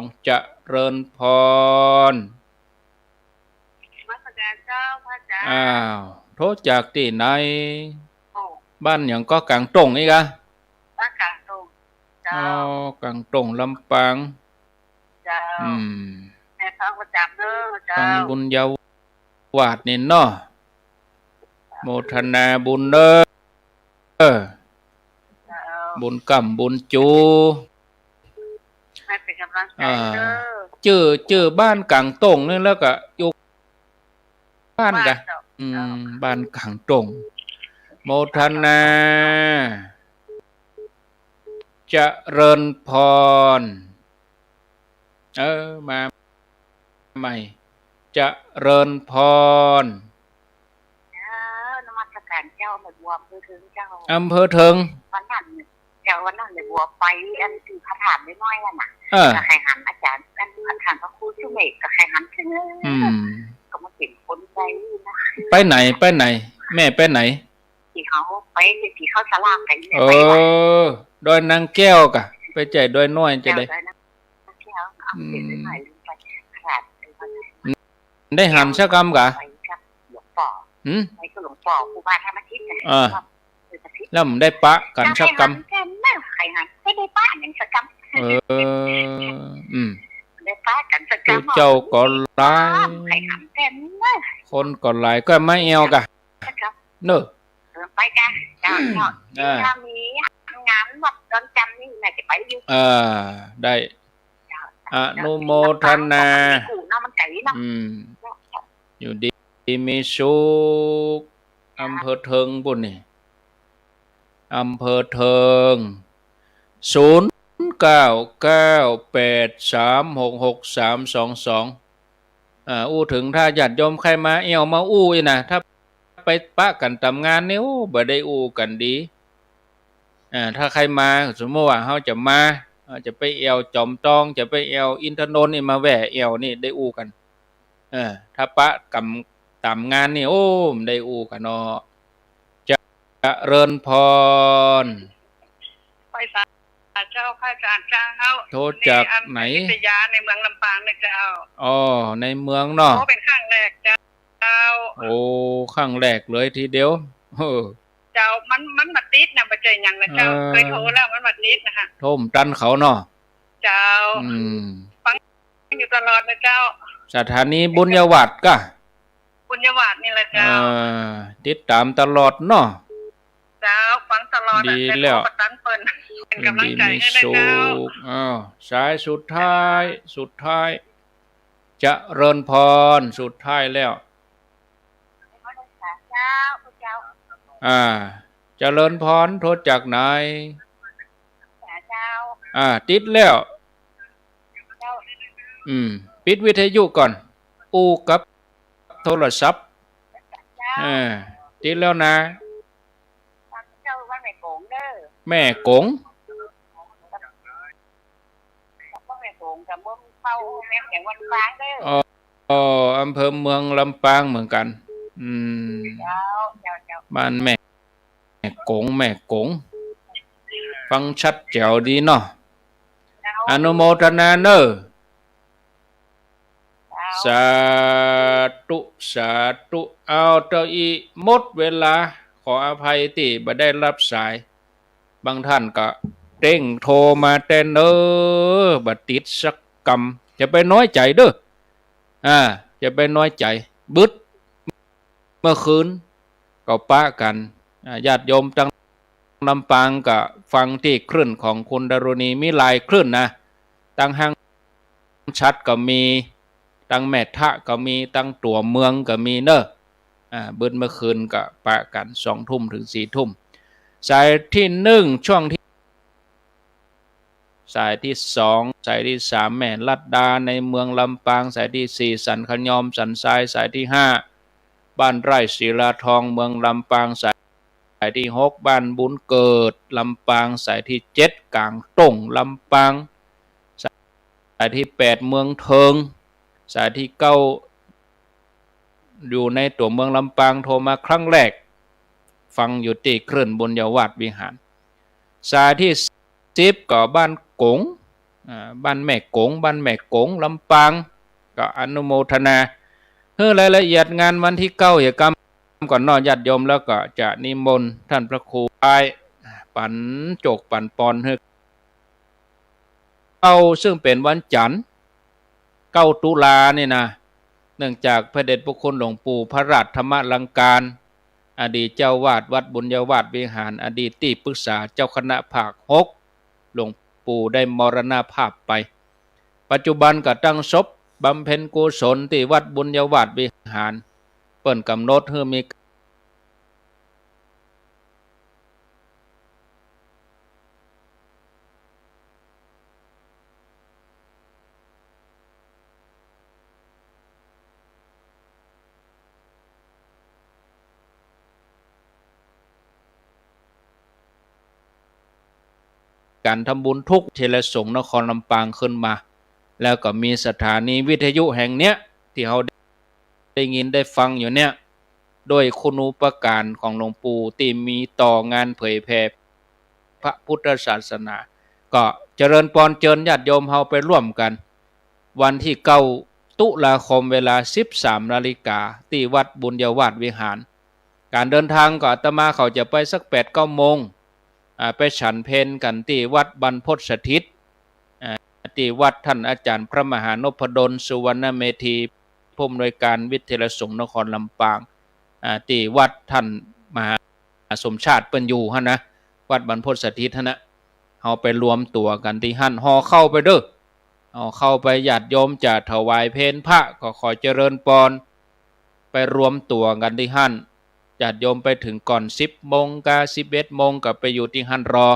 0998366322จะเริญพรมาสักการเจ้าพระอาจารย์โทษจากที่ไหนบ้านอย่างก็กลางตงอีกอะบ้านกลางตงเจ้ากลางตงลำปางเจ้าแม่ฟังประจำเด้อเจ้าฟังบุญเยาวาดนี่เนาะโมทนาบุญเด้อบุญกำบุญจูให้เป็นกำลังใจเด้อเจอบ้านกลางตงนี่แล้วก็อยู่บ้านกันบ้านกลางตงโมทนาเจริญพรมาใหม่เจริญพรนมัสการ เจ้ามาบวมคือถึงเจ้า อำเภอเทิงวันนั้นเจ้าวันนั้นเลยบวมไปอันที่พระถามน้อยๆน่ะก็ให้หันอาจารย์อันพระถามพระครูชื่อเมฆก็ให้หันขึ้นก็มาเห็นคนใจนะไปไหนแม่ไปไหนที่เขาไปที่เขาสลากกันดอยนางแก้วกะไปใจดอยน้อยจะได้ได้หันสักคำกะหลวงป่อไปก็หลวงป่อครูบาธรรมทิศแล้วมันได้ปะกันสักคำใครหันไม่ได้ปะกันสักคำได้ปะกันสักคำเจ้าก็หลายใครหันเต็มคนก็หลายก็ไม่เอวกะเนอะไปกันเจ้าถ้ามีงานวัดตอนจันทร์นี่น่าจะไปอยู่ได้อนุโมทนาอยู่ดีมีสุขอำเภอเทิงบุญนี่อำเภอเทิง0998366322อู้ถึงถ้าญาติโยมใครมาเอวมาอู้อีนะถ้าไปปะกันทำงานนี่โอ้บ่ได้อู้กันดีถ้าใครมาสมมติว่าเขาจะมาจะไปเอวจอมตองจะไปเอวอินทนนท์นี่มาแหวะเอวนี่ได้อู้กันถ้าปะกับตามงานนี่โอ้ได้อู้กันเนาะจะเริญพรไปสาเจ้าพระอาจารย์เจ้าโทษจากไหนวิทยาในเมืองลำปางนะเจ้าในเมืองเนาะเป็นข้างแรกเจ้าข้างแรกเลยทีเดียวเจ้ามันมาติดนะบ่เจอหยังนะเจ้าเคยโทรแล้วมันมาติดนะคะโทมตันเขาเนาะเจ้าฟังอยู่ตลอดนะเจ้าสถานีบุญญาวัดก็บุญญาวัดนี่แหละเจ้าติดตามตลอดเนาะเจ้าฟังตลอดดีแล้วตันเปิ้นเป็นกำลังใจให้นะเจ้าสายสุดท้ายจะเริญพรสุดท้ายแล้วเจริญพรโทษจากไหนติดแล้วปิดวิทยุก่อนอู้กับโทรศัพท์ติดแล้วนะแม่กงอำเภอเมืองลำปางเหมือนกันบ้านแม่กงฟังชัดแจ๋วดีเนาะอนุโมทนาเนอะสาธุเอาเจ้าอีหมดเวลาขออภัยที่บ่ได้รับสายบางท่านก็เร่งโทรมาแต่เนอบัดติดสักกรรมจะไปน้อยใจเด้อจะไปน้อยใจบึดเมื่อคืนก็ปะกันญาติโยมตั้งลำปางก็ฟังที่คลื่นของคุณดารุณีมีหลายคลื่นนะตั้งห้างชัดก็มีตั้งแม่ทะก็มีตั้งตัวเมืองก็มีเนอะบึดเมื่อคืนก็ปะกัน20 ทุ่มถึง4 ทุ่มสายที่1ช่วงที่สายที่2สายที่3แม่ลัดดาในเมืองลำปางสายที่4สันขยอมสันทรายสายที่5บ้านไร่ศิลาทองเมืองลำปางสายที่6บ้านบุญเกิดลำปางสายที่7กลางต่งลำปางสายที่8เมืองเทิงสายที่9อยู่ในตัวเมืองลำปางโทรมาครั้งแรกฟังอยู่ที่คลื่นบุญญาวาสวิหารสายที่10ก็บ้านกงบ้านแม่กงลำปางก็อนุโมทนารายละเอียดงานวันที่9กิจกรรมก่อนนอนญาติโยมแล้วก็จะนิมนต์ท่านพระครูไปปันโจกปันปอนให้ซึ่งเป็นวันจันทร์9 ตุลานี่นะเนื่องจากพระเดชพระคุณหลวงปู่พระราชธรรมลังการอดีตเจ้าวาดวัดบุญญาวาสวิหารอดีตที่ปรึกษาเจ้าคณะภาค6หลวงปู่ได้มรณภาพไปปัจจุบันก็ตั้งศพบำเพ็ญกุศลที่วัดบุญญาวาสวิหารเปิ้นกำหนดให้มี การทำบุญทุกเทเลสงฆ์นครลำปางขึ้นมาแล้วก็มีสถานีวิทยุแห่งเนี้ยที่เขาได้ยินได้ฟังอยู่เนี่ยโดยคุณูปการของหลวงปู่ที่มีต่องานเผยแผ่พระพุทธศาสนาก็เจริญพรเจิญญาติโยมเฮาไปร่วมกันวันที่9 ตุลาคมเวลา 13 นาฬิกาที่วัดบุญยวาสวิหารการเดินทางก็อาตมาเขาจะไปสัก 8-9 โมงไปฉันเพลกันที่วัดบรรพตสถิตที่วัดท่านอาจารย์พระมหานพดลสุวรรณเมธีผู้อำนวยการวิทยาลัยสงฆ์นครลำปางที่วัดท่านมหาสมชาติเปิ้นอยู่ฮะนะวัดบรรพตสถิตฮะนะเฮาไปรวมตัวกันที่หั่นฮอเข้าไปเด้อเอาเข้าไปญาติโยมจะถวายเพลพระก็ขอเจริญพรไปรวมตัวกันที่หั่นญาติโยมไปถึงก่อน 10 โมงกะ 11 โมงก็ไปอยู่ที่หั่นรอ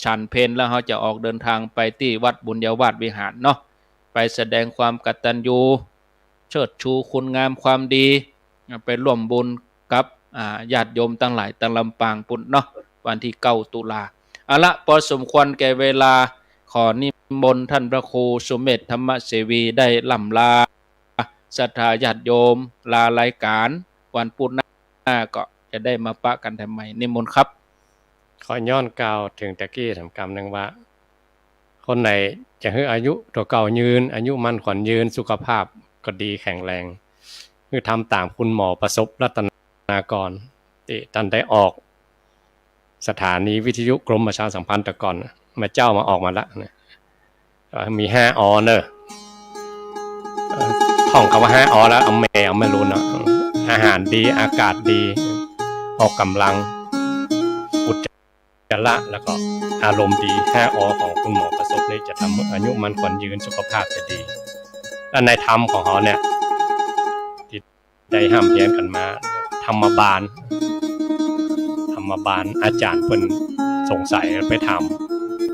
ฉันเพลแล้วเขาจะออกเดินทางไปที่วัดบุญยวาสวิหารเนาะไปแสดงความกตัญญูเชิดชูคุณงามความดีไปร่วมบุญกับญาติโยมตั้งหลายตั้งลำปางปุ่นเนาะวันที่9 ตุลาเอาละพอสมควรแก่เวลาขอนิมนต์ท่านพระครูสุเมธธรรมเสวีได้ล่ำลาศรัทธาญาติโยมลารายการวันพุธหน้าก็จะได้มาปะกันทำไมนิมนต์ครับขอย้อนกล่าวถึงตะกี้ถามกรรมนึงว่าคนไหนจะให้อายุตัวเก่ายืนอายุมั่นขวัญยืนสุขภาพก็ดีแข็งแรงคือทำตามคุณหมอประสบรัตนากรที่ท่านได้ออกสถานีวิทยุกรมประชาสัมพันธ์แต่ก่อนมาเจ้ามาออกมาละมี5 อเนอะท่องคำว่า5 อแล้วเอาไม่รู้เนาะอาหารดีอากาศดีออกกำลังอุจจาระแล้วก็อารมณ์ดี5 อของคุณหมอประสบนี่จะทำอายุมันขวัญยืนสุขภาพจะดีและในธรรมของเขาเนี่ยที่ได้ห้ามเรียนกันมาธรรมบาลอาจารย์เพิ่นสงสัยไปถาม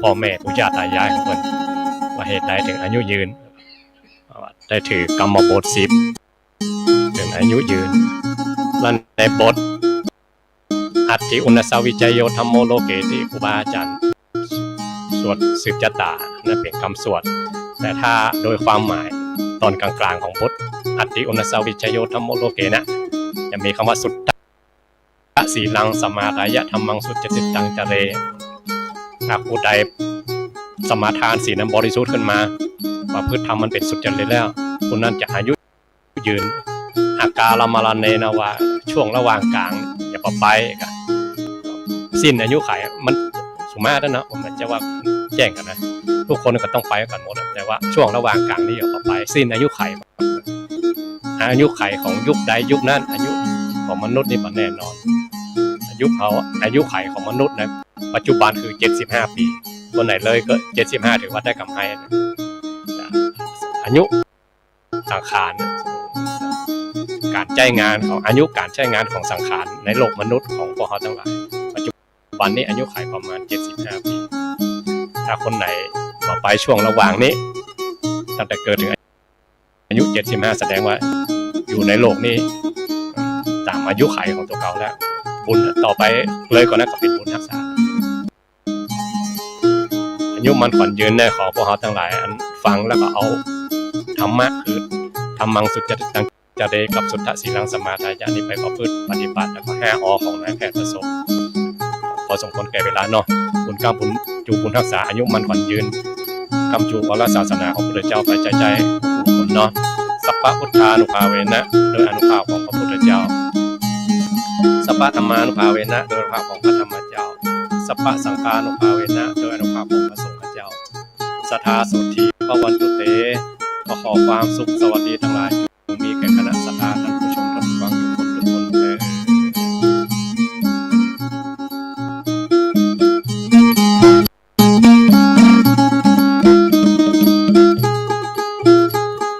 พ่อแม่ปู่ย่าตายายของเพิ่นว่าเหตุใดถึงอายุยืนได้ถือกรรมบท10ถึงอายุยืนและในบทอัตถิอุณสวิจัยโยธัมโมโลเกติครูบาอาจารย์สวดสืบชะตานั่นเป็นคำสวดแต่ถ้าโดยความหมายตอนกลางๆของบทอัตถิอุณสวิจัยโยธัมโมโลเกนะจะมีคำว่าสุตตะสีลังสมาทายะธัมมังสุจจิตตังจเรหากผู้ใดสมาทานศีลนั้นบริสุทธิ์ขึ้นมาประพฤติธรรมมันเป็นสุจริตแล้วคนนั้นจะอายุยืนอากาลมรณเนนะว่าช่วงระหว่างกลางอย่าไปกันสิ้นอายุขัยมันสุมาแล้วเนาะมันจะว่าแจ้งกันนะทุกคนก็ต้องไปกันหมดแต่ว่าช่วงระหว่างกลางนี่อย่าไปสิ้นอายุขัยของยุคใดยุคนั้นอายุของมนุษย์นี่มันแน่นอนอายุขัยของมนุษย์นะปัจจุบันคือ75 ปีคนไหนเลยก็75ถือว่าได้กำไรอายุสังขารการใช้งานของอายุการใช้งานของสังขารในโลกมนุษย์ของพวกเขาทั้งหลายปัจจุบันนี้อายุขัยประมาณ75 ปีถ้าคนไหนมาไปช่วงระหว่างนี้ตั้งแต่เกิดถึงอายุ75แสดงว่าอยู่ในโลกนี้ตามอายุขัยของตัวเขาแล้วบุญต่อไปเลยก่อนนั้นก็เป็นบุญรักษาอายุมันขวัญยืนในขอพวกเขาทั้งหลายอันฟังแล้วก็เอาธรรมะคือธรรมังสุจจิตังจเรกับสุทธศีลังสมาทายะนี่ไปประพฤติปฏิบัติแล้วก็5 อของนายแพทย์ประสบพอสมควรแก่เวลาเนาะบุญกรรมบุญจูบุญรักษาอายุมันขวัญยืนกำจูวรศาสนาของพระพุทธเจ้าไปใจบุญเนาะสัพพะพุทธานุภาเวนะโดยอนุภาพของพระพุทธเจ้าสัพพะธรรมานุภาเวนะโดยอนุภาพของพระธรรมเจ้าสัพพะสังฆานุภาเวนะโดยอนุภาพของพระสงฆ์เจ้าสัทธาสุทธิภวันตุเตขอความสุขสวัสดีทั้งหลาย